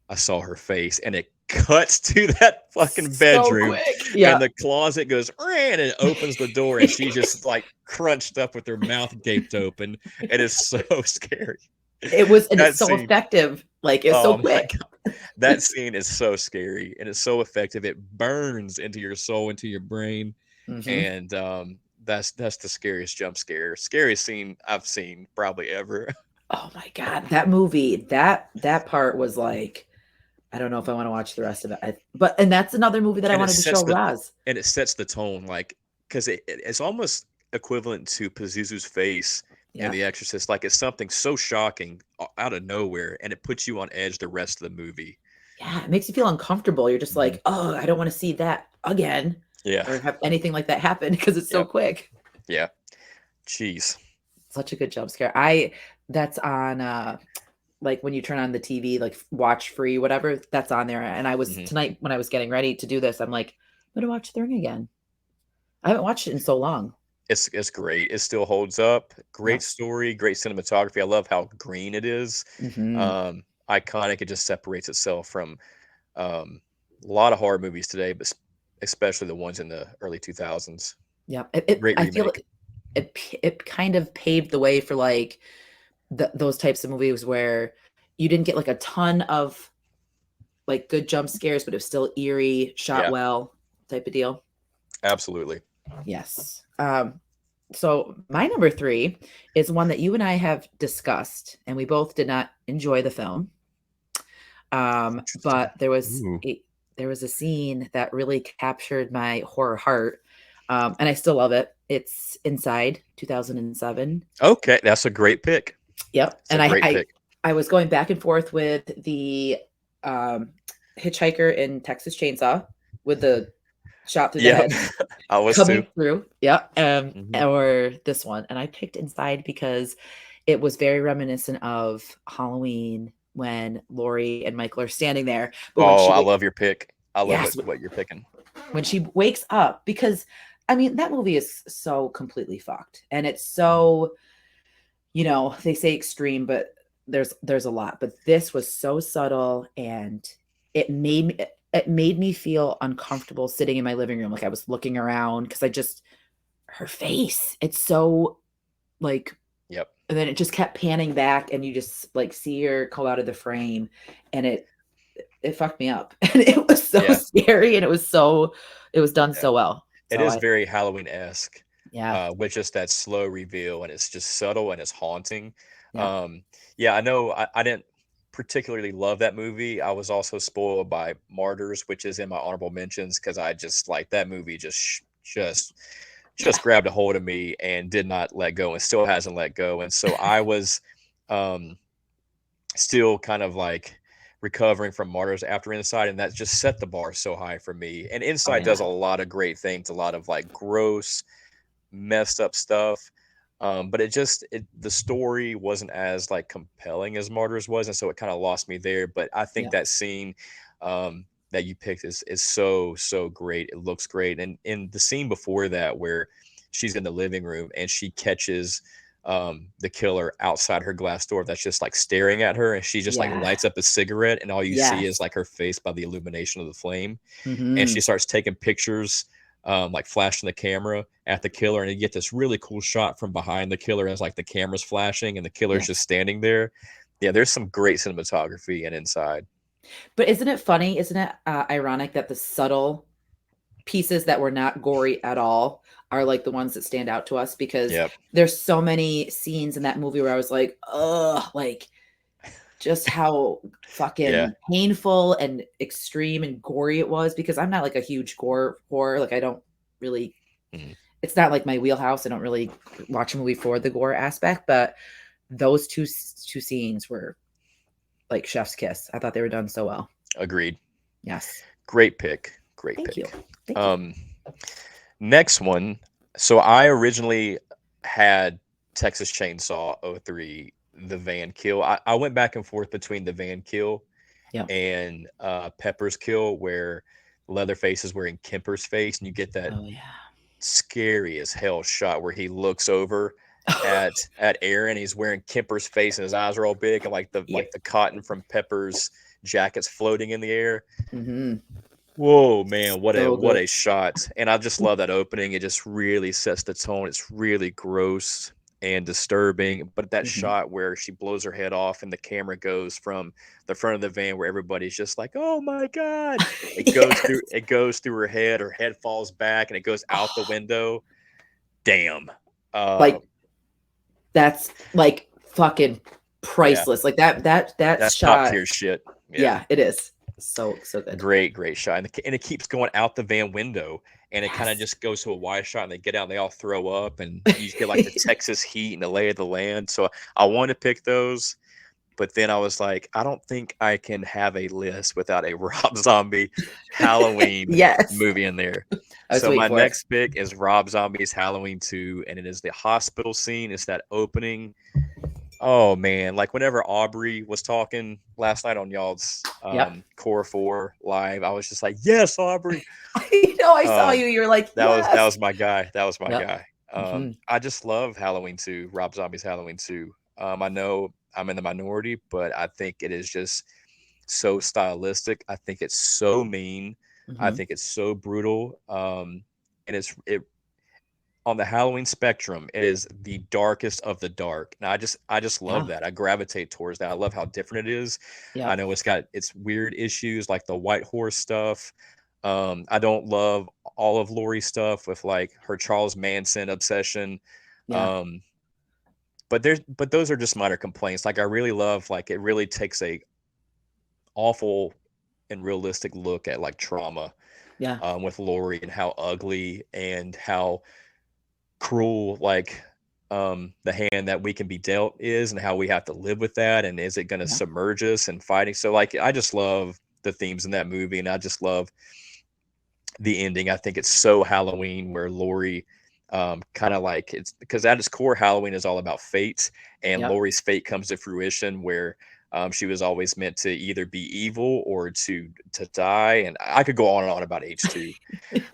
I saw her face, and it cuts to that fucking
So
bedroom,
quick.
and
Yeah.
the closet goes, and it opens the door, and she's just like crunched up with her mouth gaped open. It is so scary.
It was, and it's
That
so
scene,
effective. Like, it's so
oh my
quick.
God, that scene is so scary, and it's so effective. It burns into your soul, into your brain,
Mhm.
and that's the scariest jump scare, scariest scene I've seen probably ever.
Oh my god, that movie, that part was like, I don't know if I wanna watch the rest of it. And that's another movie that I
And it
wanted to
sets
show
the
Roz.
and it sets the tone, like, because it's almost equivalent to Pazuzu's face in
Yeah.
The Exorcist. Like, it's something so shocking out of nowhere, and it puts you on edge the rest of the movie.
Yeah, it makes you feel uncomfortable. You're just
Mhm.
like, "Oh, I don't wanna see that again
Yeah.
or have anything like that happen," because it's so
Yep.
quick.
Yeah. Jeez.
Such a good jump scare. That's on, like, when you turn on the TV, like, watch free, whatever, that's on there, and I was
Mhm.
tonight when I was getting ready to do this, I'm like, "I'm gonna watch The Ring again." I haven't watched it in so long.
It's great. It still holds up. Great
Yep.
story, great cinematography. I love how green it is.
Mhm.
Iconic. It just separates itself from um, a lot of horror movies today, but especially the ones in the early 2000s.
Yep. It
Great
I feel
remake.
like it kind of paved the way for, like, those types of movies where you didn't get, like, a ton of, like, good jump scares, but it was still eerie, shot
Yeah,
well type of deal.
absolutely.
Yes. So my number 3 is one that you and I have discussed, and we both did not enjoy the film.
Interesting.
But
Ooh.
there was a scene that really captured my horror heart, and I still love it. It's Inside 2007.
Okay, that's a great pick.
Yep,
It's a
and
great pick.
I was going back and forth with the, um, hitchhiker in Texas Chainsaw with the shot through the
Yep,
head
I was too.
coming through, yeah,
Mhm.
or this one, and I picked Inside because it was very reminiscent of Halloween when Laurie and Michael are standing there, but when
Oh,
she
I
wa
love your pick. I love
yes,
it what you're picking.
when she wakes up because, I mean, that movie is so completely fucked, and it's
Mhm.
so, they say extreme, but there's a lot, but this was so subtle, and it made me feel uncomfortable sitting in my living room, like I was looking around because I just her face, it's so, like,
Yep.
and then it just kept panning back, and you just, like, see her go out of the frame, and it fucked me up, and it was so
Yeah,
scary, and it was done
yeah.
so well.
It
So
is
I
very Halloween-esque,
yeah,
with just that slow reveal, and it's just subtle and it's haunting.
yeah.
Um, yeah, I know I didn't particularly love that movie. I was also spoiled by Martyrs, which is in my honorable mentions because I just like that movie just
Yeah.
grabbed a hold of me and did not let go and still hasn't let go. And so I was um still kind of like recovering from Martyrs after Inside, and that just set the bar so high for me. And
Oh,
Inside
yeah.
does a lot of great things, a lot of like gross, messed up stuff. But the story wasn't as like compelling as Martyrs was, and so it kind of lost me there. But I think
Yeah.
that scene that you picked is so great. It looks great, and in the scene before that where she's in the living room and she catches the killer outside her glass door that's just like staring at her, and she just like
Yeah.
lights up a cigarette, and all you see is
Yes.
like her face by the illumination of the flame, and she
Hmm.
starts taking pictures, like flashing the camera at the killer, and you get this really cool shot from behind the killer as like the camera's flashing and the killer's just
Yes.
standing there. Yeah, there's some great cinematography and inside.
But isn't it funny? Isn't it ironic that the subtle pieces that were not gory at all are like the ones that stand out to us? Because
Yep.
there's so many scenes in that movie where I was like, ugh, like just how
Yeah.
fucking painful and extreme and gory it was. Because I'm not like a huge gore horror. Like I don't really,
Mhm.
it's not like my wheelhouse. I don't really watch a movie for the gore aspect, but those two scenes were like chef's kiss. I thought they were done so well.
Agreed.
Yes.
Great pick. Great
Thank you.
pick.
Thank you.
Um, Next one. So I originally had Texas Chainsaw '03, the Van Kill. I went back and forth between the Van Kill
Yeah.
and Pepper's Kill, where Leatherface is wearing Kemper's face, and you get that
Oh yeah.
scary as hell shot where he looks over at Aaron. He's wearing Kemper's face, and his eyes are all big, and
Yeah.
like the cotton from Pepper's jacket's floating in the air.
Hmm.
Whoa, man,
So
what
good.
a shot. And I just love that opening. It just really sets the tone. It's really gross and disturbing. But that
Hmm.
shot where she blows her head off and the camera goes from the front of the van where everybody's just like, "Oh my God."
Yes.
It goes through her head falls back and it goes out the
Oh,
window. Damn. Uh
like that's like fucking
yeah,
priceless. Like that
that's top
shot.
tier shit. Yeah.
Yeah, it is. So good.
Great shot, and it keeps going out the van window, and it kind of
Yes.
just goes to a wide shot, and they get out, and they all throw up, and you just get like the Texas heat and the lay of the land. So I wanted to pick those, but then I was like, I don't think I can have a list without a Rob Zombie Halloween
Yes.
movie in there.
I was
So
waiting
my
for it.
next pick is Rob Zombie's Halloween 2, and it is the hospital scene. It's that opening. Oh man, like whenever Aubrey was talking last night on y'all's
Yep.
Core 4 live, I was just like, "Yes, Aubrey."
I know I saw
Um,
you. You're like,
that
yes.
was my guy. That was my
Yep.
guy.
Hmm.
I just love Halloween 2, Rob Zombie's Halloween 2. I know I'm in the minority, but I think it is just so stylistic. I think it's so mean. I
Hmm.
think it's so brutal. And it on the Halloween spectrum, it is the darkest of the dark. And I just love
Yeah.
that. I gravitate towards that. I love how different it is. I
Yep.
know it's got its weird issues like the white horse stuff. I don't love all of Lori's stuff with like her Charles Manson obsession.
Yeah.
Um, but those are just minor complaints. Like I really love like it really takes a awful and realistic look at like trauma,
Yeah.
with Lori and how ugly and how cruel like the hand that we can be dealt is and how we have to live with that, and is it going to
Yeah.
submerge us and fighting. So like I just love the themes in that movie, and I just love the ending. I think it's so Halloween where Lori, kind of like, it's because at its core Halloween is all about fate, and
Yep.
Lori's fate comes to fruition where she was always meant to either be evil or to die, and I could go on and on about H2.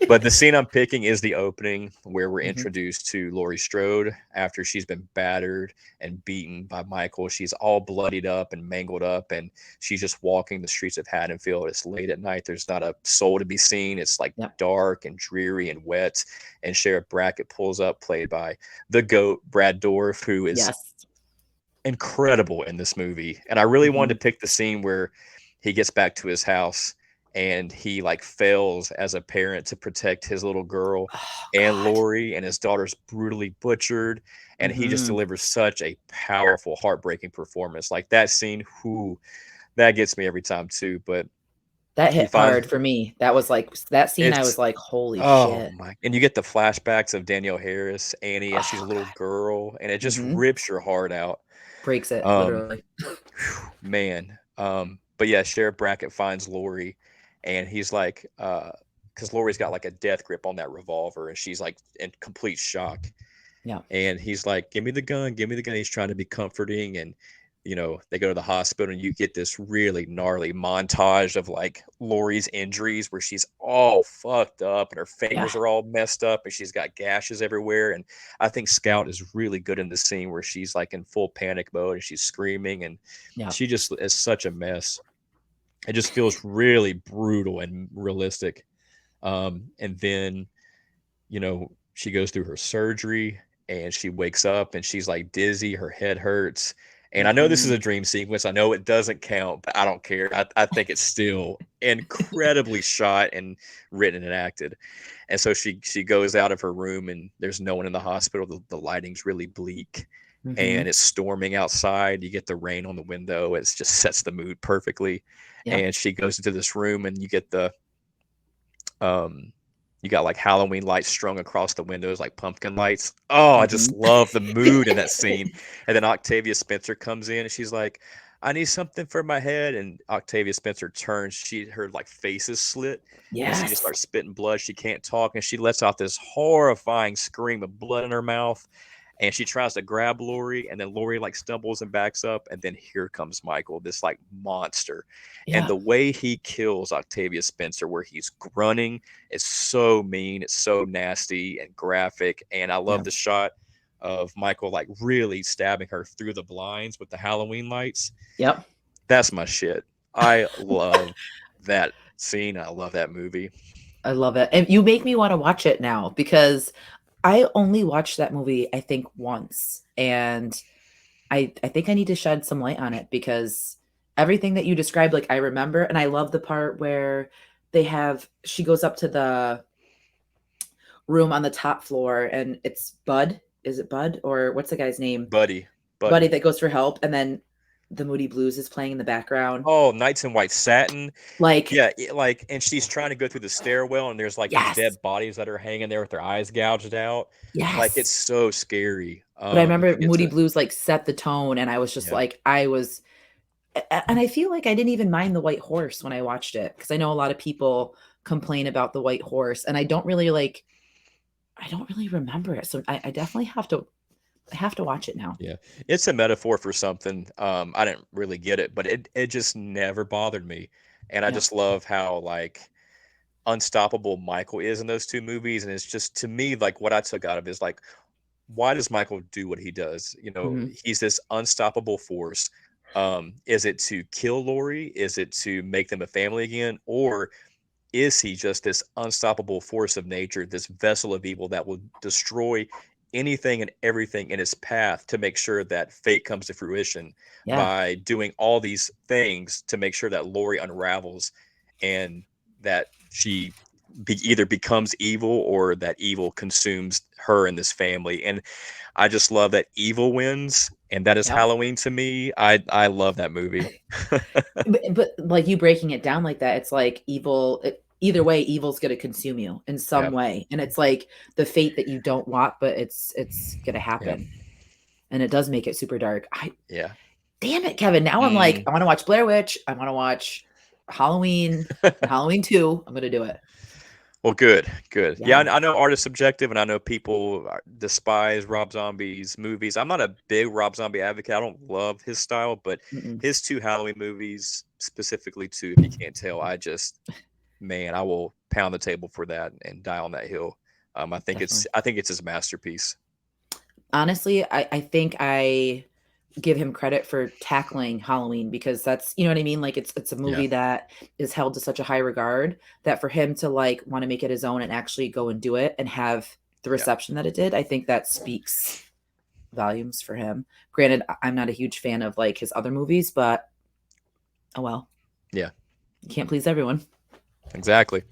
But the scene I'm picking is the opening where we're
Hmm.
introduced to Laurie Strode after she's been battered and beaten by Michael. She's all bloodied up and mangled up, and she's just walking the streets of Haddonfield. It's late at night. There's not a soul to be seen. It's like
Yep.
dark and dreary and wet. And Sheriff Brackett pulls up, played by the GOAT, Brad Dorff, who is
Yes.
incredible in this movie. And I really wanted
Hmm.
to pick the scene where he gets back to his house and he like fails as a parent to protect his little girl
Oh
and
God.
Lori, and his daughter's brutally butchered, and he just
Hmm.
delivers such a powerful, heartbreaking performance. Like that scene, who that gets me every time too. But
That
he
hit
finds
hard for me. That was like that scene. I
it's
was like, holy
oh
shit.
my, and you get the flashbacks of Danielle Harris, Annie, as she's a
Oh
little girl, and it
God.
just
Hmm.
rips your heart out.
Breaks it
Um,
literally.
Man. But yeah, Sheriff Brackett finds Lori, and he's like, because Lori's got like a death grip on that revolver, and she's like in complete shock.
Yeah.
And he's like, "Give me the gun, give me the gun." He's trying to be comforting, and they go to the hospital and you get this really gnarly montage of like Lori's injuries where she's all fucked up and her
Yeah.
fingers are all messed up and she's got gashes everywhere. And I think Scout is really good in the scene where she's like in full panic mode and she's screaming and
Yeah.
she just is such a mess. It just feels really brutal and realistic. And then, she goes through her surgery and she wakes up and she's like dizzy, her head hurts. And I know this is
Hmm.
a dream sequence. I know it doesn't count, but I don't care. I think it's still incredibly shot and written and acted. And so she goes out of her room and there's no one in the hospital. The lighting's really bleak
Hmm.
and it's storming outside. You get the rain on the window. It just sets the mood perfectly.
Yep.
And she goes into this room and you get um you got like Halloween lights strung across the windows like pumpkin lights. Oh, I just
Hmm.
love the mood in that scene. And then Octavia Spencer comes in and she's like, I need something for my head. And Octavia Spencer turns, her like face is slit and she just
Yes.
starts spitting blood. She can't talk and she lets out this horrifying scream of blood in her mouth. And she tries to grab Lori, and then Lori like stumbles and backs up, and then here comes Michael, this like monster. And
Yeah.
the way he kills Octavia Spencer, where he's grunting, is so mean, it's so nasty and graphic. And I love
Yeah.
the shot of Michael like really stabbing her through the blinds with the Halloween lights.
Yep.
That's my shit. I love that scene. I love that movie.
I love it. And you make me want to watch it now because I only watched that movie, I think, once. And I think I need to shed some light on it because everything that you described, like I remember, and I love the part where she goes up to the room on the top floor and it's Bud. Is it Bud or what's the guy's name?
Buddy,
Buddy
buddy.
that goes for help. And then the Moody Blues is playing in the background.
Oh, Knights in White Satin.
Like,
Yeah, like, and she's trying to go through the stairwell, and there's like these
yes,
dead bodies that are hanging there with their eyes gouged out. Like, it's
yes.
so scary.
But I
You
remember
get
Moody
to,
Blues like set the tone, and I was just
yeah,
like, and I feel like I didn't even mind the white horse when I watched it because I know a lot of people complain about the white horse, and I don't really remember it. So I definitely I have to watch it now.
yeah. It's a metaphor for something. I didn't really get it, but it just never bothered me, and I
Yeah.
just love how like unstoppable Michael is in those two movies, and it's just to me like what I took out of it is like why does Michael do what he does?
Hmm.
He's this unstoppable force. Is it to kill Lori? Is it to make them a family again? Or is he just this unstoppable force of nature, this vessel of evil that will destroy anything and everything in its path to make sure that fate comes to fruition
Yeah.
by doing all these things to make sure that Lori unravels and that she either becomes evil or that evil consumes her and this family. And I just love that evil wins, and that is
Yep.
Halloween to me. I love that movie.
But like you breaking it down like that, it's like either way, evil's going to consume you in
Yeah,
some way. And it's like the fate that you don't want, but it's going to
yeah,
happen. And it does make it super dark.
yeah.
Damn it, Kevin. Now I'm like,
Mm.
I want to watch Blair Witch. I want to watch Halloween and Halloween 2. I'm going to do it.
Well, good, good. Yeah,
Yeah.
I know art is subjective, and I know people despise Rob Zombie's movies. I'm not a big Rob Zombie advocate. I don't love his style, but
Mm-mm.
his two Halloween movies, specifically two, if you can't tell, man, I will pound the table for that and die on that hill.
Definitely.
I think it's his masterpiece.
Honestly, I think I give him credit for tackling Halloween because that's, you know what I mean? Like it's a
Yeah,
movie that is held to such a high regard that for him to like want to make it his own and actually go and do it and have the
yeah,
reception that it did, I think that speaks volumes for him. Granted, I'm not a huge fan of like his other movies, but oh well,
yeah,
you can't please everyone.
exactly.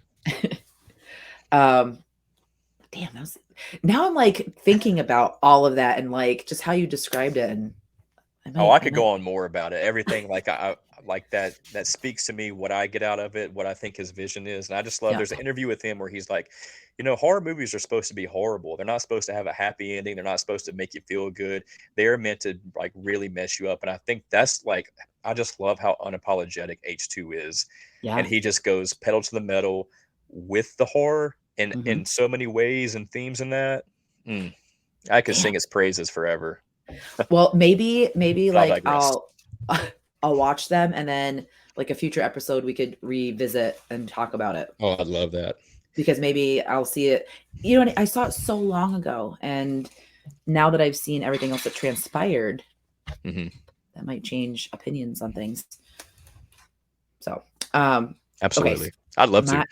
um Damn, that was now I'm like thinking about all of that and like just how you described it and
Oh, I
I
could
might
go on more about it. Everything like I like that speaks to me what I get out of it, what I think his vision is. And I just love
yeah.
there's an interview with him where he's like, horror movies are supposed to be horrible. They're not supposed to have a happy ending. They're not supposed to make you feel good. They're meant to like really mess you up. And I think that's like I just love how unapologetic H2 is. And
Yeah.
he just goes pedal to the metal with the horror in
Hmm.
so many ways and themes in that. Mm, I could
Damn.
sing his praises forever.
Well, maybe
But I'll
like
digress.
I'll watch them, and then like a future episode we could revisit and talk about it,
Oh, I'd love that.
because maybe I'll see it. I saw it so long ago, and now that I've seen everything else that transpired,
Mm-hmm.
that might change opinions on things. So, okay,
Absolutely. I'd love to.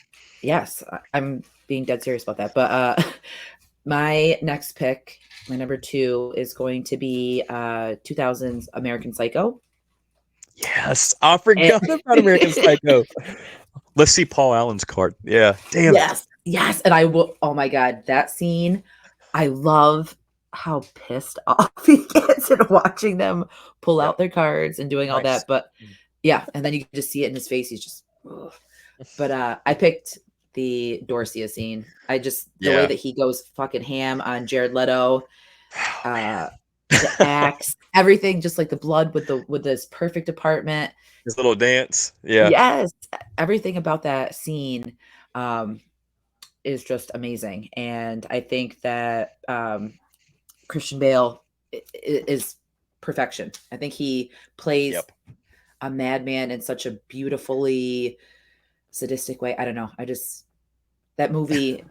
yes, I'm being dead serious about that. But my next pick, my number 2, is going to be 2000's American Psycho.
Yes, I
And-
forgot about American Psycho. Let's see Paul Allen's card. Yeah, damn it.
yes, and I will. Oh my god, that scene! I love how pissed off he gets in watching them pull
Yep.
out their cards and doing all
Nice.
that. But yeah, and then you can just see it in his face. He's just. Ugh. But I picked the Dorcia scene. The way that he goes fucking ham on Jared Leto,
Oh,
the axe, everything, just like the blood with this perfect apartment.
his little dance. Yeah.
Yes, everything about that scene is just amazing, and I think that Christian Bale is perfection. I think he plays
Yep.
a madman in such a beautifully sadistic way. I don't know. That movie,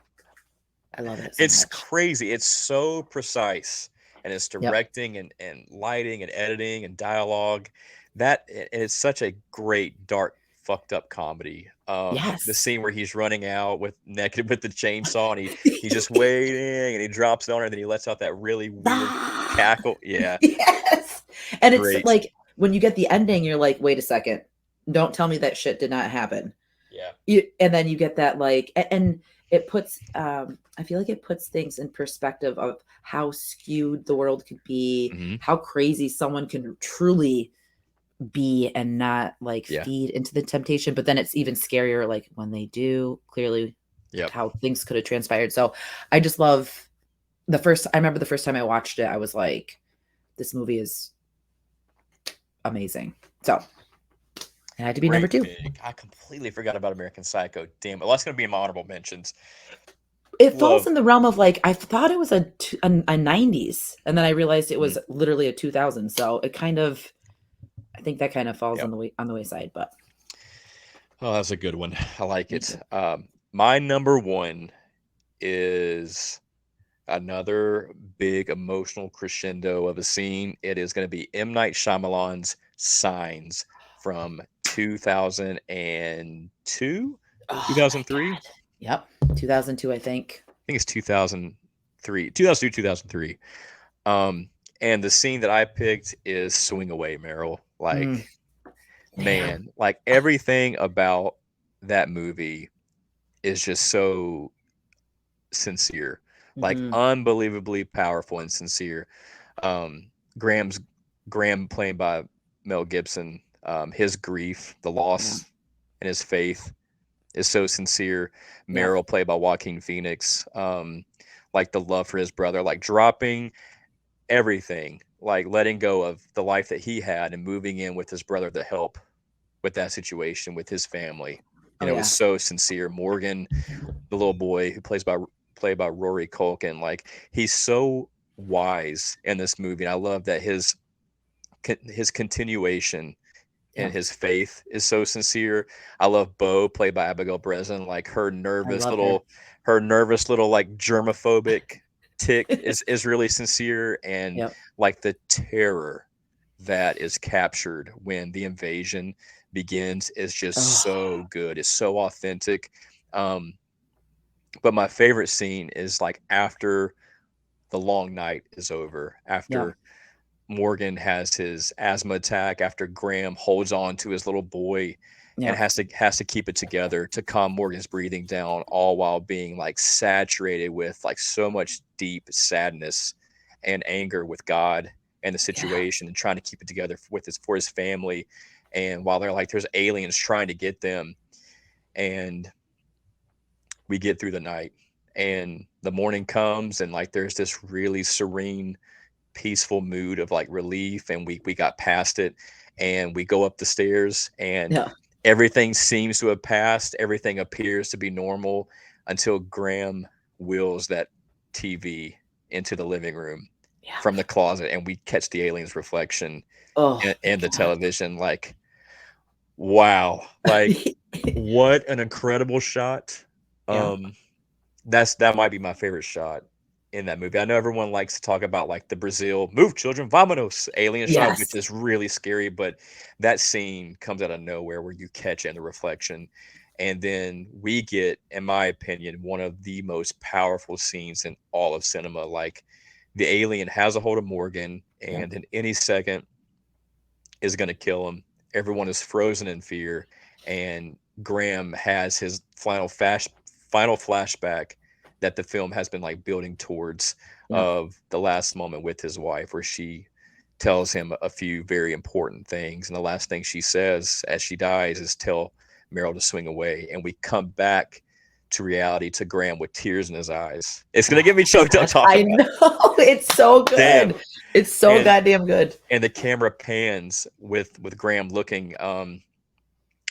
I love it so
It's
much.
crazy. It's so precise, and it's
Yep.
directing and lighting and editing and dialogue. And it's such a great dark fucked up comedy. The
Yes.
scene where he's running out with naked with the chainsaw, and he's just waiting, and he drops it on her, and then he lets out that really weird cackle. Yeah,
Yes. And it's
great.
like when you get the ending, you're like, wait a second. Don't tell me that shit did not happen.
Yeah.
And then you get that and it puts I feel like it puts things in perspective of how skewed the world could be,
Mm-hmm.
how crazy someone can truly be and not
Yeah.
feed into the temptation. But then it's even scarier like when they do, clearly
Yep.
how things could have transpired. So I just love I remember the first time I watched it, I was like, this movie is amazing. So it had to be number 2.
Pick. I completely forgot about American Psycho. Damn it. Well, that's going to be in my honorable mentions.
It falls in the realm of I thought it was a 90s, and then I realized it was literally a 2000. So it kind of, I think that kind of falls on the wayside. But
that's a good one. I like it. My number 1 is another big emotional crescendo of a scene. It is going to be M. Night Shyamalan's Signs from 2002, 2003.
Yep, 2002, I think.
I think it's 2003, 2003. And the scene that I picked is Swing Away, Meryl. Man, like everything about that movie is just so sincere, like unbelievably powerful and sincere. Graham played by Mel Gibson, his grief, the loss, and his faith is so sincere. Meryl played by Joaquin Phoenix, like the love for his brother, like dropping everything, like letting go of the life that he had and moving in with his brother to help with that situation with his family. And it was so sincere. Morgan, the little boy who played by Rory Culkin, like he's so wise in this movie. And I love that his continuation and his faith is so sincere. I love Bo, played by Abigail Breslin, like her nervous little like germophobic tick is really sincere, and like the terror that is captured when the invasion begins is just so good. It's so authentic. But my favorite scene is like after the long night is over, after Morgan has his asthma attack, after Graham holds on to his little boy and has to keep it together to calm Morgan's breathing down, all while being like saturated with like so much deep sadness and anger with God and the situation, and trying to keep it together for his family. And while they're like, there's aliens trying to get them, and we get through the night, and the morning comes, and like there's this really serene, peaceful mood of like relief, and we got past it, and we go up the stairs, and everything seems to have passed. Everything appears to be normal, until Graham wheels that TV into the living room,
Yeah.
from the closet, and we catch the alien's reflection
Oh
in the
my
television. Like, wow, like
god.
what an incredible shot.
Yeah.
Um, that might be my favorite shot in that movie. I know everyone likes to talk about like the Brazil "Move Children, Vamonos" alien shot, which
Yes.
is really scary, but that scene comes out of nowhere where you catch it in the reflection. And then we get, in my opinion, one of the most powerful scenes in all of cinema. Like the alien has a hold of Morgan,
Yep.
and in any second is going to kill him. Everyone is frozen in fear, and Graham has his final flashback that the film has been like building towards,
Yep.
of the last moment with his wife, where she tells him a few very important things, and the last thing she says as she dies is tell Meryl to swing away, and we come back to reality, to Graham with tears in his eyes. It's gonna
Oh
get me choked
my
up
god.
talking
I
about it.
know. It's so
Damn.
good. It's so
And
goddamn good.
and the camera pans with Graham looking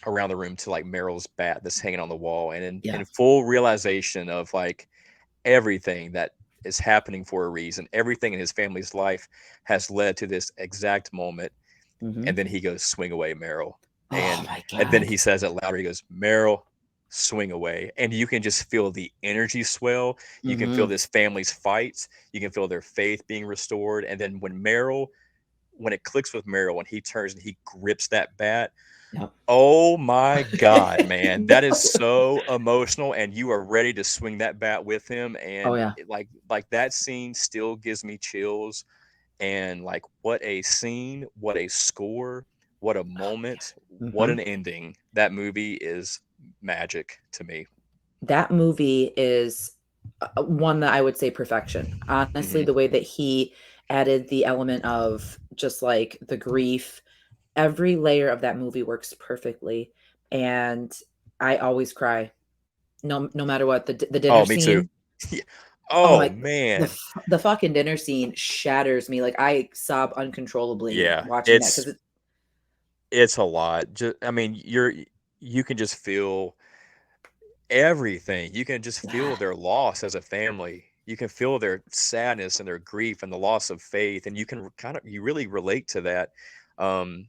around the room to like Meryl's bat that's hanging on the wall, and
Yeah.
in full realization of like everything that is happening for a reason, everything in his family's life has led to this exact moment. And
Hmm.
then he goes, "Swing away, Meryl."
Oh
and
my
and then
god.
he says it louder. He goes, "Meryl, swing away." And you can just feel the energy swell. You can feel
Hmm.
this family's fights. You can feel their faith being restored. And then when it clicks with Meryl, when he turns and he grips that bat,
Yep.
oh my God, man, that is
No.
so emotional, and you are ready to swing that bat with him.
Oh
And
yeah.
like that scene still gives me chills. And like, what a scene, what a score, what a moment, what
Hmm.
an ending. That movie is magic to me.
That movie is one that I would say perfection. Honestly,
Hmm.
the way that he added the element of just like the grief, every layer of that movie works perfectly. And I always cry, no matter what. The dinner
Oh, me too.
scene.
Yeah.
Oh
Oh
my,
man.
the fucking dinner scene shatters me. Like I sob uncontrollably
Yeah,
watching that because
it's a lot. Just, I mean, you can just feel everything. You can just feel their loss as a family. You can feel their sadness and their grief and the loss of faith, and you can you really relate to that, um,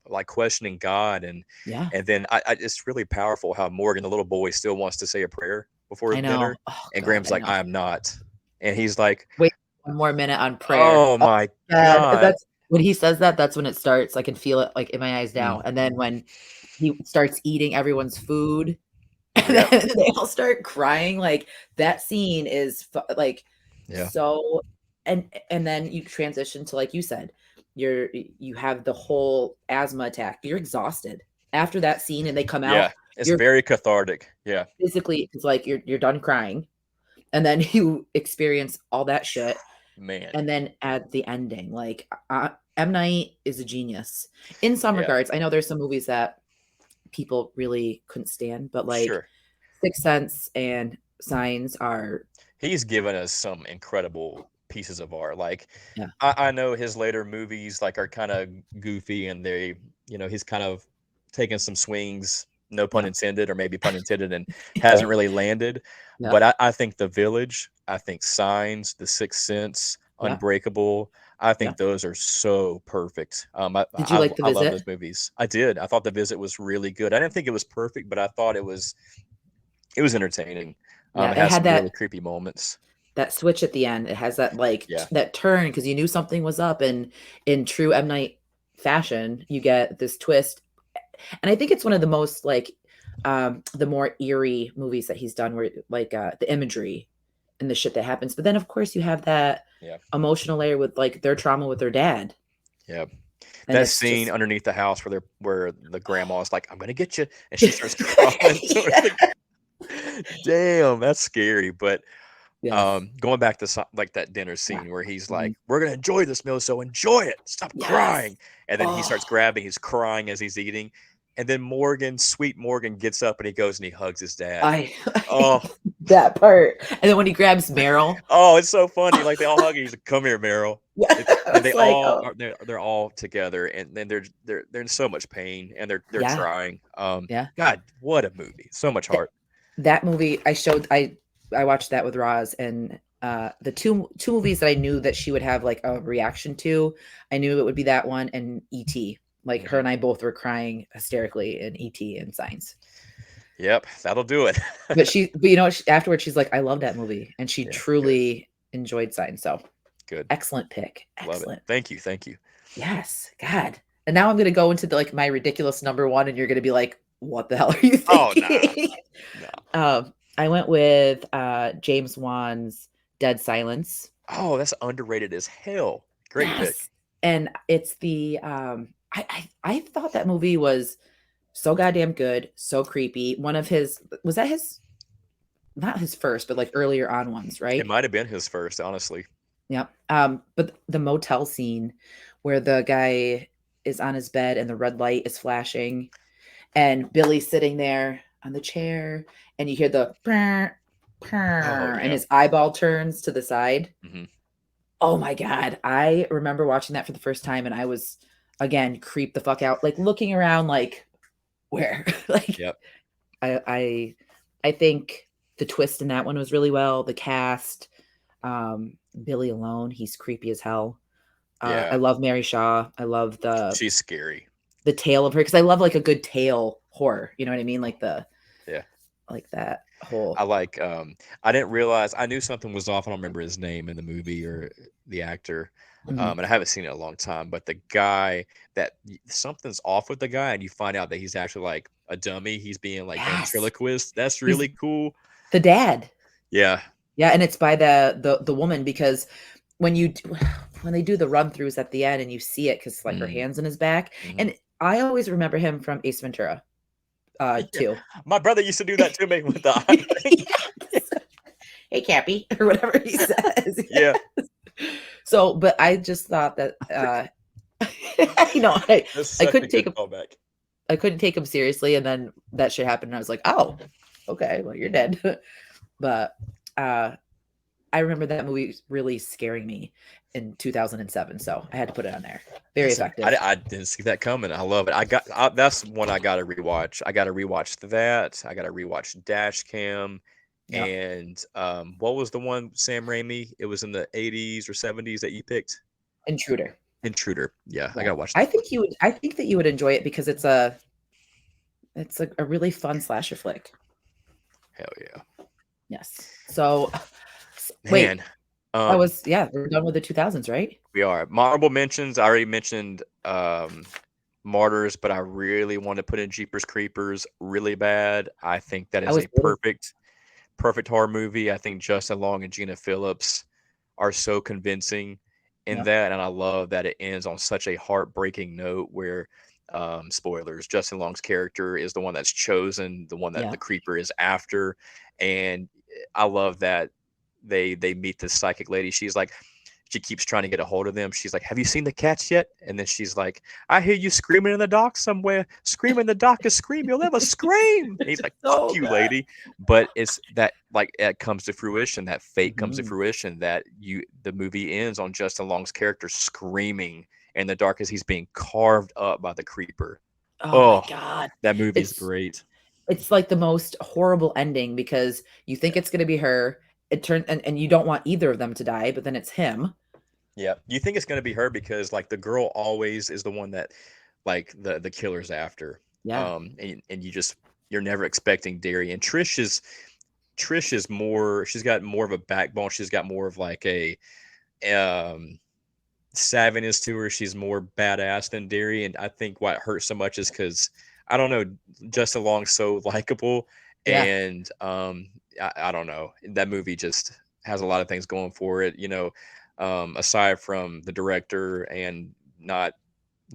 like questioning God. and
yeah,
and then it's really powerful how Morgan, the little boy, still wants to say a prayer before
I know.
dinner,
Oh
and
god,
Graham's
I
like,
know.
"I am not," and he's like,
Wait one more minute on prayer.
"Oh
Oh
my
god,
God."
that's when he says that, that's when it starts. I can feel it like in my eyes
Mm,
now. And then when he starts eating everyone's food and
yep,
then they all start crying, like that scene is like
yeah,
so. And then you transition to, like you said, you have the whole asthma attack. You're exhausted after that scene, and they come
yeah.
out.
It's
You're
very cathartic. Yeah,
physically, it's like you're done crying, and then you experience all that shit,
man.
and then at the ending, like M. Night is a genius in some
Yeah,
regards. I know there's some movies that people really couldn't stand, but like
sure.
Sixth Sense and Signs are
He's given us some incredible pieces of art. Like,
yeah,
I know his later movies like are kind of goofy, and he's kind of taken some swings, no pun
yeah,
intended, or maybe pun intended, and
yeah,
hasn't really landed.
yeah,
But I think The Village, I think Signs, The Sixth Sense,
yeah,
Unbreakable, I
yeah.
think those are so perfect. I,
Did you
I
like The
I love
Visit?
those movies. I did. I thought The Visit was really good. I didn't think it was perfect, but I thought it was entertaining.
Yeah,
It
it
has
had
some really creepy moments.
that switch at the end. It has that like
Yeah.
that turn because you knew something was up, and in true M. Night fashion, you get this twist. And I think it's one of the most like the more eerie movies that he's done, where like the imagery and the shit that happens. But then of course you have that
Yeah.
emotional layer with like their trauma with their dad.
Yeah.
And
That
it's
scene
just
underneath the house where the grandma's like, "I'm gonna get you," and she starts crawling towards
yeah.
the. Damn, that's scary. But
Yes.
going back to like that dinner
Yeah.
scene where he's like,
Mhm.
"We're gonna enjoy this meal, so enjoy it. Stop
Yes.
crying." And then he
Oh,
starts grabbing, he's crying as he's eating, and then Morgan, sweet Morgan, gets up and he goes and he hugs his dad.
I
Oh,
hate that part. And then when he grabs Meryl,
oh, it's so funny. Like they all hug. He's like, "Come here, Meryl."
yeah, I
And
was
they
like,
all
oh,
are they're all together, and then they're in so much pain, and they're
yeah,
trying.
yeah.
God, what a movie! So much
That
heart.
that movie I watched that with Roz, and the two movies that I knew that she would have like a reaction to. I knew it would be that one and E.T. Like her
Mhm.
and I both were crying hysterically in E.T. and Signs.
Yep, that'll do it.
But you know, afterwards she's like, I love that movie, and she
Yeah, good,
truly enjoyed Signs. So
good.
excellent pick,
Love it.
excellent.
Thank you, thank you.
Yes, God. And now I'm gonna go into like my ridiculous number one, and you're gonna be like, what the hell are you
Oh, nah,
thinking?
nah.
I went with James Wan's Dead Silence.
Oh, that's underrated as hell. Great pick.
Yes. And it's the I thought that movie was so goddamn good, so creepy. One of his was that his not his first, but like earlier on ones,
It
right?
might have been his first, honestly.
Yep. But the motel scene where the guy is on his bed and the red light is flashing and Billy's sitting there on the chair and you hear the "Prr,
Oh,
prr," and
yeah.
his eyeball turns to the side.
Mhm.
Oh my God. I remember watching that for the first time and I was again creeped the fuck out, like looking around like where? Like
Yep.
I I think the twist in that one was really well. The cast, Billy alone, he's creepy as hell. I
Yeah.
love Mary Shaw. I love
She's scary.
the tale of her because I love like a good tale horror. You know what I mean? Like the
Yeah.
like that whole.
I like, I didn't realize I knew something was off. I don't remember his name in the movie or the actor.
Mhm.
And I haven't seen it in a long time, but the guy something's off with the guy, and you find out that he's actually like a dummy. He's being like
Yes,
ventriloquist. That's
he's
really cool.
the dad.
Yeah.
Yeah, and it's by the woman because when when they do the run throughs at the end and you see it because like her
Mm,
hands in his back,
mhm.
and I always remember him from Ace Ventura,
Yeah.
too.
My brother used to do that to me with the eye thing.
Yes. Hey, Cappy, or whatever he says.
Yeah.
So, but I just thought that you know,
That's
I
such a
couldn't take
good
him
callback.
I couldn't take him seriously, and then that shit happened, and I was like, "Oh, okay, well, you're dead." But uh I remember that movie really scaring me in 2007, so I had to put it on there. Very effective.
I didn't see that coming. I love it. That's one I gotta rewatch. I gotta rewatch that. I gotta rewatch Dash Cam.
Yep.
And what was the one Sam Raimi? It was in the 80s or 70s that you picked?
Intruder.
Intruder. Yeah, I
Yeah.
gotta watch that one.
I think that you would enjoy it because it's a really fun slasher flick.
Hell yeah.
Yes. So wait,
Man.
that
Um,
was yeah, we're done with the 2000s, right?
we are. Honorable mentions. I already mentioned Martyrs, but I really want to put in Jeepers Creepers really bad. I think that
I
is
was
a perfect horror movie. I think Justin Long and Gina Phillips are so convincing in
yep.
that, and I love that it ends on such a heartbreaking note where, spoilers, Justin Long's character is the one that's chosen, the one that
Yeah.
the creeper is after, and I love that they meet this psychic lady. She's like, she keeps trying to get a hold of them. She's like, "Have you seen the cats yet?" And then she's like, "I hear you screaming in the dock somewhere. Scream in the darkest scream you'll ever scream." And he's
It's
like, "Fuck
so
you,
good.
lady." But it's that like it comes to fruition. That fate comes to
Mhm.
fruition. That the movie ends on Justin Long's character screaming in the dark as he's being carved up by the creeper.
Oh my
Oh,
god.
that movie's
It's
great.
it's like the most horrible ending because you think
Yeah.
it's gonna be her. It turned and you don't want either of them to die, but then it's him.
Yeah. You think it's gonna be her because like the girl always is the one that like the killer's after.
Yeah.
And you're never expecting Derry. And Trish is more, she's got more of a backbone. She's got more of like a um savviness to her. She's more badass than Derry. And I think what hurts so much is because I don't know, Justin Long's so likable.
Yeah.
And I don't know. That movie just has a lot of things going for it, aside from the director and not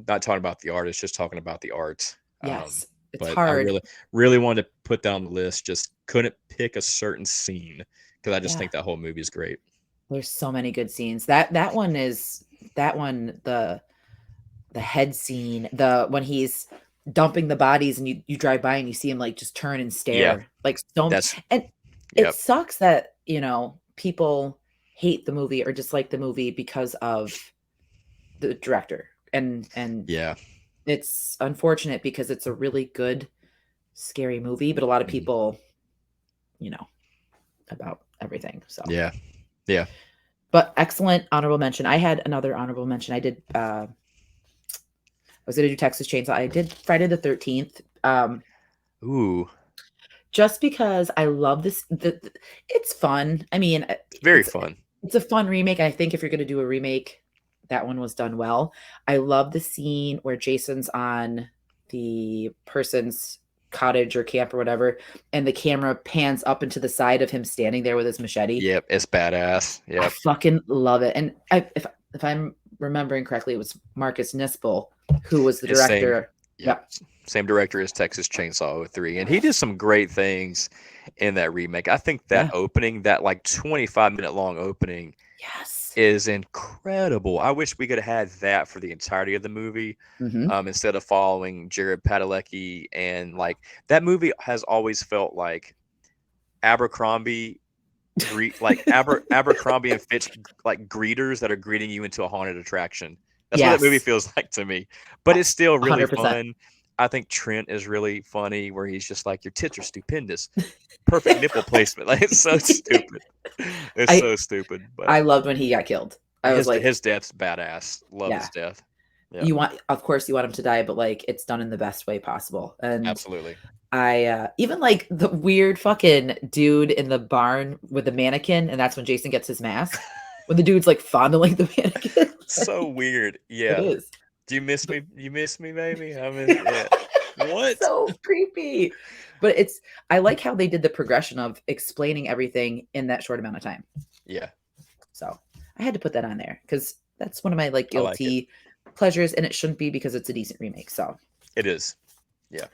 talking about the artist, just talking about the art.
Yes. It's
But I
hard.
really wanted to put that on the list. Just couldn't pick a certain scene because I just
Yeah.
think that whole movie is great.
There's so many good scenes. That one is that one the head scene, the when he's dumping the bodies and you drive by and you see him like just turn and
Yeah,
stare. Like so
that's
and it
yep.
sucks that, people hate the movie or dislike the movie because of the director. And
Yeah.
it's unfortunate because it's a really good scary movie, but a lot of
Mhm.
people, you know, about everything. So
Yeah. Yeah.
But excellent honorable mention. I had another honorable mention. I did. I was going to do Texas Chainsaw. I did Friday the 13th.
Ooh,
Just because I love this. It's fun. I mean,
it's very fun.
it's a fun remake. I think if you're going to do a remake, that one was done well. I love the scene where Jason's on the person's cottage or camp or whatever, and the camera pans up into the side of him standing there with his machete.
Yep, it's badass.
I
Yep.
fucking love it. And if I'm remembering correctly, it was Marcus Nispel who was the
It's same.
director. Yeah.
Yep. Same director as Texas Chainsaw 03. And he did some great things in that remake. I think that
Yeah.
opening, that like 25-minute long opening,
Yes.
is incredible. I wish we could have had that for the entirety of the movie, instead of following Jared Padalecki. And like that movie has always felt like Abercrombie Abercrombie and Fitch like greeters that are greeting you into a haunted attraction. That's what that movie
Yes.
feels like to me. But it's still really
100%.
fun. I think Trent is really funny where he's just like, your tits are stupendous. Perfect nipple placement. Like it's so stupid. It's
I
so stupid. But
I loved when he got killed. I was like,
his death's badass. Love
yeah.
his death. Yeah,
Of course you want him to die, but like it's done in the best way possible. And
absolutely.
I even like the weird fucking dude in the barn with the mannequin, and that's when Jason gets his mask. When the dude's like fondling the mannequin.
So weird.
It
Yeah.
is.
Do you miss me? You miss me, baby? I miss yeah. What?
So creepy. But I like how they did the progression of explaining everything in that short amount of time.
Yeah.
So I had to put that on there because that's one of my like
I like it.
guilty pleasures, and it shouldn't be because it's a decent remake. So
It is. Yeah.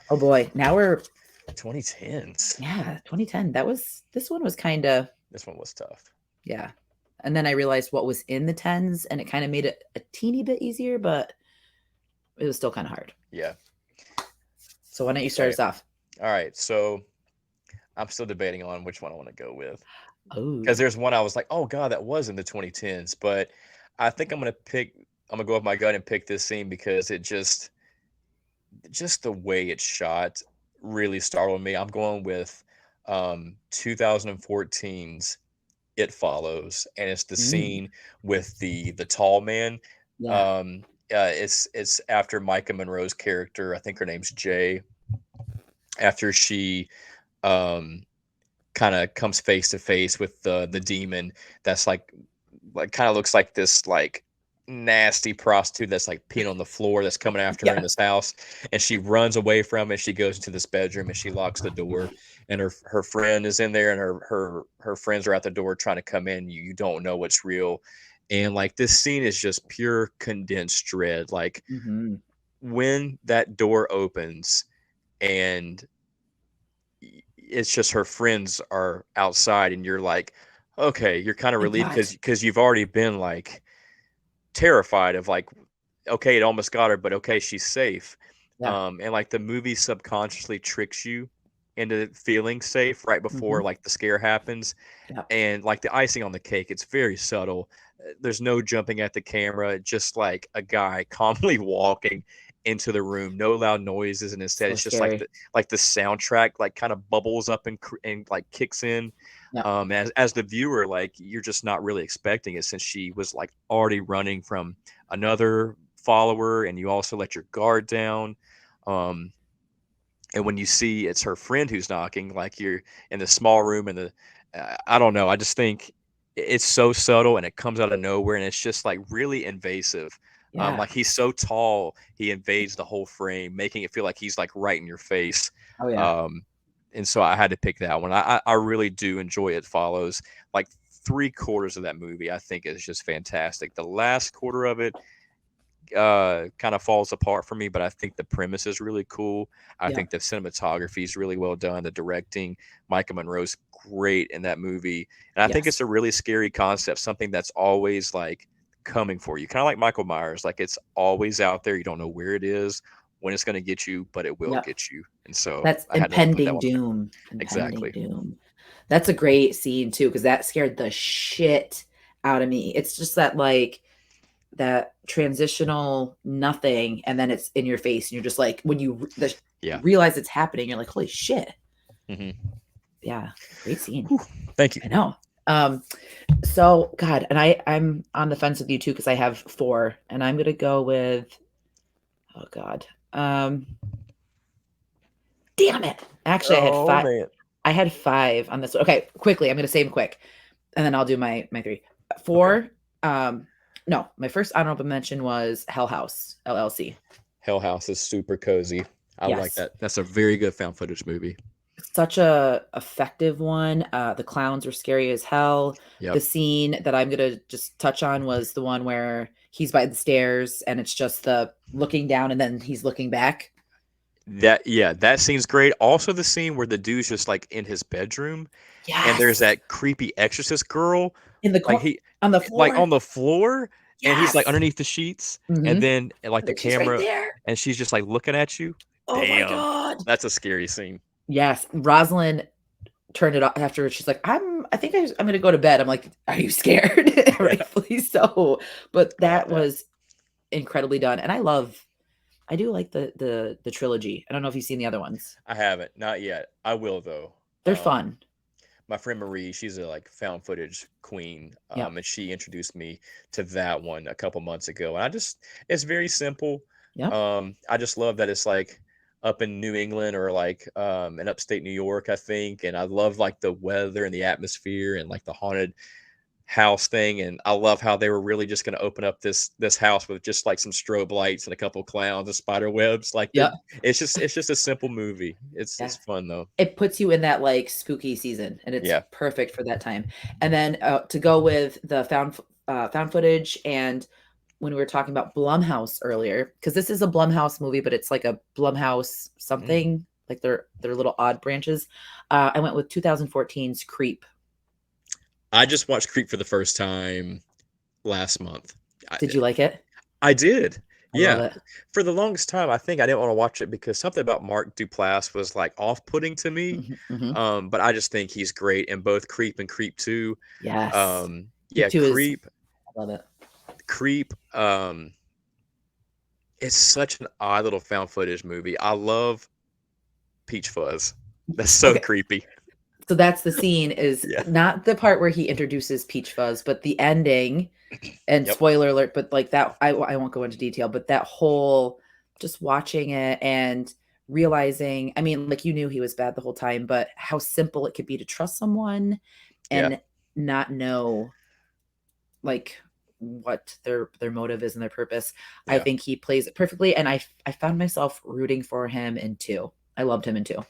oh boy, now we're
2010s.
yeah, 2010. This one was kind of
This one was tough.
yeah. And then I realized what was in the tens, and it kind of made it a teeny bit easier, but it was still kind of hard.
Yeah.
So why don't you start us off?
All right. So I'm still debating on which one I want to go with.
Oh,
Because there's one I was like, oh God, that was in the 2010s. But I think I'm gonna go with my gut and pick this scene because it just the way it's shot really startled me. I'm going with 2014's It Follows, and it's the scene with the tall man.
yeah.
It's after Micah Monroe's character, I think her name's Jay, after she kind of comes face to face with the demon that's like kind of looks like this like nasty prostitute that's like peeing on the floor that's coming after her in this house, and she runs away from it. She goes into this bedroom and she locks the door, and her friend is in there, and her friends are at the door trying to come in. You don't know what's real, and like this scene is just pure condensed dread. Like when that door opens and it's just her friends are outside, and you're like, okay, you're kind of
Thank
relieved
God.
because you've already been like terrified of like, okay, it almost got her, but okay, she's safe.
Yeah.
And like the movie subconsciously tricks you into feeling safe right before like the scare happens.
Yeah.
And like the icing on the cake, it's very subtle. There's no jumping at the camera, just like a guy calmly walking into the room, no loud noises, and instead
So
it's just like
scary.
the soundtrack like kind of bubbles up and like kicks in.
Yeah.
As the viewer, like you're just not really expecting it since she was like already running from another follower, and you also let your guard down. Um, and when you see it's her friend who's knocking, like you're in the small room, and I don't know, I just think it's so subtle and it comes out of nowhere, and it's just like really invasive.
Yeah.
Like he's so tall, he invades the whole frame, making it feel like he's like right in your face.
Oh yeah.
And so I had to pick that one. I really do enjoy It Follows. Like 3/4 of that movie, I think, is just fantastic. The last quarter of it kind of falls apart for me, but I think the premise is really cool. I
Yeah.
think the cinematography is really well done. The directing, Micah Monroe's great in that movie, and I think it's
Yes.
a really scary concept, something that's always like coming for you, kind of like Michael Myers. Like it's always out there. You don't know where it is, when it's going to get you, but it will
Yeah.
get you. And so
That's
I had to put that
impending
one there.
doom. Impending
Exactly.
doom. That's a great scene too, because that scared the shit out of me. It's just that like that transitional nothing, and then it's in your face, and you're just like, when you
Yeah.
realize it's happening, you're like, holy shit.
Hmm.
Yeah, great scene.
Thank you.
I know. Um, so God, and I'm on the fence with you too because I have four, and I'm gonna go with oh God, damn it. Actually, I had
Oh
five.
man.
I had five on this one. Okay, quickly, I'm gonna say them quick, and then I'll do my three.
Okay.
Four. No, my first honorable mention was Hell House LLC.
Hell House is super cozy. I like
Yes,
that. That's a very good found footage movie.
such a effective one. The clowns were scary as hell. The
Yep.
scene that I'm gonna just touch on was the one where he's by the stairs and it's just the looking down and then he's looking back.
That scene's great. Also the scene where the dude's just like in his bedroom and there's
Yes,
that creepy exorcist girl
in the
like he
on the
like
floor.
on the floor and he's like
Yes,
underneath the sheets and
mm-hmm.
then like the
Like she's right
camera
there.
and she's just like looking at you.
Oh my
Damn.
god.
That's a scary scene.
Yes, Rosalind turned it off after she's like, I think I'm gonna go to bed. I'm like, are you scared?
Yeah.
Rightfully so. But
I like
that
that.
was incredibly done. And I do like the trilogy. I don't know if you've seen the other ones.
I haven't, not yet. I will though.
They're
Um,
fun.
my friend Marie, she's a like found footage queen,
Yep.
and she introduced me to that one a couple months ago. And it's very simple.
Yep.
I just love that it's like up in New England or like in upstate New York, I think. And I love like the weather and the atmosphere and like the haunted house thing. And I love how they were really just going to open up this house with just like some strobe lights and a couple of clowns and spider webs. Like
Yep.
it's just a simple movie. It's
Yeah.
fun though.
It puts you in that like spooky season and it's
Yeah.
perfect for that time. And then to go with the found footage and when we were talking about Blumhouse earlier, because this is a Blumhouse movie, but it's like a Blumhouse
Mm.
something, like they're little odd branches. I went with 2014's Creep.
I just watched Creep for the first time last month. I,
Did you like it?
I did.
I love
Yeah.
it.
For the longest time, I think I didn't want to watch it because something about Mark Duplass was like off-putting to me.
Hmm, hmm.
But I just think he's great in both Creep and Creep 2.
Yes. Creep
Yeah,
2 is,
Creep,
I love it.
Creep, it's such an odd little found footage movie. I love Peach Fuzz. That's so
Okay.
creepy.
So that's the scene is
Yeah.
not the part where he introduces Peach Fuzz, but the ending and
Yep.
spoiler alert, but like that, I won't go into detail, but that whole just watching it and realizing, I mean, like you knew he was bad the whole time, but how simple it could be to trust someone
Yeah.
and not know like what their motive is and their purpose. I
Yeah.
think he plays it perfectly, and I found myself rooting for him in two. I loved him in two.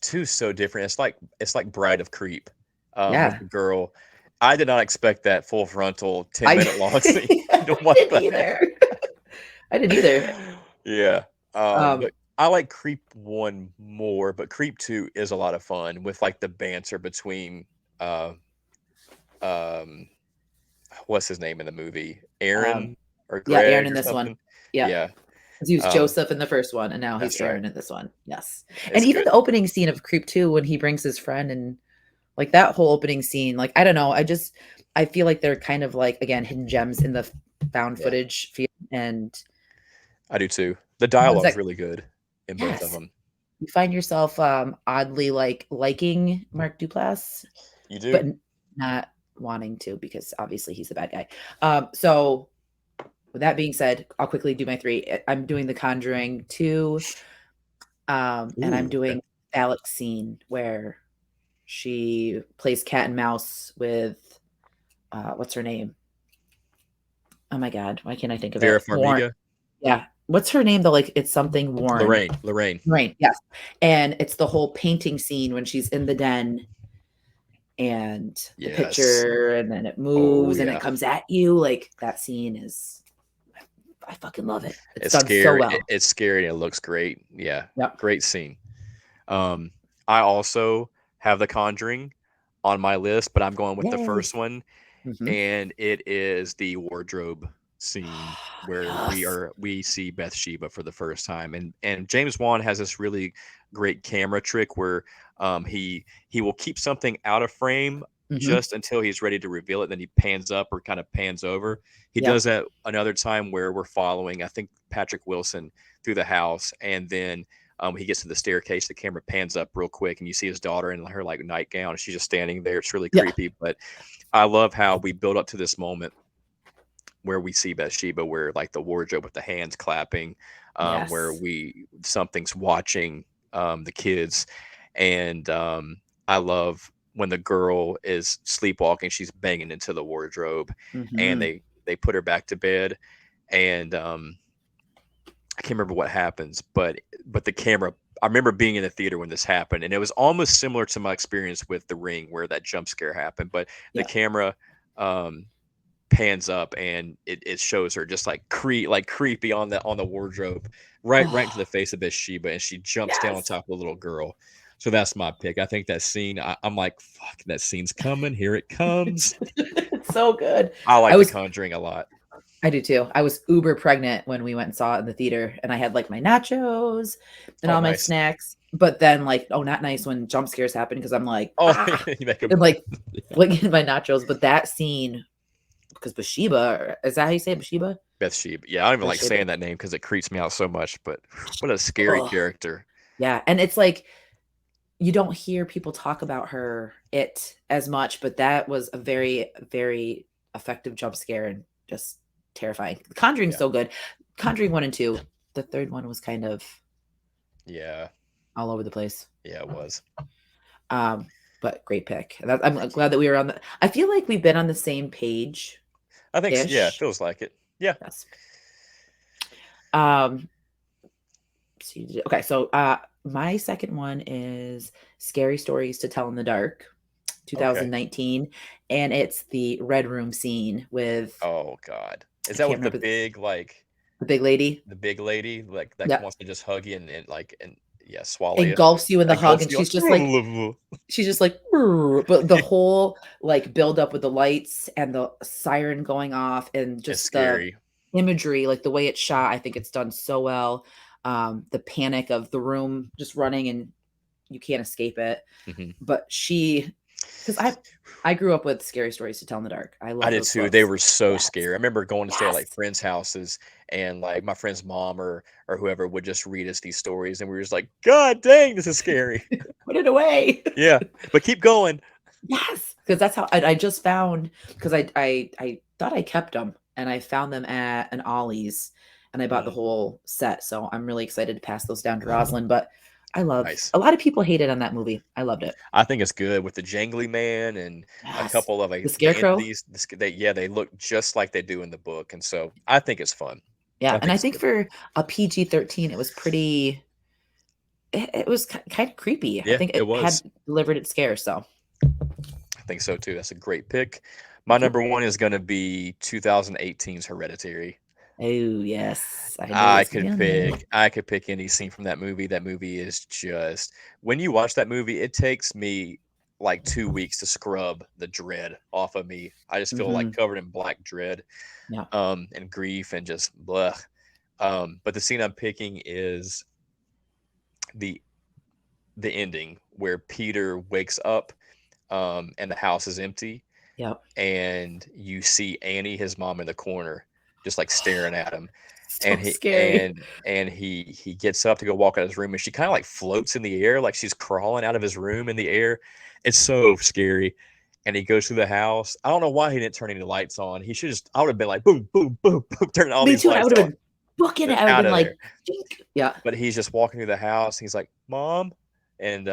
Two's so different. It's like Bride of Creep, with
Yeah,
the girl. I did not expect that full frontal 10
I
minute long scene to
I
what
didn't
the heck.
either. I didn't either.
Yeah.
Um,
But I like Creep 1 more, but Creep 2 is a lot of fun with like the banter between uh um what's his name in the movie?
um,
Aaron or
yeah, Aaron
Greg
in
or
this one.
something.
Yeah.
Yeah.
He was
Um
Joseph in the first one, and now he's
that's right.
Aaron in this one. Yes. And
It's
even
good.
the opening scene of Creep 2 when he brings his friend and like that whole opening scene, like I don't know, I feel like they're kind of like again hidden gems in the found
Yeah.
footage field and
I do too. The
ones
dialogue's
that
really good in both of
yes,
them.
you find yourself oddly like liking Mark Duplass,
You
but
do?
not wanting to because obviously he's a bad guy. So with that being said, I'll quickly do my three. I'm doing The Conjuring 2, and I'm
Ooh, okay.
doing Alex scene where she plays cat and mouse with what's her name? Oh my god, why can't I think of
Vera
it? Warren.
Farmiga?
Yeah. What's her name though? Like it's something Warren.
Lorraine.
Right. Yes. And it's the whole painting scene when she's in the den and the
Yes.
picture and then it
Oh,
moves and it
yeah.
comes at you. Like that scene is I fucking love it. It's
It's
done so
scary.
well.
It's scary and it looks great. Yeah.
Yep.
Great scene. Um, I also have The Conjuring on my list, but I'm going with the
Yay.
first one,
Hmm.
and it is the wardrobe scene where
Yes.
we see Bathsheba for the first time, and James Wan has this really great camera trick where he will keep something out of frame
Hmm.
just until he's ready to reveal it. Then he pans up or kind of pans over. He does
Yep.
that another time where we're following, I think, Patrick Wilson through the house, and then He gets to the staircase, the camera pans up real quick, and you see his daughter in her like nightgown, and she's just standing there. It's really
Yeah.
creepy, but I love how we build up to this moment where we see Bathsheba, where like the wardrobe with the hands clapping, where
Yes.
something's watching the kids, and I love when the girl is sleepwalking, she's banging into the wardrobe, and
Hmm.
they put her back to bed, and I can't remember what happens, but the camera. I remember being in the theater when this happened, and it was almost similar to my experience with The Ring, where that jump scare happened. But the
Yeah.
camera um, pans up, and it shows her just like creepy on the wardrobe, right into
Oh,
the face of Bathsheba, and she jumps down on
yes.
top of the little girl. So that's my pick. I think that scene. I'm like, fuck, that scene's coming. Here it comes.
It's so good.
I
I
like The
was
Conjuring a lot.
I do too. I was uber pregnant when we went and saw it in the theater, and I had like my nachos and
Oh,
all my
nice.
snacks. But then, like, oh, not nice when jump scares happen because I'm like,
Oh,
ah,
you make a
and like, licking my nachos. But that scene, because Bathsheba, is that how you say it, Bathsheba?
Bathsheba. Yeah, I don't even like
Bathsheba.
saying that name because it creeps me out so much. But what a scary
Oh,
character.
yeah. And it's like you don't hear people talk about it as much, but that was a very, very effective jump scare and just terrifying. Conjuring's
Yeah,
so good. Conjuring 1 and 2. The third one was kind of
yeah,
all over the place.
yeah. It was.
Um, but great pick. I'm glad that we were on the. I feel like we've been on the same page
I think. Yeah, it
ish.
feels like it. Yeah.
Yes. Um. Okay. So, my second one is Scary Stories to Tell in the Dark,
Okay.
2019, and it's the red room scene with
Oh God. Is
I
that
can't
with
remember the big lady.
the big lady like that
Yeah,
wants to just hug you and like and yeah, swallow you?
engulfs you in the
That
hug,
gulps
and
you
she's just like, "Brr," but the whole like build up with the lights and the siren going off and
It's
just the
scary.
imagery, like the way it's shot, I think it's done so well. The panic of the room just running and you can't escape it.
Hmm.
But because I grew up with Scary Stories to Tell in the Dark. I
I
love
did
those
too. They
books.
were so
Yes,
scary. I remember going to stay at like
yes.
friends' houses, and like my friend's mom or whoever would just read us these stories, and we were just like, God dang, this is scary.
Put it away.
Yeah, but keep going.
Yes, because that's how I just found because I thought I kept them and I found them at an Ollie's and I bought the
Mm,
whole set. So I'm really excited to pass those down to Rosalind. But I love
nice.
a lot of people hated on that movie. I loved it.
I think it's good with the jangly man and a
Yes,
couple of
the
like the
Scarecrow.
entities. They look just like they do in the book, and so I think it's fun.
Yeah,
I
and
think
I
it's
think
good.
for a PG-13, it was pretty. It was kind of creepy. I
Yeah,
think
it
it had
was.
delivered its scare. So
I think so too. That's a great pick. My
thank you.
number one is going to be 2018's Hereditary.
Oh yes, I knew it was gonna be on there.
I could pick any scene from that movie. That movie is just when you watch that movie, it takes me like 2 weeks to scrub the dread off of me. I just feel like
Hmm.
covered in black dread,
Yeah.
and grief and just blah. But the scene I'm picking is the the ending where Peter wakes up, and the house is empty,
Yep.
and you see Annie, his mom, in the corner, just like staring at him,
So scary.
and he gets up to go walk out of his room, and she kind of like floats in the air, like she's crawling out of his room in the air. It's so scary. And he goes through the house. I don't know why he didn't turn any lights on. He should just. I would have been like, boom, boom, boom, boom, turning all
Me
these
too. I
lights
would have
on.
been booking it.
They're
I would have
out
been
of
like,
there.
"Dink." Yeah.
But he's just walking through the house. And he's like, Mom, and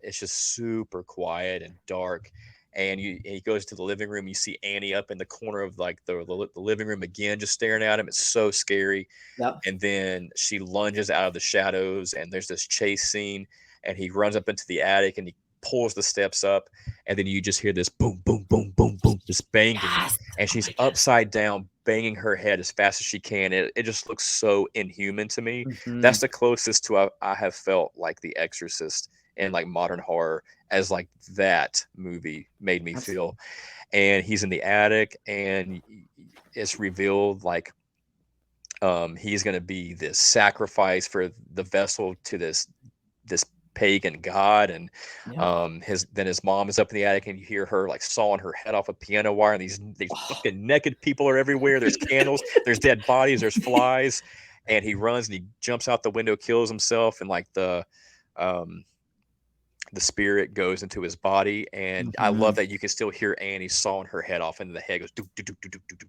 it's just super quiet and dark. And he goes to the living room. You see Annie up in the corner of like the living room again, just staring at him. It's so scary.
Yep.
And then she lunges out of the shadows, and there's this chase scene, and he runs up into the attic, and he pulls the steps up, and then you just hear this boom, boom, boom, boom, boom, this banging,
Yes.
and
Oh
she's
my
upside down, banging her head as fast as she can. It just looks so inhuman to me.
God.
That's
Hmm.
the closest to I have felt like The Exorcist in like modern horror, as like that movie made me feel.
Absolutely.
And he's in the attic, and it's revealed like he's going to be this sacrifice for the vessel to this pagan god. And
Yep.
his mom is up in the attic, and you hear her like sawing her head off a piano wire, and these
Oh.
fucking naked people are everywhere. There's candles, there's dead bodies, there's flies, and he runs and he jumps out the window, kills himself, and like um the spirit goes into his body. And I love
Mhm.
that you can still hear Annie sawing her head off, and the head goes do do do do do do do,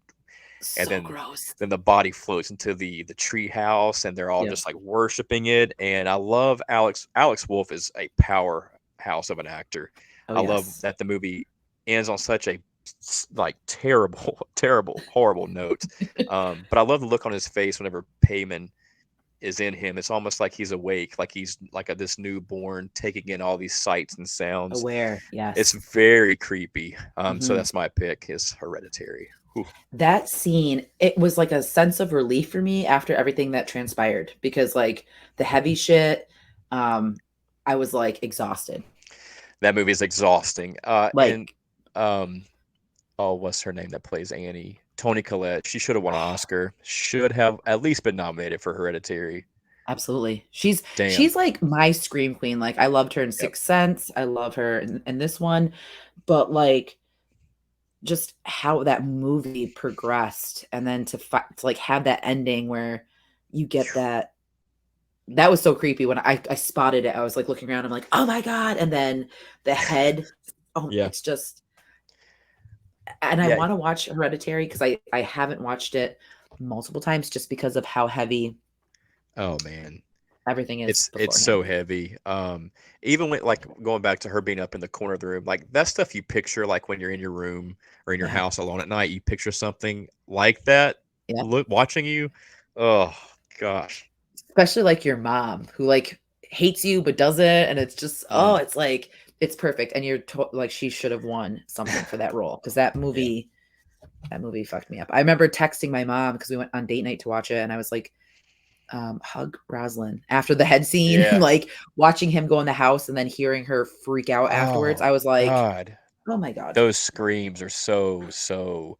and
So gross.
then the body floats into the tree house, and they're all
Yep.
just like worshiping it. And I love Alex Wolf is a powerhouse of an actor.
Oh,
I love
yes.
that the movie ends on such a like terrible terrible horrible note. But I love the look on his face whenever Payman is in him. It's almost like he's awake, like he's like this newborn taking in all these sights and sounds.
Aware,
It's
yes.
very creepy. So
Mhm.
that's my pick is Hereditary. Whew.
That scene, it was like a sense of relief for me after everything that transpired because, like, the heavy shit, um, I was, like, exhausted.
That movie is exhausting. And
Like,
um, oh, what's her name that plays Annie? Toni Collette. She should have won an Oscar. Should have at least been nominated for Hereditary.
absolutely. She's
Damn.
she's like my scream queen. Like, I loved her in
Yep.
Sixth Sense. I love her in this one, but, like, just how that movie progressed and then to, like, have that ending where you get that was so creepy when I spotted it. I was, like, looking around, I'm like, "Oh my god," and then the head, oh,
Yeah.
it's just and I
Yeah.
wanna watch Hereditary because I haven't watched it multiple times just because of how heavy
Oh man.
everything is
It's so
beforehand.
heavy. Even when like going back to her being up in the corner of the room, like that stuff you picture like when you're in your room or in your
Yeah.
house alone at night, you picture something like that
Yep.
look watching you. Oh gosh.
Especially, like, your mom who, like, hates you but doesn't, and it's just oh,
Mm.
it's like it's perfect, and you're like, she should have won something for that role because
Yeah.
that movie fucked me up. I remember texting my mom because we went on date night to watch it, and I was like, hug Rosalind after the head scene and,
Yeah.
like, watching him go in the house and then hearing her freak out afterwards.
Oh
I was like,
God.
"Oh my god."
Those screams are so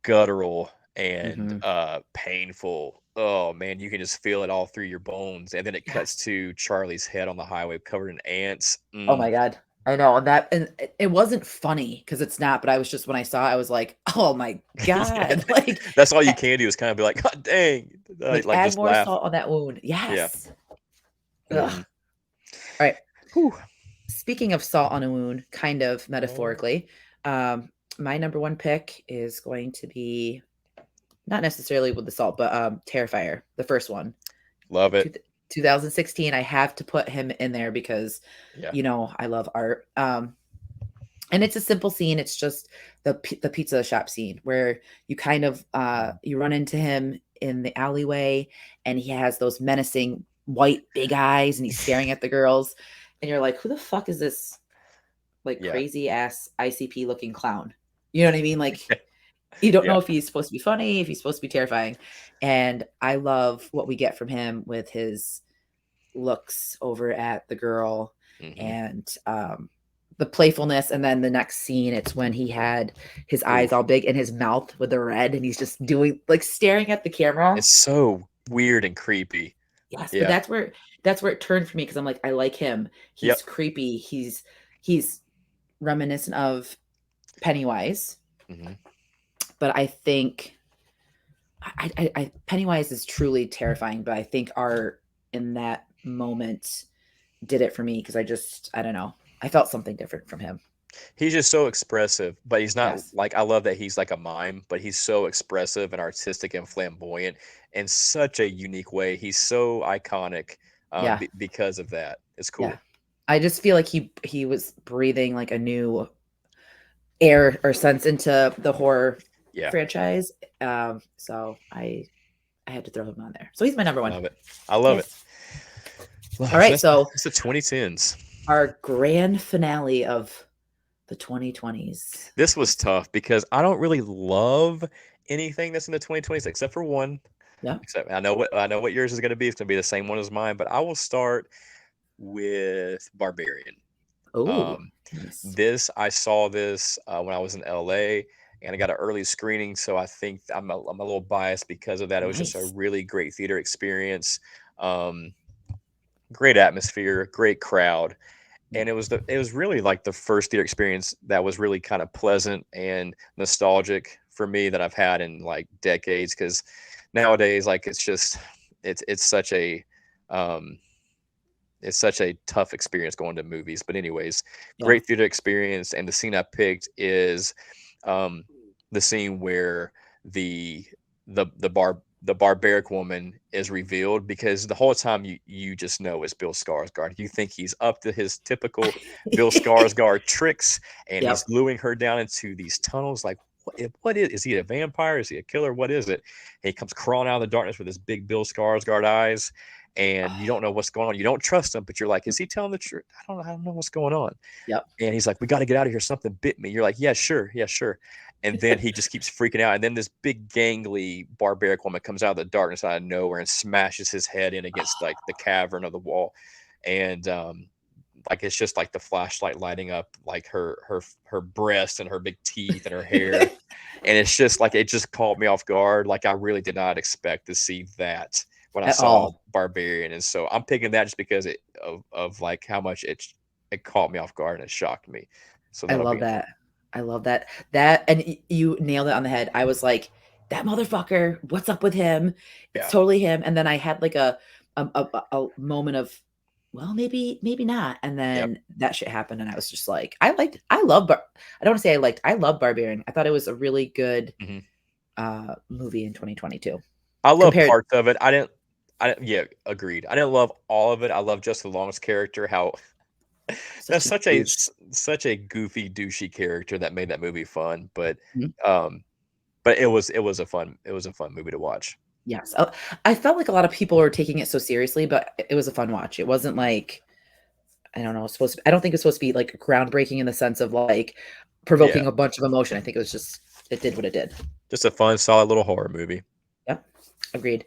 guttural and
Mhm.
painful. Oh man, you can just feel it all through your bones. And then it cuts
Yes.
to Charlie's head on the highway covered in ants.
Oh
Mm.
my god. I know, and it wasn't funny because it's not, but I was just when I saw it, I was like, "Oh my
Yeah,
god."
that's all
A
you can do is kind of be like, God dang, like
add
just
more
laugh.
salt on that wound.
Yeah.
Yes.
Hmm.
Ugh. Alright.
Whew.
Speaking of salt on a wound, kind of
Oh,
metaphorically, um, my number 1 pick is going to be not necessarily with the salt, but, Terrifier, the first one.
love
Two
it.
2016, I have to put him in there because,
Yeah.
I love art. And it's a simple scene. It's just the pizza shop scene where you kind of you run into him in the alleyway, and he has those menacing white big eyes, and he's staring at the girls, and you're like, who the fuck is this like
Yeah.
crazy ass ICP looking clown? You know what I mean? Like, you don't
Yeah.
know if he's supposed to be funny, if he's supposed to be terrifying. And I love what we get from him with his looks over at the girl
Hmm.
and the playfulness. And then the next scene, it's when he had his
Ooh,
eyes all big and his mouth with the red, and he's just doing like staring at the camera.
it's so weird and creepy.
Yes, but
Yeah.
that's where it turned for me because I'm like, I like him.
Yep.
He's creepy. He's reminiscent of Pennywise,
Hmm.
but I think Pennywise is truly terrifying, but I think art in that moment did it for me because I don't know. I felt something different from him.
He's just so expressive, but he's not
Yes.
like I love that he's like a mime, but he's so expressive and artistic and flamboyant in such a unique way. He's so iconic
Yeah.
because of that. It's
Yeah.
cool.
I just feel like he was breathing like a new air or sense into the horror
Yeah,
franchise. So I had to throw him on there. So he's my number one.
love it. I love it.
Yes.
Well,
All right. So
that's the 2010s.
our grand finale of the 2020s.
This was tough because I don't really love anything that's in the 2020s except for one.
Yeah.
Except I know what yours is going to be. It's going to be the same one as mine, but I will start with Barbarian.
Oh,
Um,
nice.
this I saw this when I was in LA, and I got an early screening, so I think I'm a little biased because of that. It was just a
Nice.
really great theater experience, um, great atmosphere, great crowd,
Yep.
and it was really like the first theater experience that was really kind of pleasant and nostalgic for me that I've had in like decades. Because nowadays, like it's such a um, it's such a tough experience going to movies. But anyways,
Yeah.
great theater experience. And the scene I picked is um, the scene where the the barbaric woman is revealed, because the whole time you just know it's Bill Skarsgård. You think he's up to his typical Bill Skarsgård tricks, and he's
Yep.
luring her down into these tunnels. Like, what is he a vampire? Is he a killer? What is it? And he comes crawling out of the darkness with his big Bill Skarsgård eyes, and you don't know what's going on. You don't trust him, but you're like, is he telling the truth? I don't know what's going on.
Yep.
And he's like, we got to get out of here. Something bit me. You're like, yeah, sure. Yeah, sure. And then he just keeps freaking out. And then this big gangly barbaric woman comes out of the darkness out of nowhere and smashes his head in against like the cavern of the wall. And like it's just like the flashlight lighting up like her breast and her big teeth and her hair. And it's just like it just caught me off guard. Like I really did not expect to see that when I
At
saw
all.
Barbarian. And so I'm picking that just because of like how much it caught me off guard and it shocked me. So
I
that'll
love
be
that. I love that. That and you nailed it on the head. I was like, that motherfucker, what's up with him? It's
yeah.
totally him. And then I had like a moment of, well, maybe not. And
Yep.
then that shit happened, and I was just like, I love I don't want to say I love Barbarian. I thought it was a really good
hmm
movie in 2022.
I love
Compared
parts of it. Yeah, agreed. I didn't love all of it. I love Justin Long's character. How
such
that's
a douche.
such a goofy, douchey character that made that movie fun.
Mhm.
Um, but it was a fun movie to watch.
Yes. I felt like a lot of people were taking it so seriously, but it was a fun watch. It wasn't like, I don't know, supposed to, I don't think it's supposed to be like groundbreaking in the sense of like
Yeah,
provoking a bunch of emotion. I think it was just, it did what it did.
just a fun, solid little horror movie.
Yep. Agreed.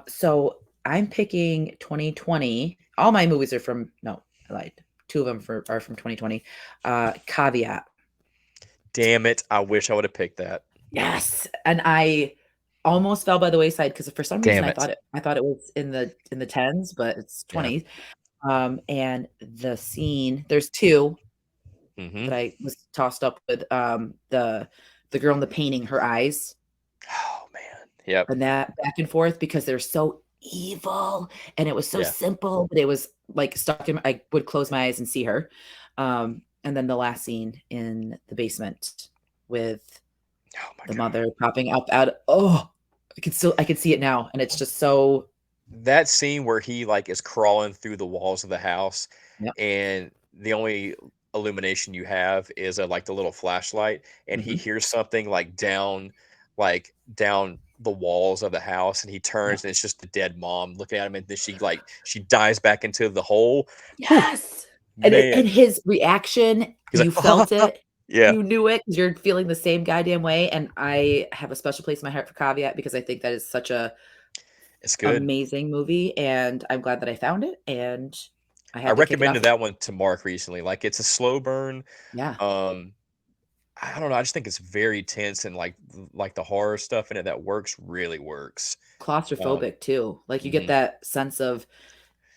So I'm picking 2020. All my movies are from, no, I lied. Two of them are from 2020. Caveat.
Damn it! I wish I would have picked that.
Yes. And I almost fell by the wayside because for some reason
Damn it!
I thought it was in the tens, but it's
Yeah.
20s. And the scene, there's two
hmm
that I was tossed up with, the girl in the painting, her eyes,
Oh man. Yep.
and that back and forth because they're so evil, and it was so
Yeah.
simple, but it was like stuck in, I would close my eyes and see her. And then the last scene in the basement with
Oh my
the
god.
mother popping up out, I could see it now, and it's just so,
That scene where he like is crawling through the walls of the house,
yep.
and the only illumination you have is like the little flashlight, and he
Mhm.
hears something like down the walls of the house, and he
Yep.
turns and it's just the dead mom looking at him, and then she dives back into the hole. Whew,
Yes. And
man.
his reaction,
He's like,
you felt it.
yeah,
You knew it 'cause you're feeling the same goddamn way, and I have a special place in my heart for Caveat because I think that is such a
it's good.
amazing movie, and I'm glad that I found it, and I
I
had to kick it off.
recommended that one to Mark recently. Like it's a slow burn.
Yeah,
Um, I don't know. I just think it's very tense, and like the horror stuff in it that works really works. Um,
claustrophobic too. Like, you get
mhm.
that sense of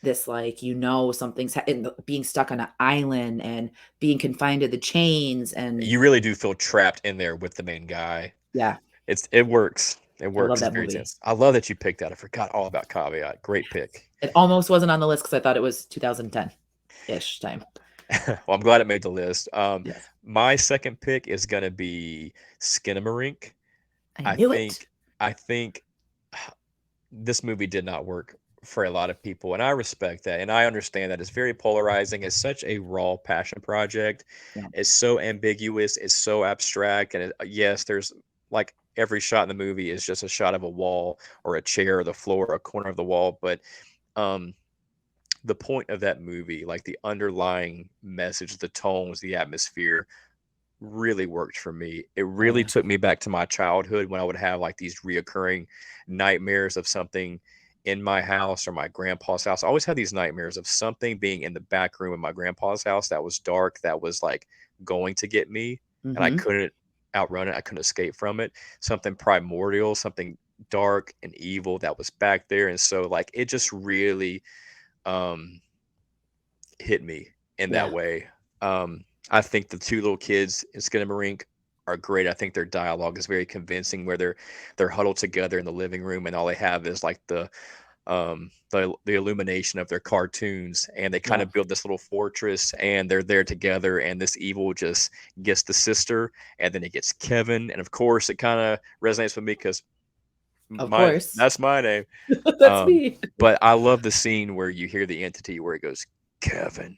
this, like, something's being stuck on an island and being confined to the chains, and
You really do feel trapped in there with the main guy.
yeah,
It works. It
I love
works. It's
that
very
movie.
tense. I love that you picked that. I forgot all about Caveat. Great pick.
It almost wasn't on the list because I thought it was 2010-ish time.
Well, I'm glad it made the list.
Yes.
My second pick is gonna be Skinamarink.
I
I
knew it.
think I think this movie did not work for a lot of people, and I respect that, and I understand that it's very polarizing. It's such a raw passion project.
Yeah.
It's so ambiguous. It's so abstract, and yes, there's like every shot in the movie is just a shot of a wall or a chair or the floor or a corner of the wall, but um, the point of that movie, like the underlying message, the tones, the atmosphere, really worked for me. It
Oh,
really
yeah.
took me back to my childhood when I would have like these reoccurring nightmares of something in my house or my grandpa's house. I always had these nightmares of something being in the back room of my grandpa's house that was dark, that was like going to get me, and I
Mhm.
couldn't outrun it. I couldn't escape from it. Something primordial, something dark and evil that was back there. And so like it just really um hit me in that
Yeah.
way. I think the two little kids in Skinamarink are great. I think their dialogue is very convincing, where they're huddled together in the living room, and all they have is like the illumination of their cartoons, and they kind
Yeah,
of build this little fortress, and they're there together, and this evil just gets the sister, and then it gets Kevin, and of course it kind of resonates with me because
of
my
course.
that's my name.
That's me.
But I love the scene where you hear the entity where it goes, Kevin,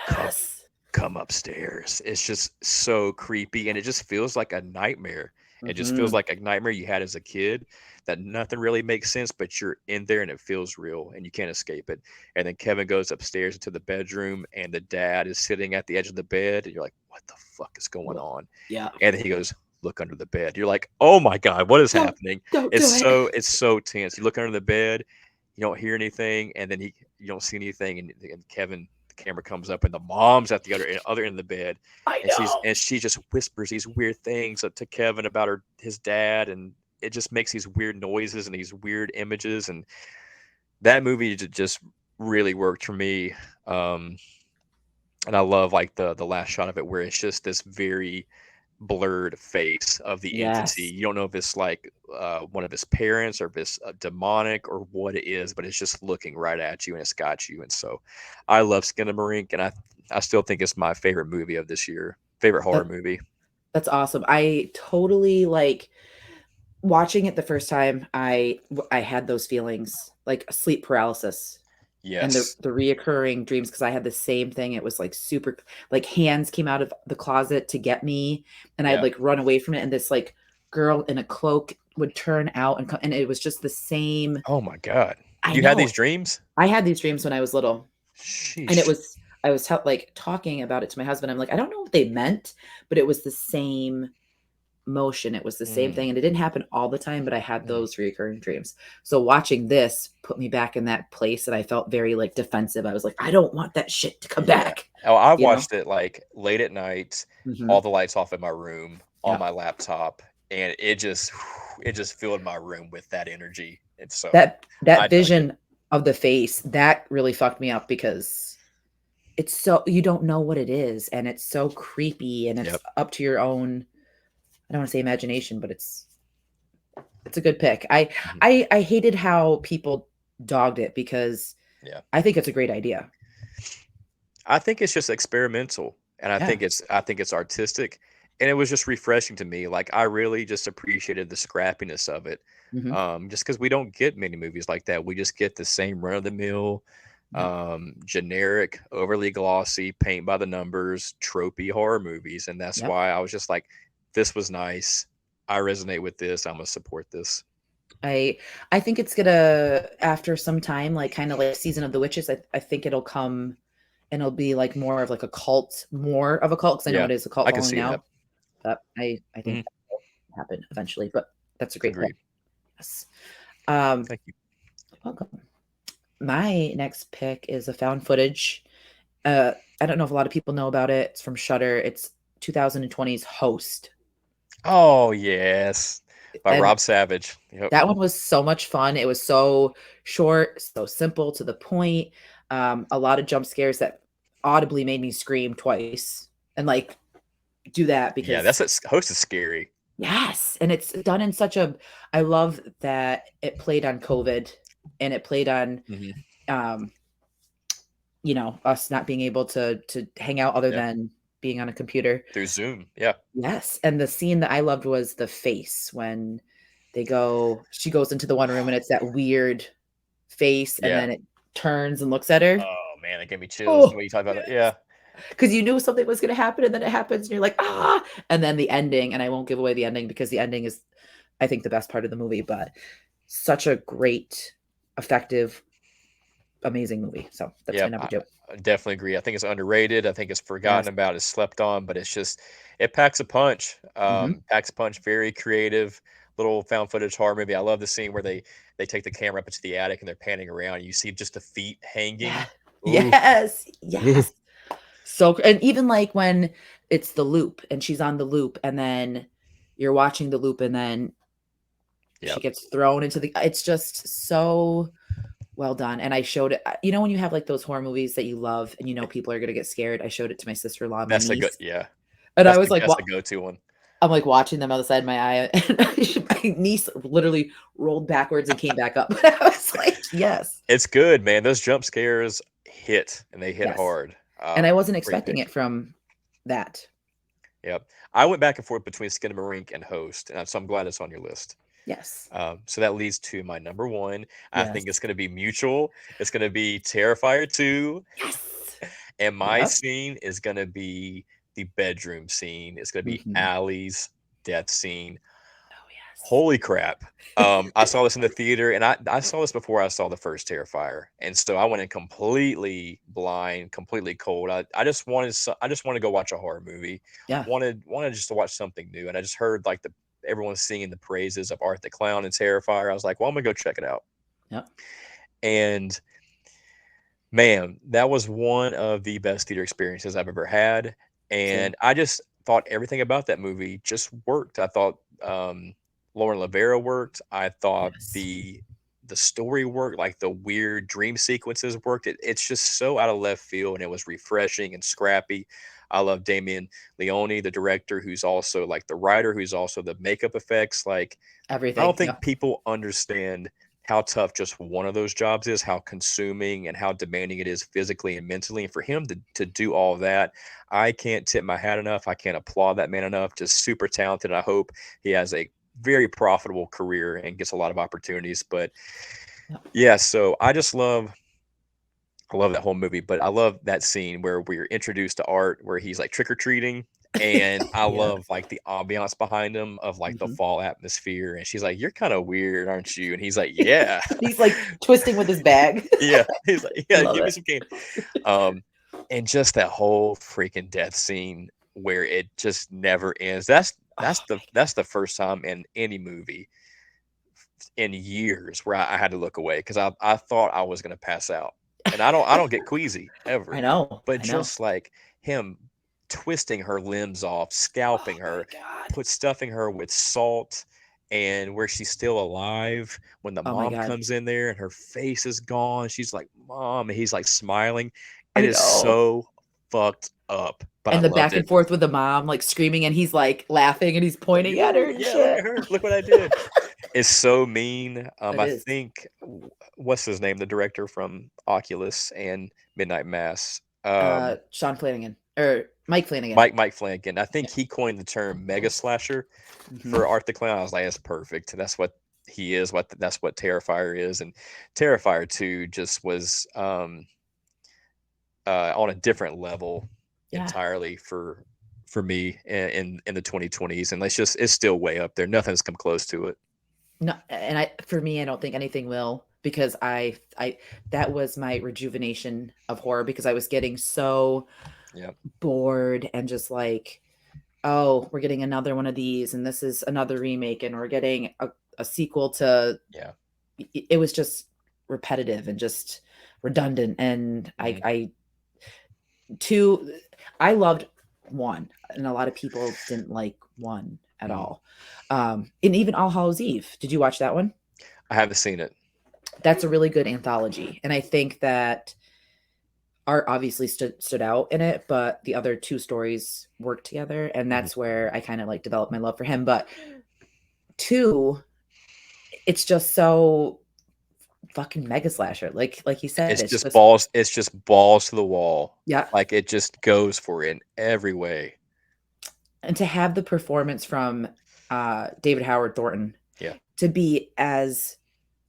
come
Yes.
come upstairs. It's just so creepy, and it just feels like a nightmare. It just feels
Hmm.
like a nightmare you had as a kid, that nothing really makes sense, but you're in there and it feels real and you can't escape it. And then Kevin goes upstairs into the bedroom, and the dad is sitting at the edge of the bed, and you're like, what the fuck is going on?
Yeah.
And then he goes, look under the bed. You're like, oh my God, what is
Don't
happening?
don't
It's
do it.
so tense. You look under the bed, you don't hear anything, and then you don't see anything, and Kevin, the camera comes up, and the mom's at the other end of the bed,
I
and
know.
she just whispers these weird things up to Kevin about his dad, and it just makes these weird noises and these weird images, and that movie just really worked for me. Um, and I love like the last shot of it, where it's just this very blurred face of the entity.
Yes.
You don't know if it's like one of his parents, or if it's demonic, or what it is, but it's just looking right at you, and it's got you. And so I love Skinamarink, and I still think it's my favorite movie of this year, favorite horror
That
movie.
that's awesome. I totally like watching it the first time. I had those feelings like sleep paralysis and the
Yes.
the reoccurring dreams because I had the same thing. It was like super like hands came out of the closet to get me and I'd
Yeah.
like run away from it and this like girl in a cloak would turn out and it was just the same.
Oh my God.
I
You had these
know.
dreams?
I had these dreams when I was little. And it
Sheesh.
was I was like talking about it to my husband. I'm like, I don't know what they meant, but it was the same motion. It was the same
Mm,
thing. And it didn't happen all the time, but I had
mm,
those recurring dreams. So watching this put me back in that place that I felt very like defensive. I was like, I don't want that shit to come
yeah.
back,
Oh, I
you know?
watched it like late at night,
Hmm.
all the lights off in my room, on
Yeah.
my laptop, and it just filled my room with that energy. And so I
That
dug it.
vision of the face, that really fucked me up because it's so you don't know what it is and it's so creepy and it's
Yep.
up to your own I don't want to say imagination, but it's a good pick. I
Mhm.
I I hated how people dogged it because
Yeah.
I think it's a great idea.
I think it's just experimental, and
Yeah.
I think it's artistic, and it was just refreshing to me. Like, I really just appreciated the scrappiness of it,
Mhm.
just because we don't get many movies like that. We just get the same run of the mill,
Yep.
generic, overly glossy, paint by the numbers, tropey horror movies, and that's
Yep.
why I was just like, "This was nice. I resonate with this. Imma support this."
I I think it's gonna after some time, like kind of like Season of the Witches, I think it'll come and it'll be like more of like a cult, more of a cult because I know
Yeah,
it is a cult
I can
following
see that.
now. But I think
Mhm,
that will happen eventually. But that's a great pick.
agreed.
Yes. Um,
Thank you.
welcome. My next pick is a found footage. I don't know if a lot of people know about it. It's from Shudder. It's 2020's Host.
Oh, yes, by
And
Rob Savage. Yep.
that one was so much fun. It was so short, so simple to the point. A lot of jump scares that audibly made me scream twice and like do that
Yeah,
because
Host is scary.
yes, and it's done in such a I love that it played on COVID and it played on
Mhm.
um us not being able to hang out other
Yeah,
than being on a computer.
through Zoom. Yeah,
Yes, and the scene that I loved was the face when she goes into the one room and it's that weird face and
yeah.
then it turns and looks at her.
Oh, man, it gave me chills the
Oh,
way you talk about that.
yes.
Yeah.
Because you knew something was gonna happen and then it happens and you're like, ah, and then the ending, and I won't give away the ending because the ending is, I think, the best part of the movie, but such a great, effective, amazing movie. So that's my
Yep,
number two.
I definitely agree. I think it's underrated. I think it's forgotten
Yes.
about, it's slept on, but it's just it packs a punch.
Mhm.
Packs a punch, very creative, little found footage horror movie. I love the scene where they take the camera up into the attic and they're panning around, and you see just the feet
Yeah.
hanging. Ooh.
Yes. Yes. So and even like when it's the loop and she's on the loop and then you're watching the loop and then she
Yep.
gets thrown into the it's just so well done. And I showed it when you have like those horror movies that you love and you know people are going to get scared. I showed it to my sister-in-law and my
That's a good
niece.
yeah.
And I was like,
That's
"What?"
a go-to one.
I'm like watching them on the side of my eye, and my niece literally rolled backwards and came back up. I was like, yes,
It's good, man. Those jump scares hit, and they hit
yes.
hard.
And I wasn't
Great
expecting
pick.
it from that.
Yep. I went back and forth between Skinamarink and Host, and so I'm glad it's on your list.
Yes,
So that leads to my number one. I
yes,
think it's going to be mutual. It's going to be Terrifier 2.
yes.
And my
Yep.
scene is going to be the bedroom scene. It's going to be
Mhm.
Allie's death scene.
Oh, yes.
Holy crap. I saw this in the theater, and I saw this before I saw the first Terrifier. And so I went in completely blind, completely cold. I just wanted I just wanted to go watch a horror movie.
Yeah.
Wanted just to watch something new. And I just heard like everyone singing the praises of Art the Clown and Terrifier. I was like, well, I'm gonna go check it out.
Yep.
And man, that was one of the best theater experiences I've ever had,
Same.
and I just thought everything about that movie just worked. I thought, Lauren Lavera worked. I thought
Yes.
the story worked, like, the weird dream sequences worked. It's just so out of left field, and it was refreshing and scrappy. I love Damien Leone, the director, who's also, like, the writer, who's also the makeup effects, like, I
Everything.
don't think
Yep.
people understand how tough just one of those jobs is, how consuming and how demanding it is physically and mentally. And for him to do all of that, I can't tip my hat enough. I can't applaud that man enough. Just super talented. I hope he has a very profitable career and gets a lot of opportunities. But
Yep.
yeah, so I love that whole movie, but I love that scene where we're introduced to Art, where he's like trick or treating. And I
Yeah.
love like the ambiance behind him of like the
Mhm.
fall atmosphere. And she's like, "You're kind of weird, aren't you?" And he's like, "Yeah."
He's like twisting with his bag.
Yeah, he's like,
I
"Yeah,
love
give me
it.
some cane." Um, and just that whole freaking death scene where it just never ends.
Oh
That's the first time in any movie in years where I had to look away because I thought I was gonna pass out. And I don't get queasy
I
ever,
know.
but
I know.
just like him twisting her limbs off,
Oh
scalping
my
her,
god.
stuffing her with salt, and where she's still alive when the
Oh my
mom
god.
comes in there and her face is gone. She's like, "Mom," and he's like smiling. It
I
is
know.
so fucked up, but I
And the
loved
back and
it.
forth with the mom, like screaming, and he's like laughing and he's
Like,
pointing at her and
yeah, look
shit.
at her. Look what I did. It's so mean.
It
I
is.
think what's his name, the director from Oculus and Midnight Mass,
Sean Flanagan or Mike Flanagan.
Mike Flanagan. I think
Yeah.
he coined the term mega slasher
Hmm.
for Art the Clown. I was like, that's perfect. That's what he is. That's what Terrifier is, and Terrifier 2 just was on a different level
Yeah.
entirely for me in the 2020s, and it's still way up there. Nothing's come close to it.
No, and for me, I don't think anything will because I that was my rejuvenation of horror because I was getting so
Yeah,
bored and just like, oh, we're getting another one of these, and this is another remake, and we're getting a sequel to.
yeah.
It was just repetitive and just redundant, and
Mhm.
two, I loved one, and a lot of people didn't like one at
Mhm.
all. And even All Hallows Eve. Did you watch that one?
I haven't seen it.
That's a really good anthology, and I think that art obviously stood out in it, but the other two stories worked together, and
Mhm.
that's where I kind of like developed my love for him. But two, it's just so fucking mega slasher, like you said, it's just
It's just balls to the wall.
yeah.
Like, it just goes for it in every way.
And to have the performance from David Howard Thornton
Yeah.
to be as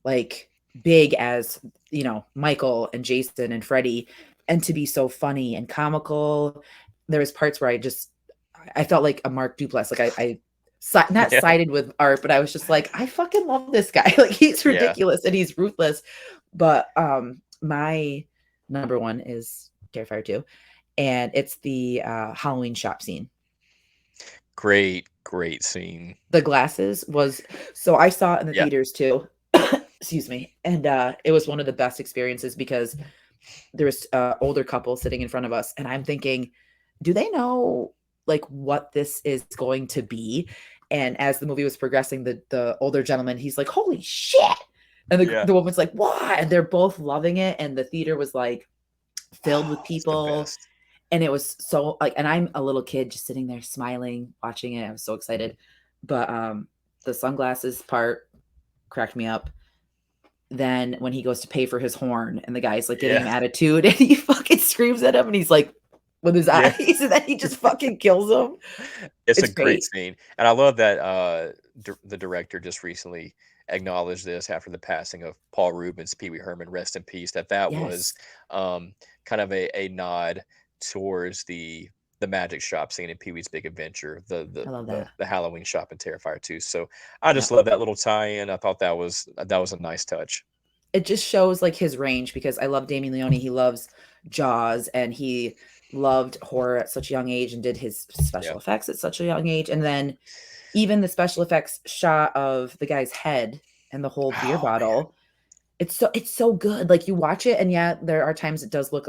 like big as Michael and Jason and Freddie, and to be so funny and comical. There was parts where I felt like a Mark Duplass. Like not
Yeah.
sided with Art, but I was just like, I fucking love this guy. Like he's
Yeah.
ridiculous and he's ruthless. But my number one is Terrifier 2, and it's the Halloween shop scene.
Great, great scene.
The glasses was so I saw it in the
Yeah.
theaters too. Excuse me. And it was one of the best experiences because there was older couple sitting in front of us, and I'm thinking, do they know like what this is going to be? And as the movie was progressing, the older gentleman, he's like, holy shit. And
Yeah.
the woman's like, what? And they're both loving it. And the theater was like filled with
It's the
people.
best.
and it was so like, and I'm a little kid just sitting there smiling, watching it. I was so excited. But the sunglasses part cracked me up. Then when he goes to pay for his horn and the guy's like getting
Yeah.
him attitude and he fucking screams at him and he's like with his
Yeah.
eyes and then he just fucking kills him.
It's a
It's
great
great.
scene, and I love that, the director just recently acknowledged this after the passing of Paul Reubens, Pee Wee Herman, rest in peace, that was,
Yes.
um, kind of a nod towards the magic shop scene in Pee-wee's Big Adventure,
I love that.
the Halloween shop in Terrifier 2, so I
Yeah.
just love that little tie-in. I thought that was a nice touch.
It just shows like his range because I love Damien Leone. He loves Jaws and he loved horror at such a young age and did his
Yeah.
special effects at such a young age. And then even the special effects shot of the guy's head and the whole beer
Oh, man.
bottle, it's so good. Like you watch it and yeah, there are times it does look,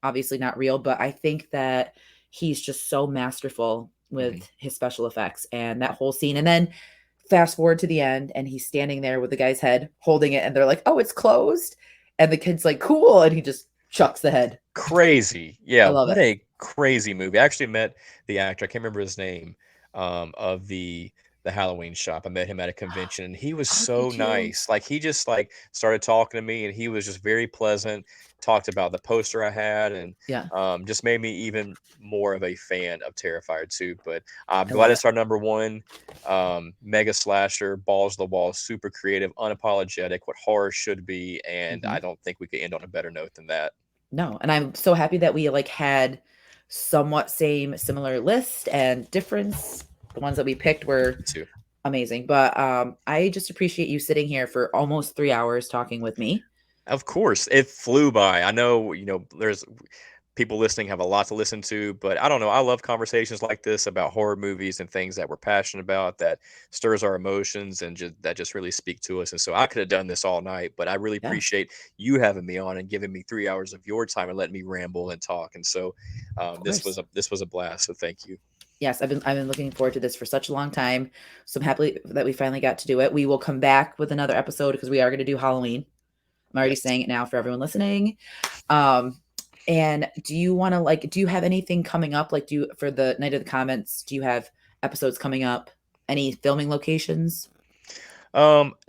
obviously not real, but I think that he's just so masterful
Mhm.
with his special effects and that whole scene. And then fast forward to the end and he's standing there with the guy's head holding it and they're like, "Oh, it's closed." And the kid's like, "Cool." And he just chucks the head.
Crazy.
I
Yeah,
love
what
it.
a crazy movie. I actually met the actor, I can't remember his name, of the Halloween shop. I met him at a convention, and he was
Oh, did
so
you?
nice. Like, he just, like, started talking to me, and he was just very pleasant, talked about the poster I had, and,
Yeah,
just made me even more of a fan of Terrifier 2, but I'm
I
glad
love it.
it's our number 1, mega slasher, balls to the wall, super creative, unapologetic, what horror should be, and
Mhm.
I don't think we could end on a better note than that.
No, and I'm so happy that we like had somewhat similar list and difference. The ones that we picked were
Me too.
amazing. But I just appreciate you sitting here for almost 3 hours talking with me.
Of course, it flew by. I know, there's people listening have a lot to listen to, but I don't know. I love conversations like this about horror movies and things that we're passionate about that stirs our emotions and that just really speak to us. And so I could have done this all night, but I really
Yeah,
appreciate you having me on and giving me 3 hours of your time and letting me ramble and talk. And so
of course.
this was a blast. So thank you.
Yes, I've been looking forward to this for such a long time. So I'm happy that we finally got to do it. We will come back with another episode because we are going to do Halloween. I'm already
Yes.
saying it now for everyone listening. Um, and do you want to do you have anything coming up? Like, for the Night of the Comments, do you have episodes coming up? Any filming locations?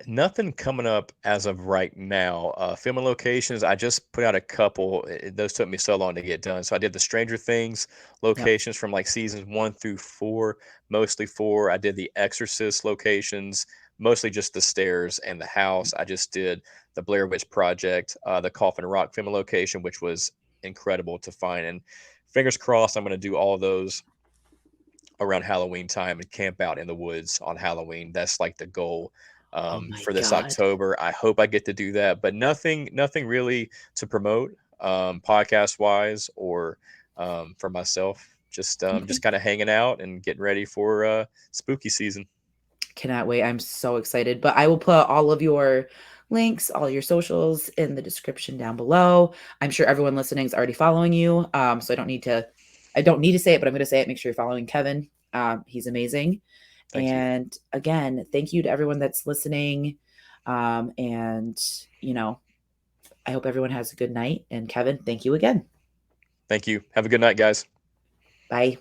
Nothing coming up as of right now. Filming locations, I just put out a couple. Those took me so long to get done. So I did the Stranger Things
Yep.
locations from like seasons 1 through 4, mostly 4. I did the Exorcist locations, mostly just the stairs and the house. I just did the Blair Witch Project, the Coffin Rock filming location, which was incredible to find. And fingers crossed, I'm going to do all of those around Halloween time and camp out in the woods on Halloween. That's like the goal
Oh my
for this
God.
October. I hope I get to do that, but nothing really to promote podcast wise or for myself.
Okay.
Just kind of hanging out and getting ready for spooky season.
Cannot wait. I'm so excited. But I will put all of your links, all your socials in the description down below. I'm sure everyone listening is already following you. So I don't need to say it, but I'm going to say it. Make sure you're following Kevin. He's amazing.
Thank you.
And again, thank you to everyone that's listening. And, you know, I hope everyone has a good night. And Kevin, thank you again.
Thank you. Have a good night, guys.
Bye.